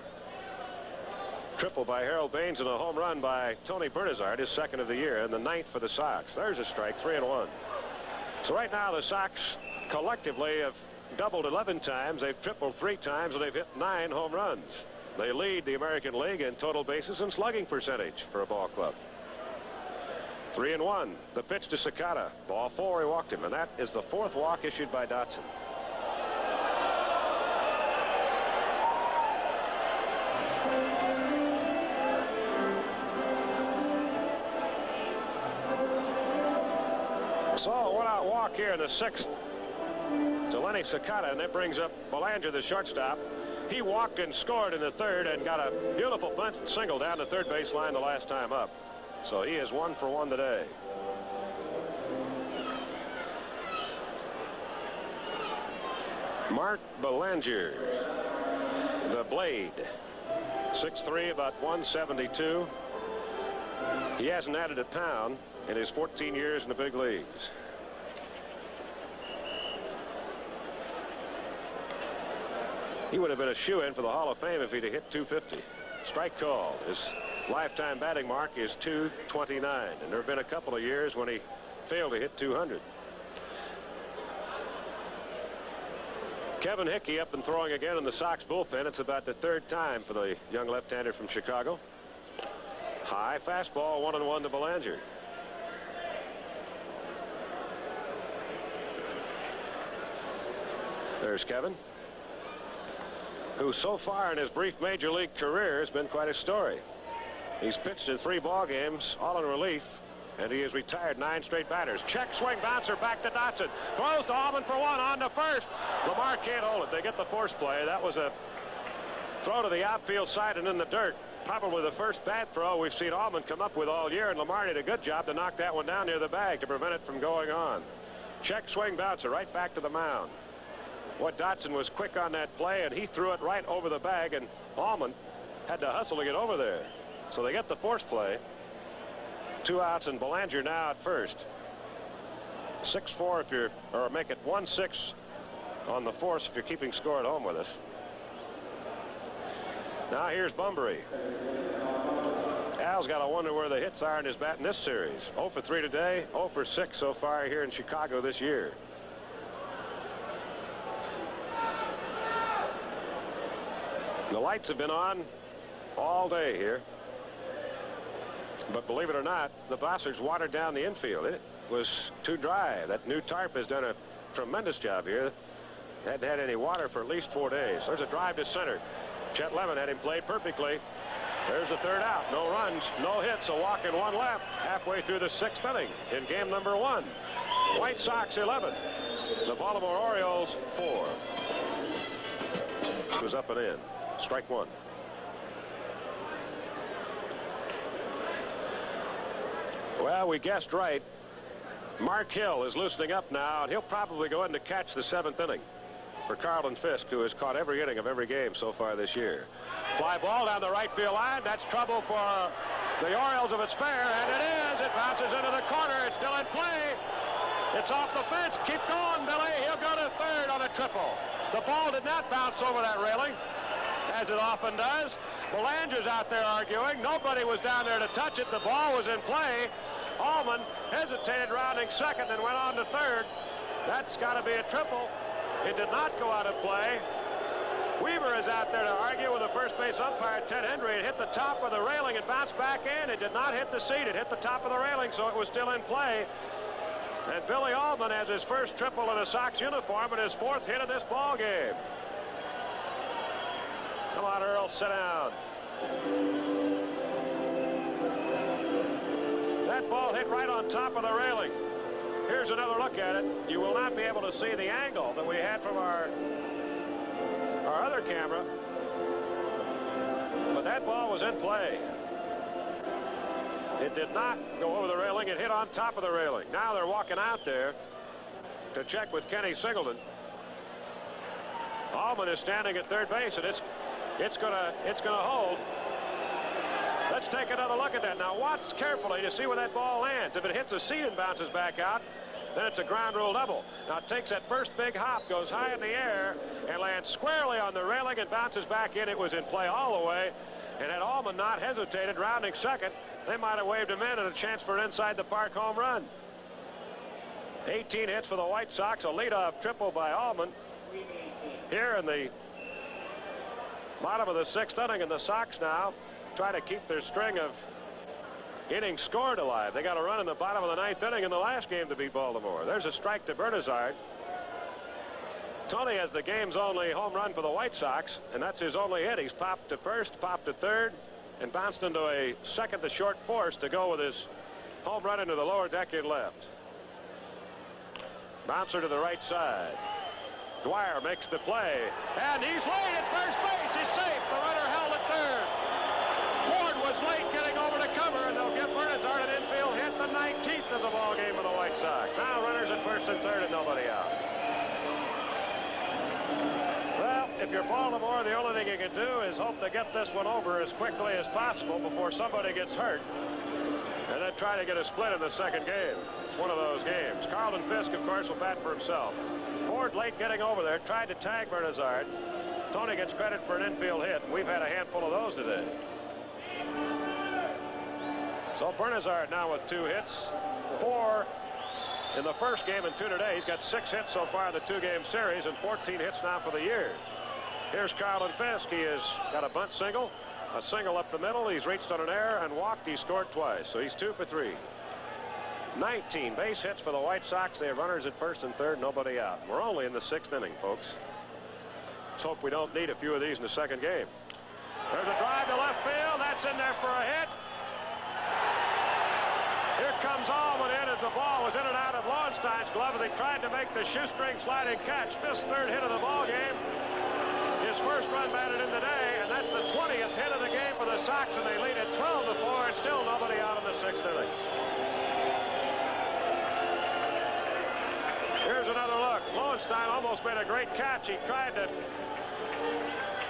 triple by Harold Baines, and a home run by Tony Bernazard, his second of the year, and the 9th for the Sox. There's a strike, 3-1. So right now the Sox collectively have doubled 11 times, they've tripled 3 times, and they've hit 9 home runs. They lead the American League in total bases and slugging percentage for a ball club. 3-1. The pitch to Sakata. Ball 4, he walked him, and that is the 4th walk issued by Dotson. So a one-out walk here in the 6th to Lenny Sakata, and that brings up Belanger, the shortstop. He walked and scored in the 3rd and got a beautiful bunt single down the third base line the last time up. So he is 1 for 1 today. Mark Belanger, the Blade, 6'3", about 172. He hasn't added a pound in his 14 years in the big leagues. He would have been a shoo-in for the Hall of Fame if he'd have hit 250. Strike call. His lifetime batting mark is 229, and there have been a couple of years when he failed to hit 200. Kevin Hickey up and throwing again in the Sox bullpen. It's about the 3rd time for the young left-hander from Chicago. High fastball, 1-1 to Belanger. There's Kevin, who so far in his brief major league career has been quite a story. He's pitched in 3 ball games, all in relief, and he has retired 9 straight batters. Check swing bouncer back to Dotson. Throws to Allman for 1 on to first. Lamar can't hold it. They get the force play. That was a throw to the outfield side and in the dirt. Probably the first bad throw we've seen Allman come up with all year, and Lamar did a good job to knock that one down near the bag to prevent it from going on. Check swing bouncer right back to the mound. What Dotson was quick on that play, and he threw it right over the bag, and Allman had to hustle to get over there. So they get the force play. 2 outs, and Belanger now at first. 6-4 if you're, or make it 1-6 on the force if you're keeping score at home with us. Now here's Bunbury. Al's got to wonder where the hits are in his bat in this series. 0 for 3 today, 0 for 6 so far here in Chicago this year. The lights have been on all day here. But believe it or not, the Bossards watered down the infield. It was too dry. That new tarp has done a tremendous job here. Hadn't had any water for at least 4 days. There's a drive to center. Chet Lemon had him played perfectly. There's the 3rd out. No runs, no hits, a walk and 1 left. Halfway through the 6th inning in game number 1. White Sox 11. The Baltimore Orioles 4. It was up and in. Strike 1. Well, we guessed right. Mark Hill is loosening up now, and he'll probably go in to catch the 7th inning for Carlton Fisk, who has caught every inning of every game so far this year. Fly ball down the right field line. That's trouble for the Orioles if it's fair, and it is. It bounces into the corner. It's still in play. It's off the fence. Keep going, Billy. He'll go to 3rd on a triple. The ball did not bounce over that railing, as it often does. Belanger's out there arguing. Nobody was down there to touch it. The ball was in play. Allman hesitated, rounding 2nd, and went on to 3rd. That's got to be a triple. It did not go out of play. Weaver is out there to argue with the first base umpire, Ted Hendry. It hit the top of the railing and bounced back in. It did not hit the seat. It hit the top of the railing, so it was still in play. And Billy Allman has his first triple in a Sox uniform and his 4th hit of this ball game. Come on, Earl, sit down. That ball hit right on top of the railing. Here's another look at it. You will not be able to see the angle that we had from our other camera. But that ball was in play. It did not go over the railing. It hit on top of the railing. Now they're walking out there to check with Kenny Singleton. Allman is standing at 3rd base, and it's gonna hold. Let's take another look at that. Now watch carefully to see where that ball lands. If it hits a seat and bounces back out, then it's a ground rule double. Now it takes that first big hop, goes high in the air, and lands squarely on the railing and bounces back in. It was in play all the way. And had Allman not hesitated, rounding 2nd, they might have waved him in and a chance for an inside the park home run. 18 hits for the White Sox, a leadoff triple by Allman. Here in the bottom of the 6th inning, and the Sox now try to keep their string of innings scored alive. They got a run in the bottom of the 9th inning in the last game to beat Baltimore. There's a strike to Bernazard. Tony has the game's only home run for the White Sox, and that's his only hit. He's popped to 1st, popped to 3rd, and bounced into a 2nd to short force to go with his home run into the lower deck in left. Bouncer to the right side. Dwyer makes the play, and he's late at first base. He's safe. The runner held at 3rd. Ford was late getting over to cover, and they'll give Bernazard an infield hit, the 19th of the ball game of the White Sox. Now runners at 1st and 3rd and nobody out. Well, if you're Baltimore, the only thing you can do is hope to get this one over as quickly as possible before somebody gets hurt, and then try to get a split in the 2nd game. It's one of those games. Carlton Fisk, of course, will bat for himself. Ford late getting over there, tried to tag Bernazard. Tony gets credit for an infield hit. We've had a handful of those today. So Bernazard now with 2 hits, 4 in the first game and 2 today. He's got 6 hits so far in the 2-game series and 14 hits now for the year. Here's Carlton Fisk. He has got a bunt single, a single up the middle. He's reached on an error and walked. He scored twice, so he's 2 for 3. 19 base hits for the White Sox. They have runners at 1st and 3rd, nobody out. We're only in the 6th inning, folks. Let's hope we don't need a few of these in the 2nd game. There's a drive to left field. That's in there for a hit. Here comes Allman in as the ball was in and out of Lowenstein's glove as he tried to make the shoestring sliding catch. Fisk's 3rd hit of the ball game. His first run batted in the day, and that's the 20th hit of the game for the Sox, and they lead at 12-4, and still nobody out in the 6th inning. Here's another look. Lowenstein almost made a great catch. He tried to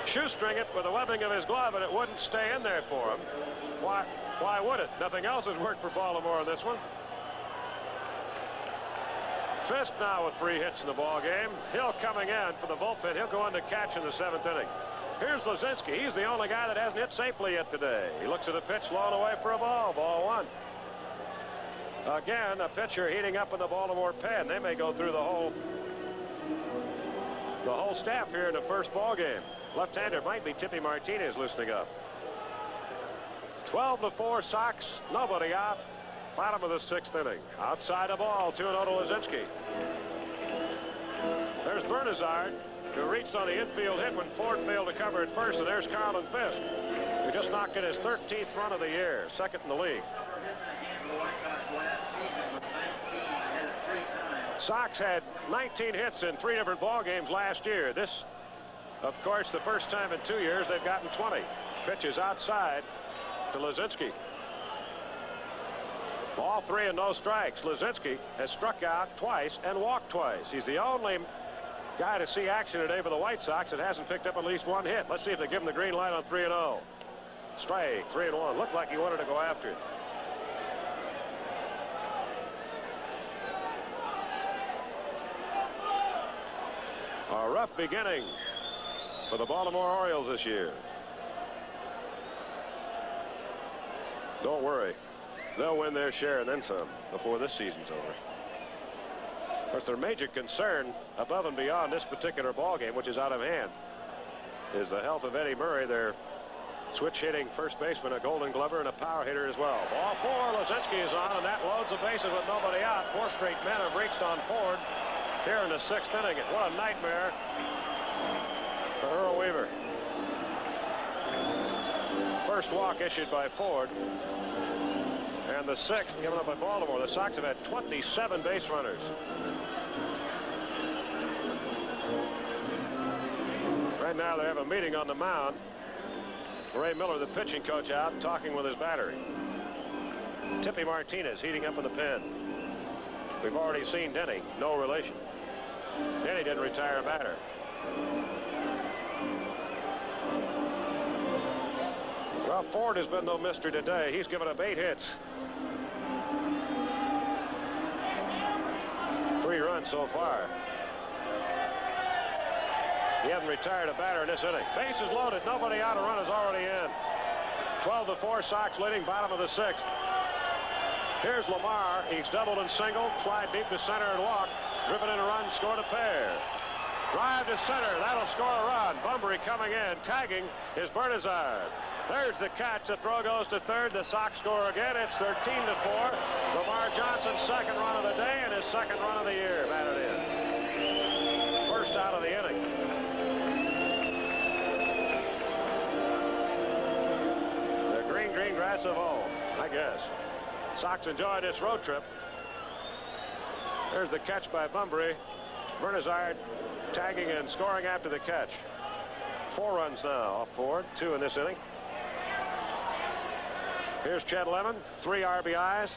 shoestring it with the webbing of his glove, and it wouldn't stay in there for him. Why would it? Nothing else has worked for Baltimore in this one. Fisk now with 3 hits in the ball game. Hill coming in for the bullpen. He'll go on to catch in the 7th inning. Here's Lazinski. He's the only guy that hasn't hit safely yet today. He looks at the pitch, low and away for a ball. Ball 1. Again, a pitcher heating up in the Baltimore pen. They may go through the whole staff here in the first ball game. Left-hander might be Tippy Martinez loosening up. 12-4 Sox. Nobody out. Bottom of the 6th inning. Outside the ball. 2-0 to Lazinski. There's Bernazard, who reached on the infield hit when Ford failed to cover at first. And there's Carlin Fisk, who just knocked in his 13th run of the year. 2nd in the league. Sox had 19 hits in 3 different ball games last year. This, of course, the first time in 2 years they've gotten 20. Pitches outside to Lazinski. Ball 3 and no strikes. Lazinski has struck out twice and walked twice. He's the only guy to see action today for the White Sox that hasn't picked up at least 1 hit. Let's see if they give him the green light on 3-0. Strike, 3-1. Looked like he wanted to go after it. A rough beginning for the Baltimore Orioles this year. Don't worry. They'll win their share and then some before this season's over. Of course, their major concern above and beyond this particular ball game, which is out of hand, is the health of Eddie Murray, their switch-hitting first baseman, a Golden Glover, and a power hitter as well. Ball 4, Lazinski is on, and that loads the bases with nobody out. 4 straight men have reached on Ford here in the 6th inning. What a nightmare for Earl Weaver. First walk issued by Ford, and the 6th given up by Baltimore. The Sox have had 27 base runners. Right now they have a meeting on the mound. Ray Miller, the pitching coach, out talking with his battery. Tippy Martinez heating up in the pen. We've already seen Denny, no relation. Denny didn't retire a batter. Well, Ford has been no mystery today. He's given up 8 hits. 3 runs so far. He hasn't retired a batter in this inning. Bases loaded, nobody out, a run is already in. 12-4 Sox leading, bottom of the 6th. Here's Lamar. He's doubled and singled, fly deep to center and walk. Driven in a run, scored a pair. Drive to center, that'll score a run. Bunbury coming in, tagging is Bernazard. There's the catch. The throw goes to third. The Sox score again. It's 13-4. Lamar Johnson's 2nd run of the day and his 2nd run of the year batted in. First out of the inning. The green grass of home, I guess. Sox enjoy this road trip. There's the catch by Bunbury. Bernazard tagging and scoring after the catch. 4 runs now off Ford, 2 in this inning. Here's Chet Lemon, 3 RBIs,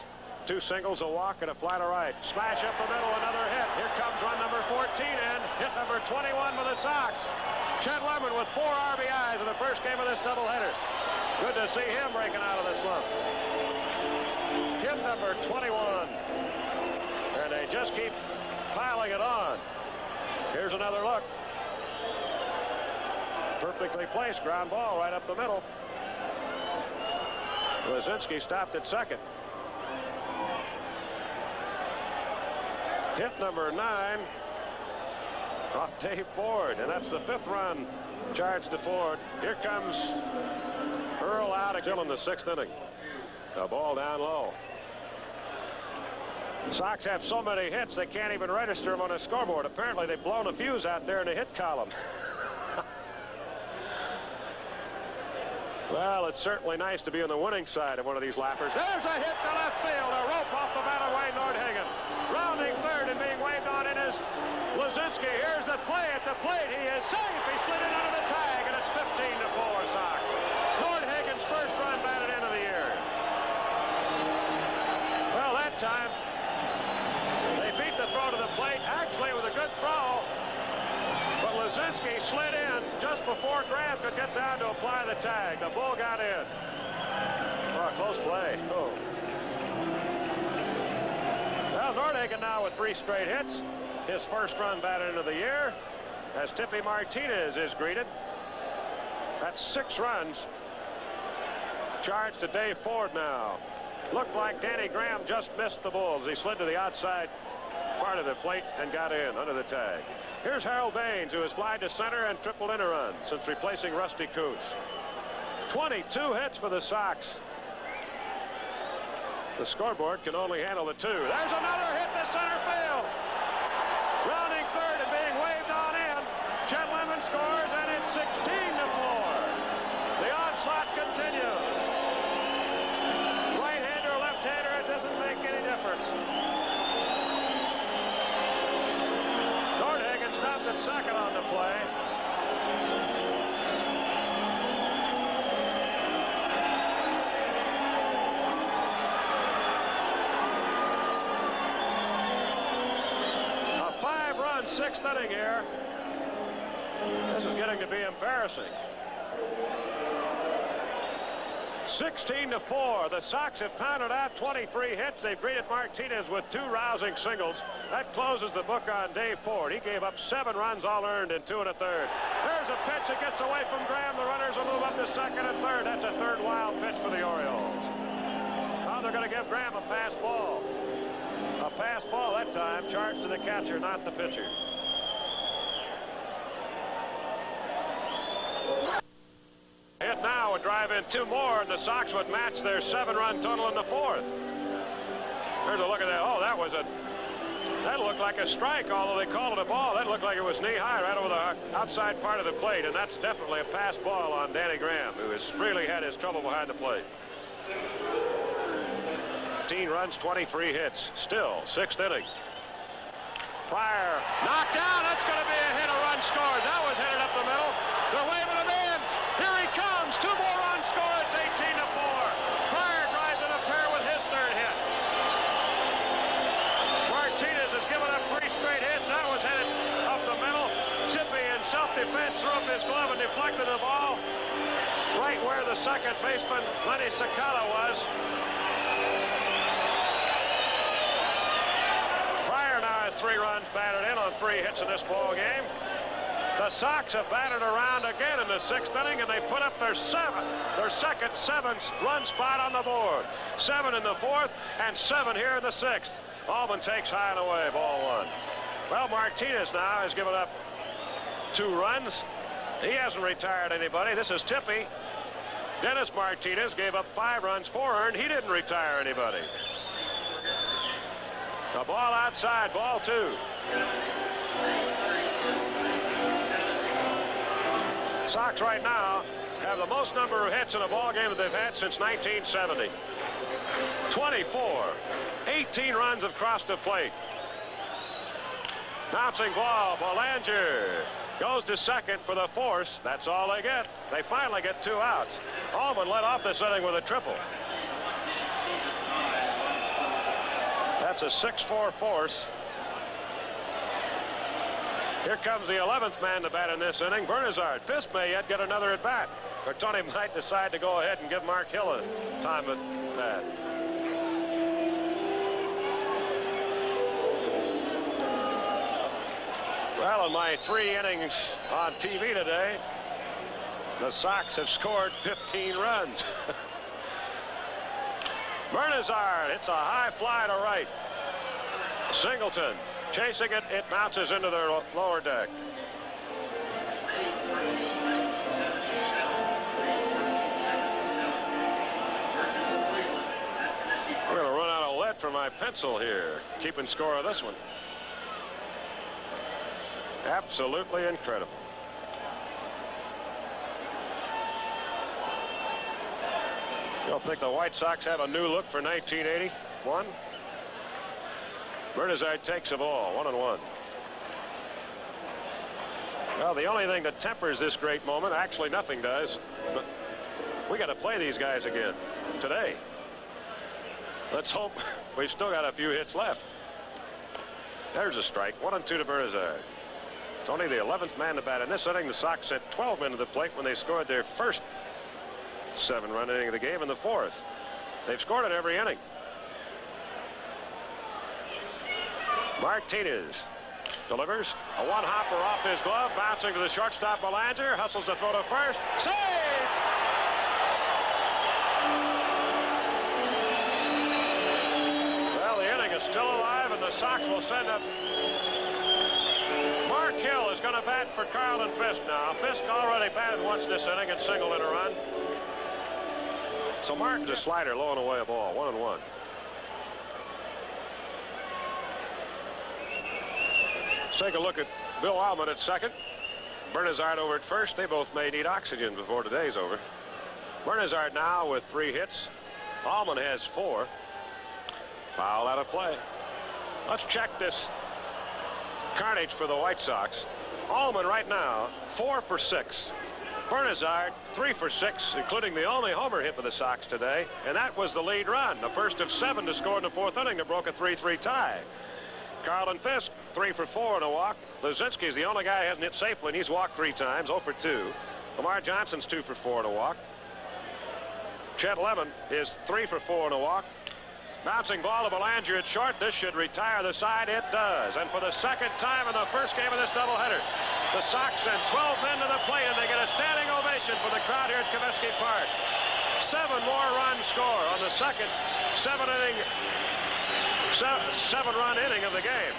2 singles, a walk, and a fly to right. Smash up the middle, another hit. Here comes run number 14 in. Hit number 21 for the Sox. Chet Lemon with 4 RBIs in the first game of this doubleheader. Good to see him breaking out of the slump. Hit number 21. And they just keep piling it on. Here's another look. Perfectly placed ground ball right up the middle. Lazinski stopped at 2nd. Hit number 9 off Dave Ford, and that's the 5th run charged to Ford. Here comes Earl out still in the 6th inning. A ball down low. Sox have so many hits they can't even register them on a scoreboard. Apparently they've blown a fuse out there in the hit column. Well, it's certainly nice to be on the winning side of one of these lappers. There's a hit to left field. A rope off the bat of Wayne Nordhagen. Rounding third and being waved on in is Lazinski. Here's the play at the plate. He is safe. He slid it under the tag, and it's 15-4 Sox. Nordhagen's first run batted into the year. Well, that time they beat the throw to the plate. Actually, get down to apply the tag. The bull got in. Oh, close play. Oh. Well, Nordhagen now with 3 straight hits. His first run batted into the year as Tippy Martinez is greeted. That's 6 runs. Charged to Dave Ford now. Looked like Danny Graham just missed the Bulls. He slid to the outside part of the plate and got in under the tag. Here's Harold Baines, who has flied to center and tripled in a run since replacing Rusty Coots. 22 hits for the Sox. The scoreboard can only handle the 2. There's another hit to center field. Rounding third and being waved on in. Chet Lemon scores, and it's 16-4. The onslaught continues. Right-hander or left-hander, it doesn't make any difference. Nordhagen stopped at second on the play. A 5-run 6th inning here. This is getting to be embarrassing. 16-4. The Sox have pounded out 23 hits. They've greeted Martinez with 2 rousing singles. That closes the book on Dave Ford. He gave up 7 runs, all earned in 2 1/3. There's a pitch that gets away from Graham. The runners will move up to second and third. That's a 3rd wild pitch for the Orioles. Now they're going to give Graham a pass ball. A pass ball that time, charged to the catcher, not the pitcher. Hit now would drive in 2 more, and the Sox would match their 7-run total in the 4th. There's a look at that. Oh, that looked like a strike, although they called it a ball. That looked like it was knee-high right over the outside part of the plate, and that's definitely a pass ball on Danny Graham, who has really had his trouble behind the plate. 15 runs, 23 hits. Still, 6th inning. Pryor knocked down. That's going to be a hit. A run scores. That was headed up the middle. They're waving him in. Here he comes. 2 more runs score. It's 18-4. Pryor drives in a pair with his 3rd hit. Martinez has given up 3 straight hits. That was headed up the middle. Tippy in self-defense threw up his glove and deflected the ball right where the second baseman, Lenny Sakala, was. Pryor now has 3 runs batted in on 3 hits in this ball game. The Sox have batted around again in the 6th inning, and they put up their second 7-run spot on the board. 7 in the 4th and 7 here in the 6th. Allman takes high and away, ball 1. Well, Martinez now has given up 2 runs. He hasn't retired anybody. This is Tippy. Dennis Martinez gave up 5 runs, 4 earned. He didn't retire anybody. The ball outside, ball 2. Sox right now have the most number of hits in a ball game that they've had since 1970. 24. 18 runs have crossed the plate. Bouncing ball. Belanger goes to second for the force. That's all they get. They finally get 2 outs. Allman led off this inning with a triple. That's a 6-4 force. Here comes the 11th man to bat in this inning, Bernazard. Fisk may yet get another at bat, or Tony might decide to go ahead and give Mark Hill a time at bat. Well, in my 3 innings on TV today, the Sox have scored 15 runs. Bernazard hits a high fly to right. Singleton chasing it, it bounces into their lower deck. We're going to run out of lead for my pencil here, keeping score of this one. Absolutely incredible. You don't think the White Sox have a new look for 1981? Bernazard takes the ball, 1-1. Well, the only thing that tempers this great moment, actually nothing does, but we got to play these guys again today. Let's hope we've still got a few hits left. There's a strike, 1-2 to Bernazard. It's only the 11th man to bat in this inning. The Sox sent 12 men to the plate when they scored their first 7-run inning of the game in the 4th. They've scored it every inning. Martinez delivers a one-hopper off his glove, bouncing to the shortstop. Belanger hustles to throw to first. Save! Well, the inning is still alive, and the Sox will send up. Mark Hill is going to bat for Carlton Fisk now. Fisk already batted once this inning and singled in a run. So Mark, the slider, low and away a ball, 1-1. Let's take a look at Bill Allman at second. Bernazard over at first. They both may need oxygen before today's over. Bernazard now with 3 hits. Allman has 4. Foul out of play. Let's check this carnage for the White Sox. Allman right now 4 for 6. Bernazard 3 for 6, including the only homer hit for the Sox today, and that was the lead run, the first of 7 to score in the 4th inning that broke a 3-3 tie. Carlton Fisk 3 for 4 and a walk. Luzinski's the only guy who hasn't hit safely, and he's walked 3 times, 0 for 2. Lamar Johnson's 2 for 4 and a walk. Chet Lemon is 3 for 4 and a walk. Bouncing ball to Belanger at short. This should retire the side. It does. And for the second time in the first game of this doubleheader, the Sox send 12 men to the plate, and they get a standing ovation for the crowd here at Comiskey Park. 7 more runs score on the second 7-run inning of the game.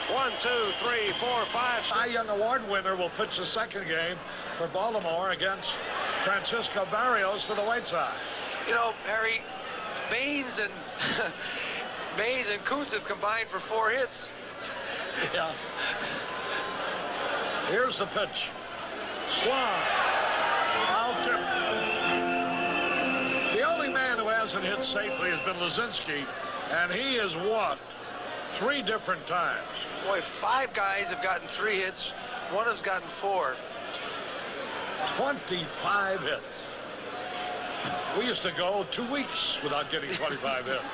1, 2, 3, 4, 5, 6. Cy Young Award winner will pitch the second game for Baltimore against Francisco Barrios for the White Sox. You know, Harry, Baines and Kuntz have combined for 4 hits. Yeah. Here's the pitch. Swung. Foul tip. The only man who hasn't hit safely has been Luzinski, and he has walked 3 different times. Boy, 5 guys have gotten 3 hits. 1 has gotten 4. 25 hits. We used to go 2 weeks without getting 25 hits.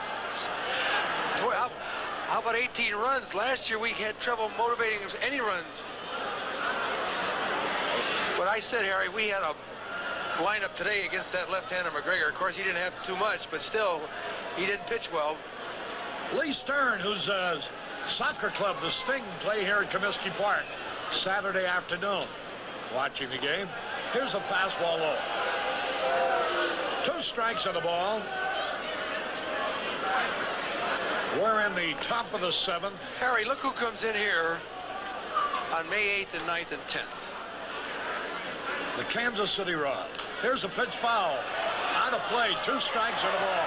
Boy, how about 18 runs? Last year we had trouble motivating any runs. But I said, Harry, we had a lineup today against that left-hander McGregor. Of course, he didn't have too much, but still, he didn't pitch well. Lee Stern, whose soccer club, the Sting, play here at Comiskey Park Saturday afternoon. Watching the game. Here's a fastball low. 2 strikes on the ball. We're in the top of the 7th. Harry, look who comes in here on May 8th and 9th and 10th. The Kansas City Rock. Here's a pitch foul. Out of play. 2 strikes on the ball.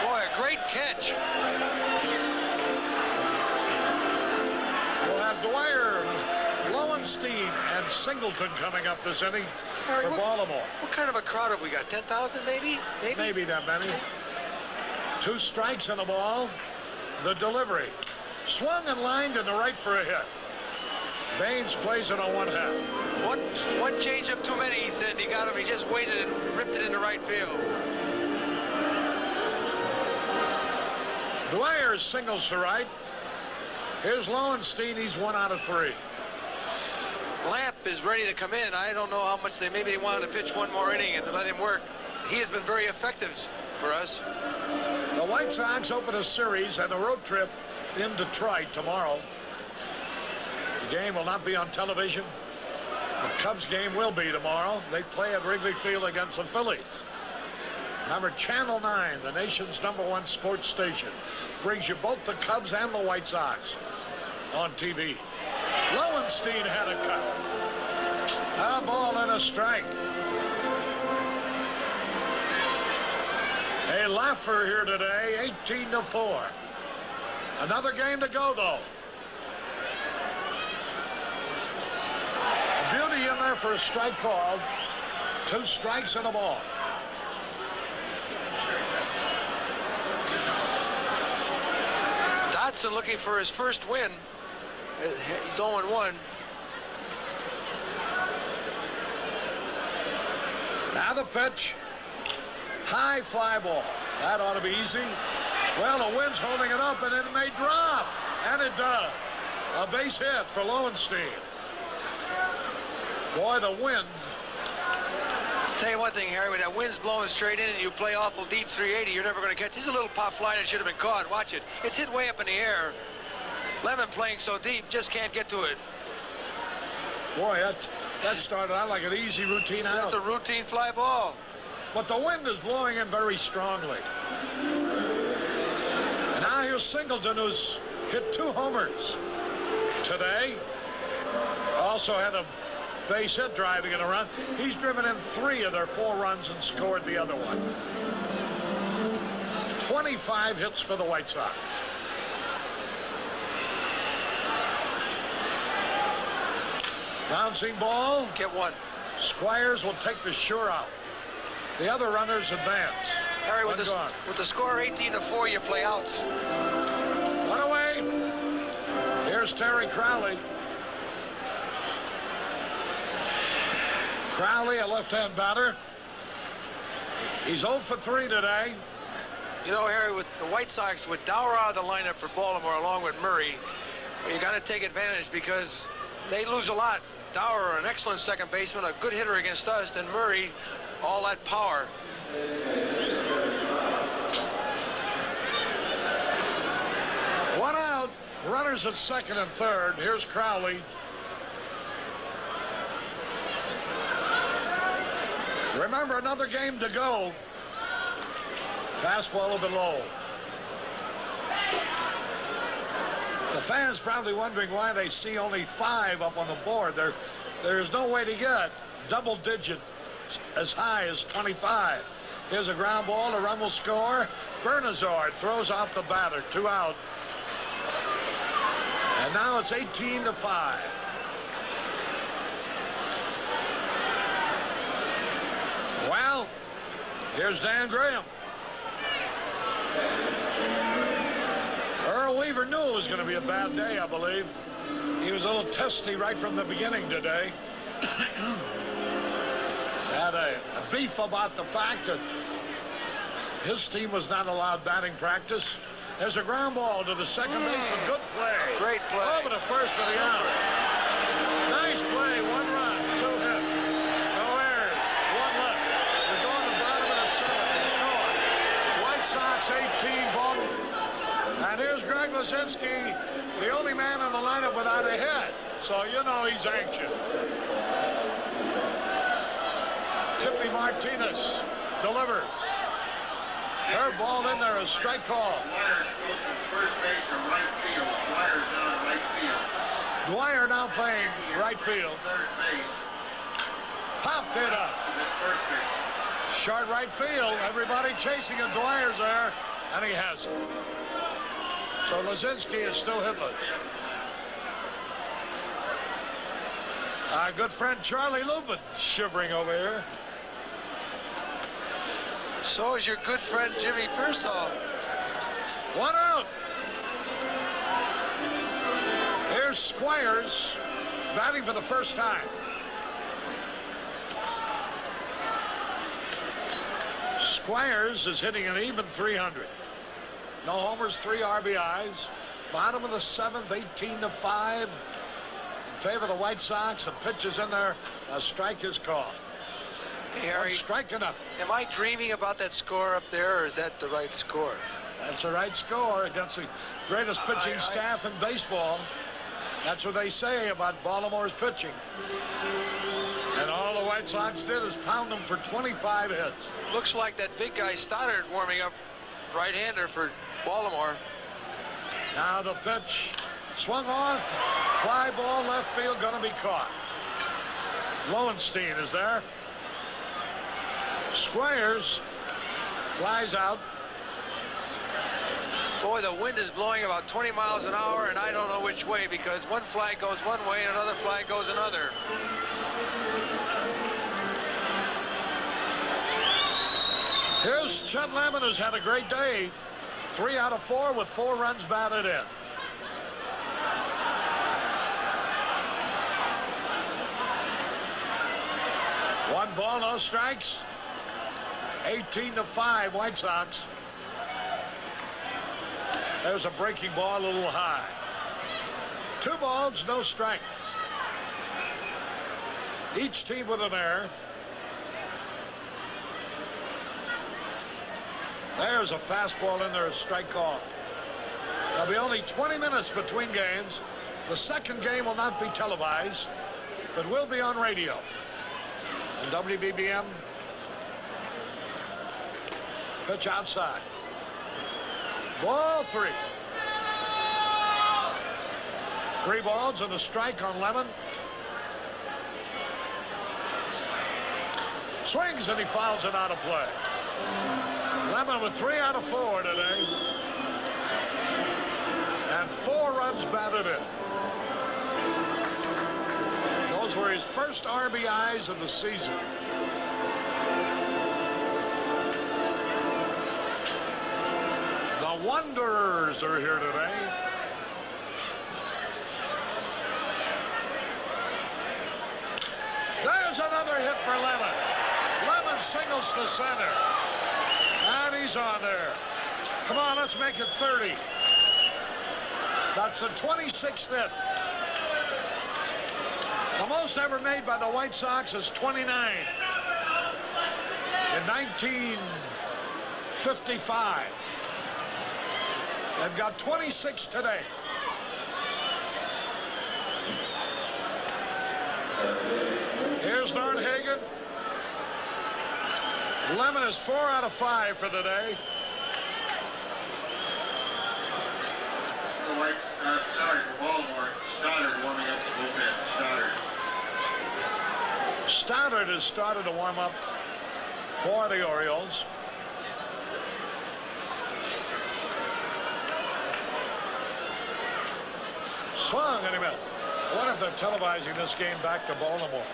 Boy, a great catch. We'll have Dwyer, Lowenstein, and Singleton coming up this inning for Baltimore. What kind of a crowd have we got? 10,000 maybe? Maybe that many. 2 strikes on the ball. The delivery. Swung and lined in the right for a hit. Baines plays it on 1 half. One changeup too many, he said. He got him. He just waited and ripped it into right field. Dwyer singles to right. Here's Lowenstein. He's 1 out of 3. Lamp is ready to come in. I don't know how much maybe they wanted to pitch 1 more inning and to let him work. He has been very effective for us. The White Sox open a series and a road trip in Detroit tomorrow. The game will not be on television. The Cubs game will be tomorrow. They play at Wrigley Field against the Phillies. Remember, Channel 9, the nation's #1 sports station, brings you both the Cubs and the White Sox on TV. Lowenstein had a cut. A ball and a strike. A laugher here today, 18-4. Another game to go, though. A beauty in there for a strike called. 2 strikes and a ball. Dotson looking for his first win. He's 0-1. Now the pitch. High fly ball. That ought to be easy. Well, the wind's holding it up, and it may drop. And it does. A base hit for Lowenstein. Boy, the wind. Tell you one thing, Harry, when that wind's blowing straight in and you play awful deep 380, you're never going to catch. This is a little pop fly that should have been caught. Watch it. It's hit way up in the air. Lemon playing so deep, just can't get to it. Boy, that started out like an easy routine out. That's a routine fly ball. But the wind is blowing in very strongly. And now here's Singleton, who's hit 2 homers today. Also had a base hit driving in a run. He's driven in 3 of their 4 runs and scored the other one. 25 hits for the White Sox. Bouncing ball. Get one. Squires will take the sure out. The other runners advance. Harry, with the score 18-4, you play outs. One away. Here's Terry Crowley. Crowley, a left-hand batter. He's 0 for 3 today. You know, Harry, with the White Sox, with Dower out of the lineup for Baltimore along with Murray, you got to take advantage because they lose a lot. Dower, an excellent second baseman, a good hitter against us, and Murray, all that power. One out. Runners at second and third. Here's Crowley. Remember, another game to go. Fastball a bit low. The fans probably wondering why they see only 5 up on the board. There's no way to get double digit as high as 25. Here's a ground ball. The run will score. Bernazard throws off the batter. 2 out. And now it's 18-5. Well, here's Dan Graham. Earl Weaver knew it was going to be a bad day, I believe. He was a little testy right from the beginning today. Had a beef about the fact that his team was not allowed batting practice. There's a ground ball to the second baseman. Good play. Great play. Over to first for the out. Nice play. 1 run, 2 hits. No errors. 1 left. We're going to the bottom of the 7th. They score. White Sox 18, Baltimore. And here's Greg Luzinski, the only man in the lineup without a hit. So you know he's anxious. Tippy Martinez delivers. Third ball in there, a strike call. Dwyer's first base or right field. Dwyer's down right field. Dwyer now playing right field. Third base. Popped it up. First base. Short right field. Everybody chasing it. Dwyer's there, and he has it. So Luzinski is still hitless. Our good friend Charlie Lubin shivering over here. So is your good friend Jimmy Pearsall. 1 out. Here's Squires batting for the first time. Squires is hitting an even 300. No homers, 3 RBIs. Bottom of the 7th, 18-5. In favor of the White Sox. The pitch is in there. A strike is called. Hey, Harry, Striking up. am I dreaming about that score up there, or is that the right score? That's the right score against the greatest pitching staff in baseball. That's what they say about Baltimore's pitching. And all the White Sox did is pound them for 25 hits. Looks like that big guy Stoddard warming up, right-hander for Baltimore. Now the pitch swung off. Fly ball left field, going to be caught. Lowenstein is there. Squires flies out. Boy, the wind is blowing about 20 miles an hour, and I don't know which way because one flag goes one way and another flag goes another. Here's Chet Lemon, who's had a great day. 3 out of 4 with 4 runs batted in. One ball, no strikes. 18-5, White Sox. There's a breaking ball a little high. 2 balls, no strikes. Each team with an error. There's a fastball in there, a strike call. There'll be only 20 minutes between games. The second game will not be televised, but will be on radio. And WBBM. Pitch outside. Ball 3. 3 balls and a strike on Lemon. Swings and he fouls it out of play. Lemon with 3 out of 4 today. And 4 runs batted in. Those were his first RBIs of the season. The Wanderers are here today. There's another hit for Lemon. Lemon singles to center. And he's on there. Come on, let's make it 30. That's the 26th hit. The most ever made by the White Sox is 29. In 1955. They've got 26 today. Here's Nordhagen. Lemon is 4 out of 5 for the day. Stoddard for Baltimore. Stoddard warming up the bullpen. Stoddard has started to warm up for the Orioles. Swung and he missed. I wonder if they're televising this game back to Baltimore.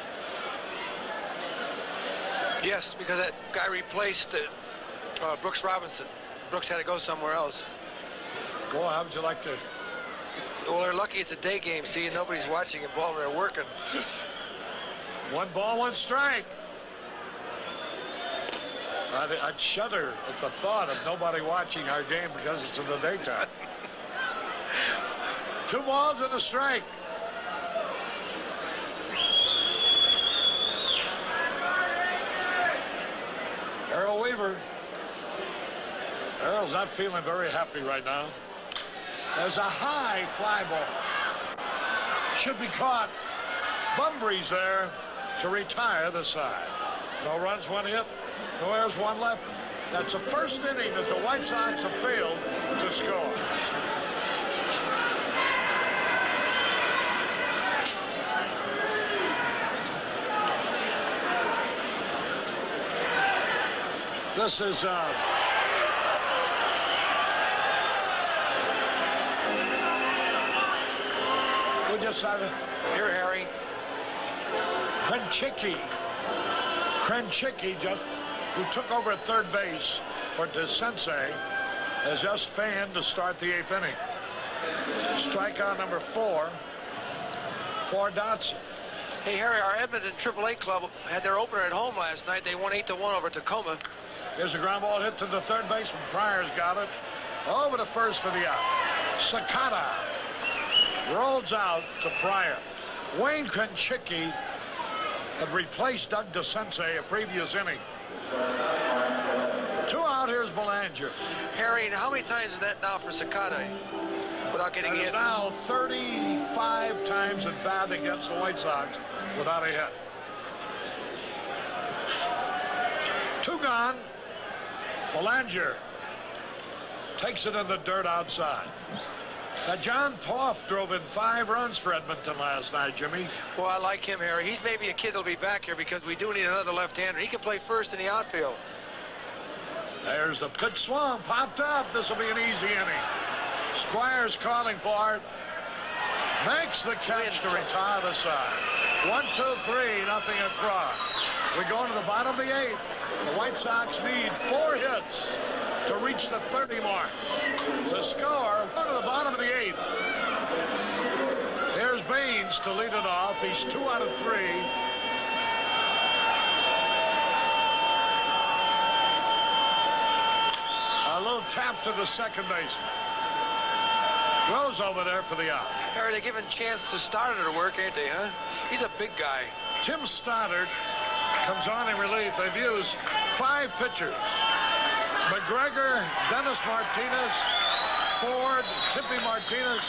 Yes, because that guy replaced Brooks Robinson. Brooks had to go somewhere else. Boy, how would you like to? Well, they're lucky it's a day game. See, nobody's watching in Baltimore. They're working. 1 ball, 1 strike. I'd shudder at the thought of nobody watching our game because it's in the daytime. 2 balls and a strike. Earl Weaver. Earl's not feeling very happy right now. There's a high fly ball. Should be caught. Bumbry's there to retire the side. No runs, 1 hit. No errors, 1 left. That's the first inning that the White Sox have failed to score. This is we just had Here, Harry. Krenchicki just, who took over at third base for DeSensei, has just fanned to start the 8th inning. Strikeout number 4 for Dotson. Hey, Harry, our Edmonton AAA club had their opener at home last night. They won 8-1 over Tacoma. Here's a ground ball hit to the third baseman. Pryor's got it. Over to first for the out. Sakata rolls out to Pryor. Wayne Krenchicki had replaced Doug DeSensei a previous inning. 2 out. Here's Belanger. Harry, how many times is that now for Sakata without getting hit? Now 35 times at bat against the White Sox without a hit. 2 gone. Belanger takes it in the dirt outside. Now, John Poff drove in 5 runs for Edmonton last night, Jimmy. Well, I like him, Harry. He's maybe a kid that'll be back here because we do need another left-hander. He can play first in the outfield. There's the pitch swung, popped up. This will be an easy inning. Squire's calling for it. Makes the catch to retire the side. 1, 2, 3, nothing across. We go into the bottom of the 8th. The White Sox need 4 hits to reach the 30 mark. The score, go to the bottom of the 8th. Here's Baines to lead it off. He's 2 out of 3. A little tap to the second baseman. Throws over there for the out. Harry, they're giving chance to Stoddard to work, ain't they, huh? He's a big guy. Jim Stoddard comes on in relief. They've used 5 pitchers. McGregor, Dennis Martinez, Ford, Tippy Martinez,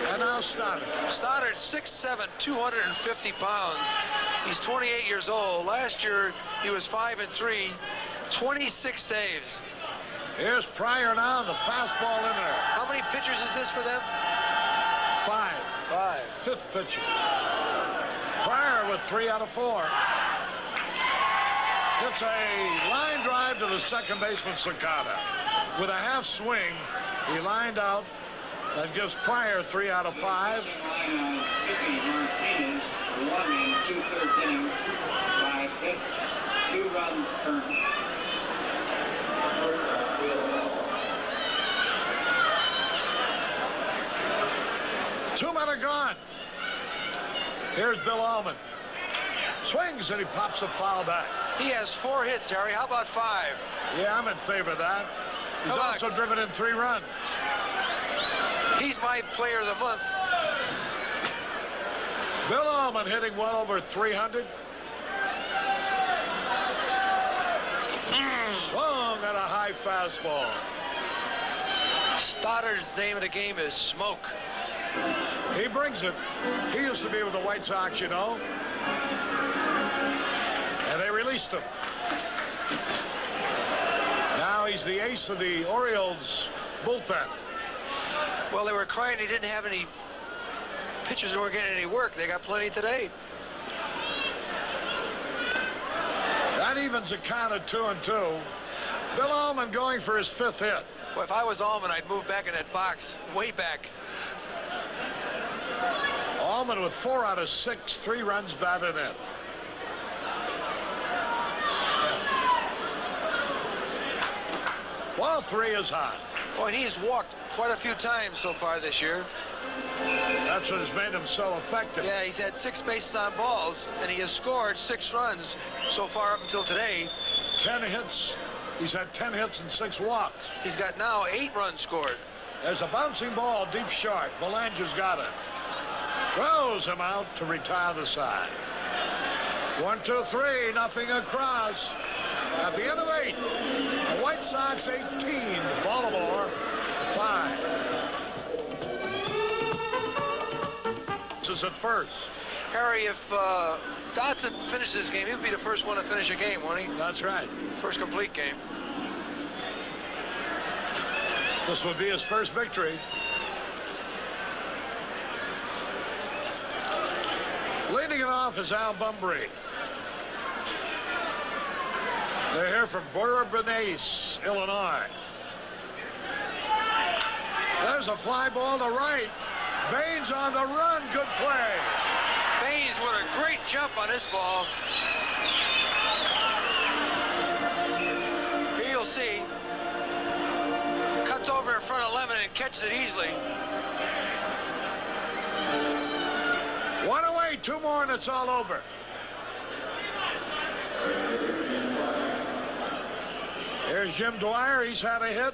and now Stoddard. Stoddard, 6'7", 250 pounds. He's 28 years old. Last year, he was 5-3, 26 saves. Here's Pryor now, the fastball in there. How many pitchers is this for them? 5. 5. 5th pitcher. Pryor with 3 out of 4. It's a line drive to the second baseman, Sakata. With a half swing, he lined out. That gives Pryor 3 out of 5. Tippy Martinez, 1 2/3 innings, 5 hits, 2 runs earned. 2 men are gone. Here's Bill Allman. Swings and he pops a foul back. He has 4 hits, Harry. How about 5? Yeah, I'm in favor of that. He's also driven in 3 runs. He's my player of the month. Bill Allman hitting well over 300. Swung at a high fastball. Stoddard's name of the game is Smoke. He brings it. He used to be with the White Sox, you know. And they released him. Now he's the ace of the Orioles bullpen. Well, they were crying he didn't have any pitchers who weren't getting any work. They got plenty today. That evens the count at 2-2. Bill Allman going for his 5th hit. Well, if I was Allman, I'd move back in that box, way back. Allman with 4 out of 6, 3 runs batted in. Ball 3 is hot. Boy, and he's walked quite a few times so far this year. That's what has made him so effective. Yeah, he's had 6 bases on balls, and he has scored 6 runs so far up until today. 10 hits. He's had 10 hits and 6 walks. He's got now 8 runs scored. There's a bouncing ball deep short. Belanger's got it. Throws him out to retire the side. 1, 2, 3, nothing across. At the end of 8, the White Sox 18, Baltimore 5. This is at first. Harry, if Dodson finishes this game, he'll be the first one to finish a game, won't he? That's right. First complete game. This will be his first victory. Leading it off is Al Bumbry. They're here from Bourbonnais, Illinois. There's a fly ball to right. Baines on the run. Good play. Baines with a great jump on this ball. Here you'll see. Cuts over in front of Lemon and catches it easily. 1 away, 2 more, and it's all over. Here's Jim Dwyer. He's had a hit.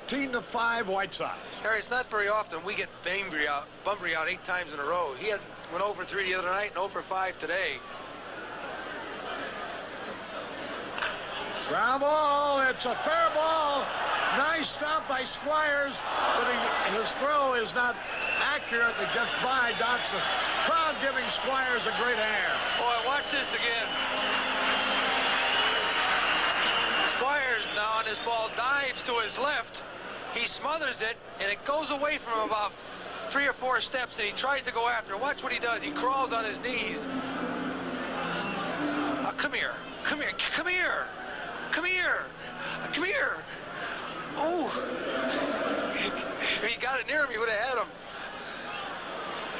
(18-5) White Sox. Harry, it's not very often we get Bumbry out 8 times in a row. He had went 0 for 3 the other night and 0 for 5 today. Ground ball. It's a fair ball. Nice stop by Squires, but his throw is not accurate. It gets by Dodson. Crowd giving Squires a great hand. Boy, watch this again. Squires now on this ball dives to his left. He smothers it, and it goes away from him about 3 or 4 steps, and he tries to go after it. Watch what he does. He crawls on his knees. Come here. Come here. Come here. Come here. Come here. Oh. If he got it near him, he would have had him.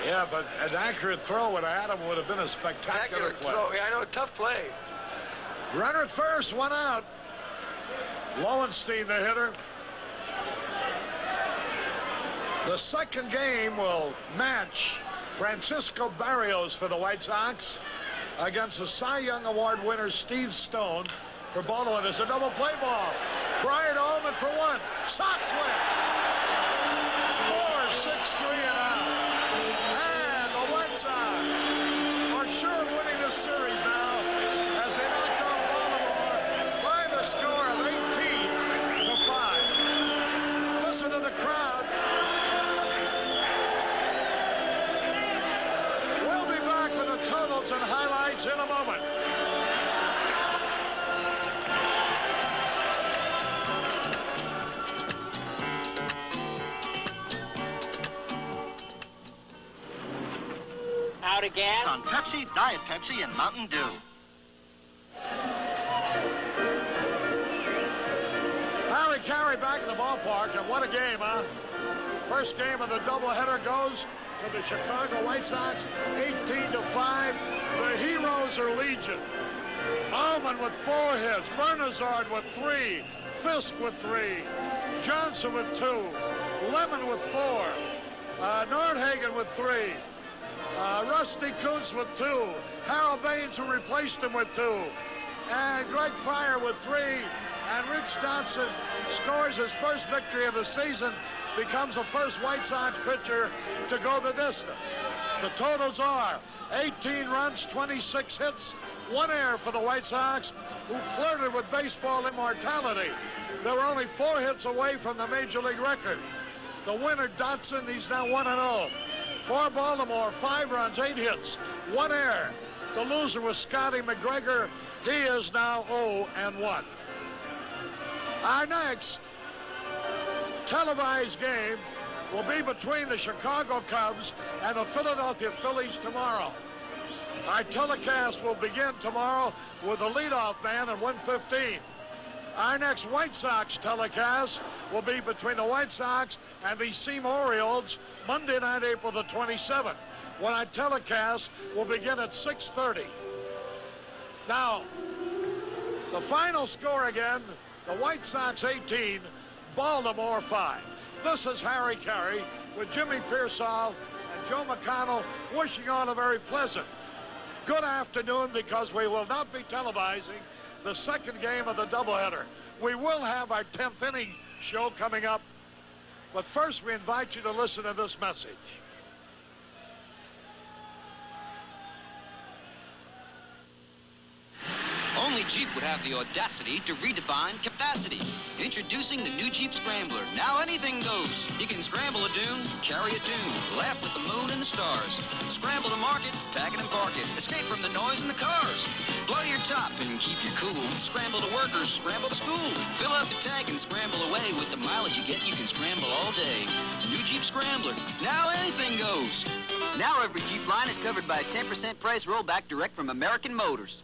Yeah, but an accurate throw would have had him, would have been a spectacular play. Throw. Yeah, I know, a tough play. Runner at first, 1 out. Lowenstein, the hitter. The second game will match Francisco Barrios for the White Sox against the Cy Young Award winner Steve Stone for Baltimore. There's a double play ball. Pryor to Allman for 1. Sox win. Details and highlights in a moment. Out again? On Pepsi, Diet Pepsi, and Mountain Dew. Harry Carey back in the ballpark, and what a game, huh? First game of the doubleheader goes to the Chicago White Sox, 18-5. The heroes are legion. Almond with 4 hits, Bernazard with 3, Fisk with 3, Johnson with 2, Lemon with 4, Nordhagen with 3, Rusty Kuntz with 2, Harold Baines, who replaced him, with 2, and Greg Pryor with 3, and Rich Dotson scores his first victory of the season, becomes the first White Sox pitcher to go the distance. The totals are 18 runs, 26 hits, 1 error for the White Sox, who flirted with baseball immortality. They were only 4 hits away from the Major League record. The winner, Dotson, he's now 1-0. For Baltimore, 5 runs, 8 hits, 1 error. The loser was Scotty McGregor. He is now 0-1. Our next televised game will be between the Chicago Cubs and the Philadelphia Phillies tomorrow. Our telecast will begin tomorrow with the leadoff man at 1:15. Our next White Sox telecast will be between the White Sox and the Seymour Orioles Monday night, April the 27th, when our telecast will begin at 6:30. Now, the final score again, the White Sox 18, Baltimore 5. This is Harry Carey with Jimmy Pearsall and Joe McConnell wishing all a very pleasant good afternoon, because we will not be televising the second game of the doubleheader. We will have our 10th inning show coming up, but first we invite you to listen to this message. Only Jeep would have the audacity to redefine capacity. Introducing the new Jeep Scrambler. Now anything goes. You can scramble a dune, carry a tune, laugh with the moon and the stars. Scramble the market, pack it and park it. Escape from the noise in the cars. Blow your top and keep you cool. Scramble the workers, scramble the school. Fill up the tank and scramble away. With the mileage you get, you can scramble all day. New Jeep Scrambler. Now anything goes. Now every Jeep line is covered by a 10% price rollback direct from American Motors.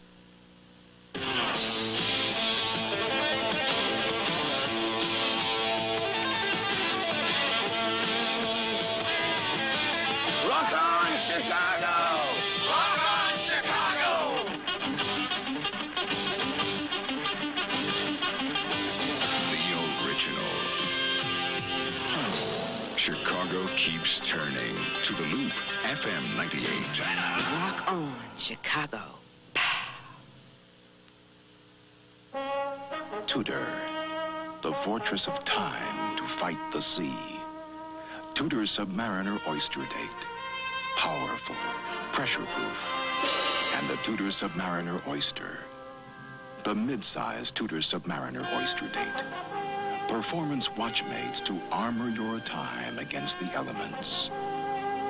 Rock on, Chicago! Rock on, Chicago! The original. Chicago keeps turning to the Loop, FM 98. Rock on, Chicago. Tudor, the fortress of time to fight the sea. Tudor Submariner Oyster Date. Powerful, pressure-proof. And the Tudor Submariner Oyster. The mid-size Tudor Submariner Oyster Date. Performance watchmates to armor your time against the elements.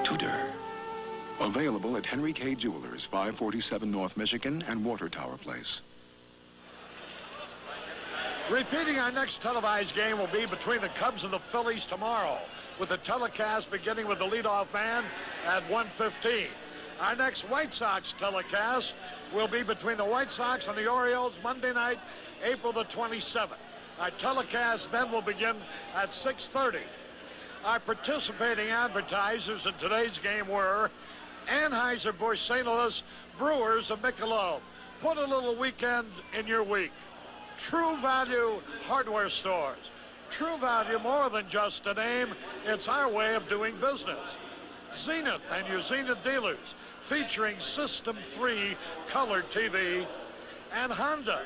Tudor. Available at Henry K. Jewelers, 547 North Michigan and Water Tower Place. Repeating, our next televised game will be between the Cubs and the Phillies tomorrow, with the telecast beginning with the leadoff man at 1:15. Our next White Sox telecast will be between the White Sox and the Orioles Monday night, April the 27th. Our telecast then will begin at 6:30. Our participating advertisers in today's game were Anheuser-Busch St. Louis, Brewers of Michelob. Put a little weekend in your week. True Value Hardware Stores. True Value, more than just a name, it's our way of doing business. Zenith and your Zenith dealers, featuring System 3 color TV. And Honda,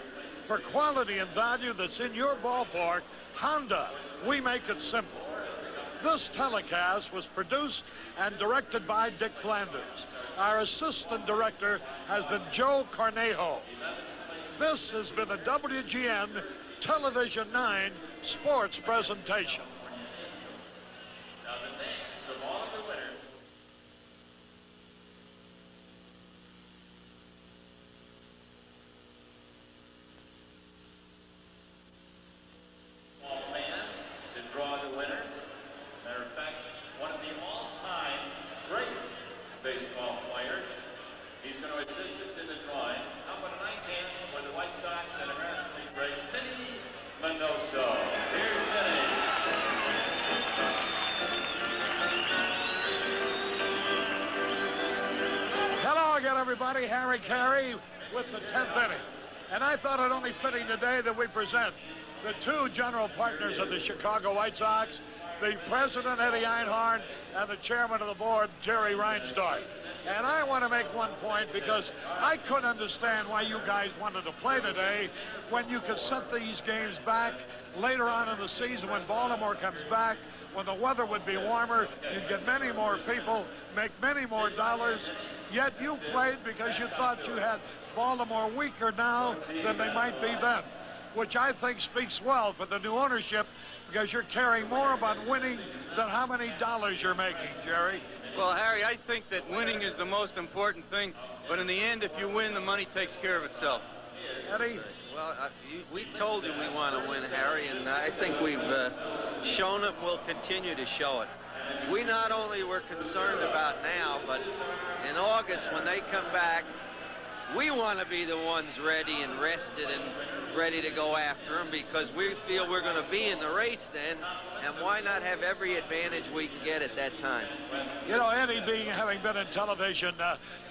for quality and value that's in your ballpark. Honda, we make it simple. This telecast was produced and directed by Dick Flanders. Our assistant director has been Joe Cornejo. This has been a WGN Television 9 sports presentation. baseball player. He's going to assist us in the drawing. How about a nice hand for the White Sox and American League great Vinny Mendoza. Here's Vinny. Hello again, everybody. Harry Carey with the 10th inning. And I thought it only fitting today that we present the two general partners of the Chicago White Sox, the president, Eddie Einhorn, and the chairman of the board, Jerry Reinsdorf. And I want to make one point because I couldn't understand why you guys wanted to play today when you could set these games back later on in the season when Baltimore comes back, when the weather would be warmer, you'd get many more people, make many more dollars. Yet you played because you thought you had Baltimore weaker now than they might be then, which I think speaks well for the new ownership because you're caring more about winning than how many dollars you're making, Jerry. Well, Harry, I think that winning is the most important thing, but in the end, if you win, the money takes care of itself. Eddie? Well, we told you we want to win, Harry, and I think we've shown it. We'll continue to show it. We not only were concerned about now, but in August when they come back, we want to be the ones ready and rested and ready to go after them because we feel we're going to be in the race then, and why not have every advantage we can get at that time? You know, Eddie, having been in television,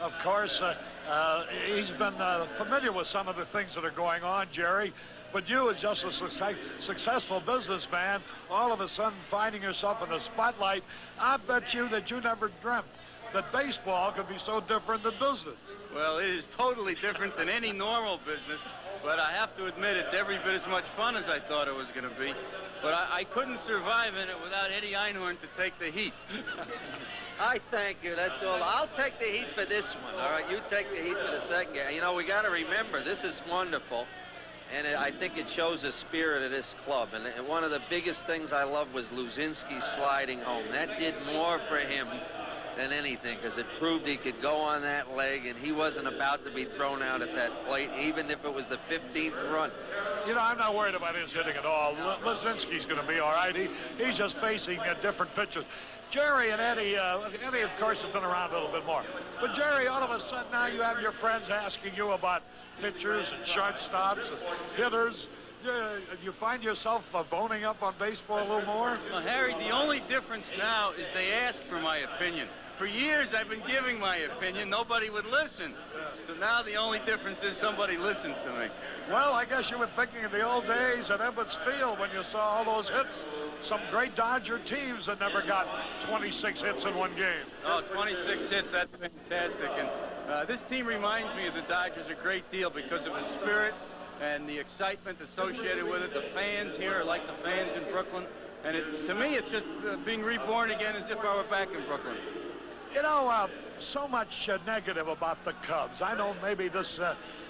of course, he's been familiar with some of the things that are going on, Jerry. But you, as just a successful businessman, all of a sudden finding yourself in the spotlight, I bet you that you never dreamt that baseball could be so different than business. Well, it is totally different than any normal business, but I have to admit it's every bit as much fun as I thought it was going to be. But I couldn't survive in it without Eddie Einhorn to take the heat. I thank you, that's all. I'll take the heat for this one, all right? You take the heat for the second game. You know, we got to remember, this is wonderful, and I think it shows the spirit of this club. And one of the biggest things I loved was Luzinski sliding home. That did more for him than anything, because it proved he could go on that leg, and he wasn't about to be thrown out at that plate, even if it was the 15th run. You know, I'm not worried about his hitting at all. Luzinski's going to be all right. He's just facing different pitches. Jerry and Eddie, Eddie, of course, has been around a little bit more. But, Jerry, all of a sudden now you have your friends asking you about pitchers and shortstops and hitters. You find yourself boning up on baseball a little more? Well, Harry, the only difference now is they ask for my opinion. For years, I've been giving my opinion. Nobody would listen. So now the only difference is somebody listens to me. Well, I guess you were thinking of the old days at Ebbets Field when you saw all those hits. Some great Dodger teams that never got 26 hits in one game. Oh, 26 hits, that's fantastic. And this team reminds me of the Dodgers a great deal because of the spirit and the excitement associated with it. The fans here are like the fans in Brooklyn. And to me, it's just being reborn again as if I were back in Brooklyn. You know, so much negative about the Cubs. I know maybe this,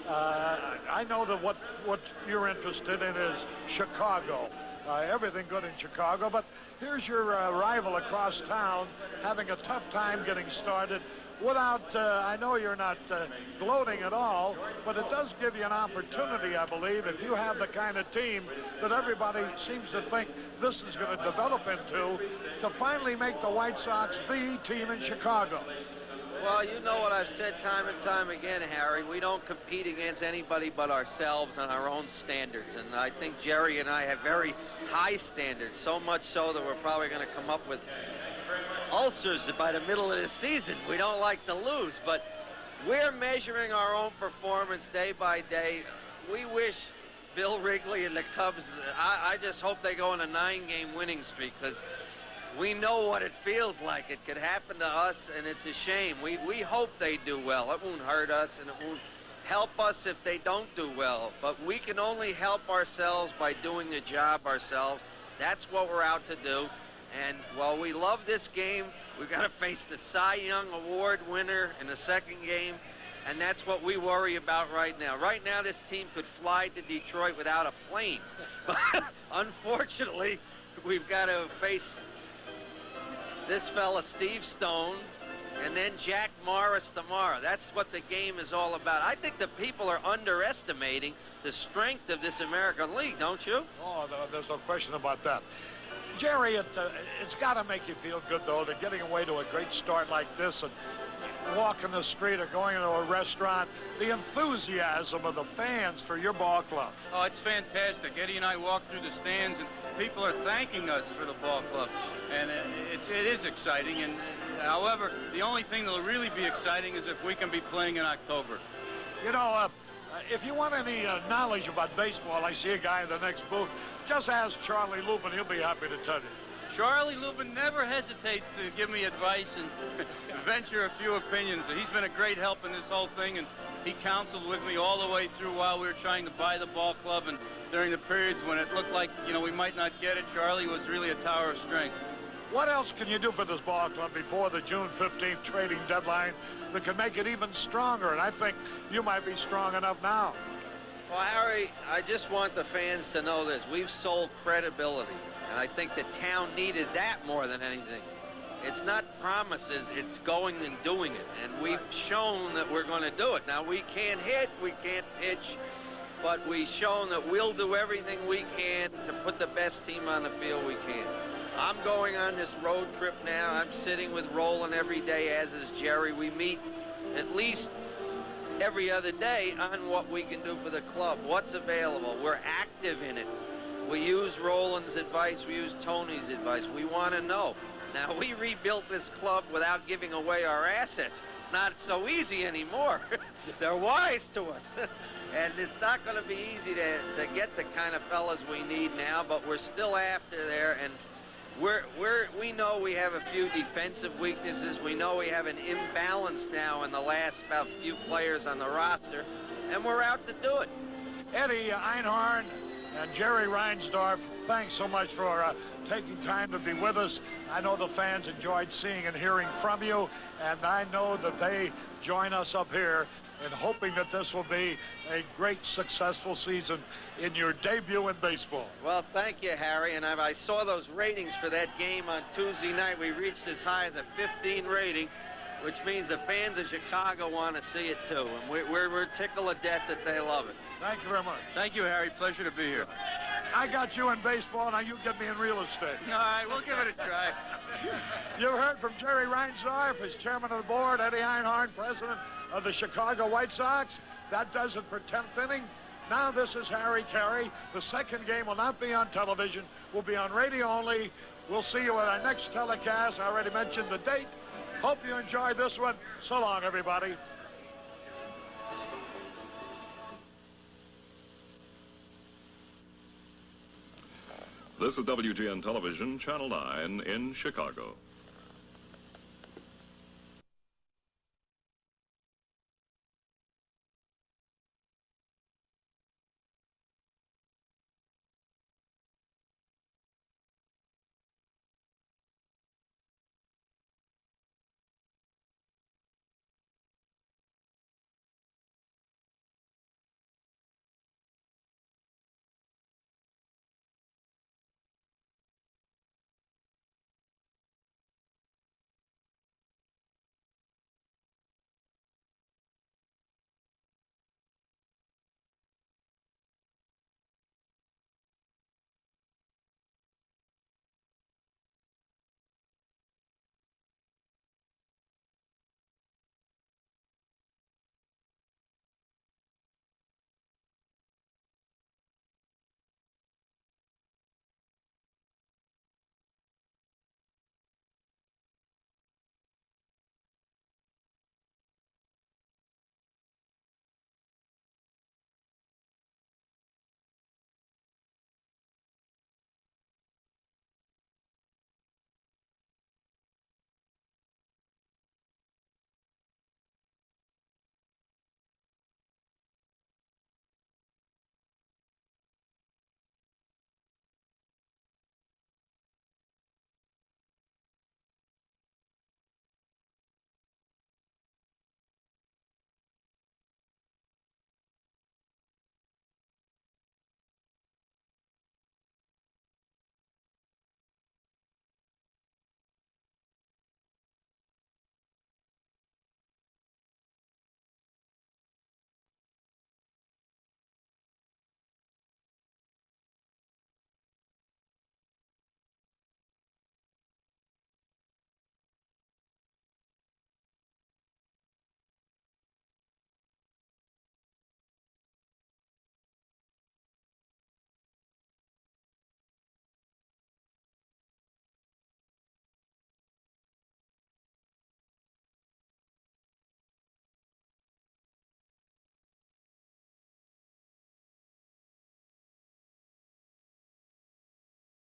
I know that what you're interested in is Chicago. Everything good in Chicago, but here's your rival across town having a tough time getting started without, I know you're not gloating at all, but it does give you an opportunity, I believe, if you have the kind of team that everybody seems to think this is going to develop into, to finally make the White Sox the team in Chicago. Well, you know what I've said time and time again, Harry. We don't compete against anybody but ourselves on our own standards. And I think Jerry and I have very high standards, so much so that we're probably going to come up with ulcers by the middle of the season. We don't like to lose, but we're measuring our own performance day by day. We wish Bill Wrigley and the Cubs, I just hope they go on a 9-game winning streak, because we know what it feels like. It could happen to us, and it's a shame. We hope they do well. It won't hurt us, and it won't help us if they don't do well. But we can only help ourselves by doing the job ourselves. That's what we're out to do. And while we love this game, we've got to face the Cy Young Award winner in the second game, and that's what we worry about right now. Right now, this team could fly to Detroit without a plane. But unfortunately, we've got to face this fella, Steve Stone, and then Jack Morris tomorrow. That's what the game is all about. I think the people are underestimating the strength of this American League, don't you? Oh, there's no question about that. Jerry, it's got to make you feel good, though, that getting away to a great start like this and walking the street or going to a restaurant, the enthusiasm of the fans for your ball club? Oh, it's fantastic. Eddie and I walk through the stands, and people are thanking us for the ball club. And it is exciting. And however, the only thing that'll really be exciting is if we can be playing in October. You know, if you want any knowledge about baseball, I see a guy in the next booth. Just ask Charlie Lubin. He'll be happy to tell you. Charlie Lubin never hesitates to give me advice and venture a few opinions. He's been a great help in this whole thing, and he counseled with me all the way through while we were trying to buy the ball club, and during the periods when it looked like, you know, we might not get it. Charlie was really a tower of strength. What else can you do for this ball club before the June 15th trading deadline that can make it even stronger? And I think you might be strong enough now. Well, Harry, I just want the fans to know this. We've sold credibility, and I think the town needed that more than anything. It's not promises, it's going and doing it, and we've shown that we're going to do it. Now, we can't hit, we can't pitch, but we've shown that we'll do everything we can to put the best team on the field we can. I'm going on this road trip now. I'm sitting with Roland every day, as is Jerry. We meet at least every other day on what we can do for the club, what's available. We're active in it. We use Roland's advice. We use Tony's advice. We want to know. Now, we rebuilt this club without giving away our assets. It's not so easy anymore. They're wise to us. And it's not going to be easy to get the kind of fellas we need now, but we're still after there, and we know we have a few defensive weaknesses. We know we have an imbalance now in the last about few players on the roster, and we're out to do it. Eddie Einhorn and Jerry Reinsdorf, thanks so much for taking time to be with us. I know the fans enjoyed seeing and hearing from you, and I know that they join us up here in hoping that this will be a great, successful season in your debut in baseball. Well, thank you, Harry. And I saw those ratings for that game on Tuesday night. We reached as high as a 15 rating, which means the fans of Chicago want to see it, too. And we're tickled to death that they love it. Thank you very much. Thank you, Harry. Pleasure to be here. I got you in baseball, now you get me in real estate. All right, we'll give it a try. You've heard from Jerry Reinsdorf as chairman of the board, Eddie Einhorn, president of the Chicago White Sox. That does it for 10th inning. Now this is Harry Carey. The second game will not be on television. Will be on radio only. We'll see you at our next telecast. I already mentioned the date. Hope you enjoyed this one. So long, everybody. This is WGN Television, Channel 9 in Chicago.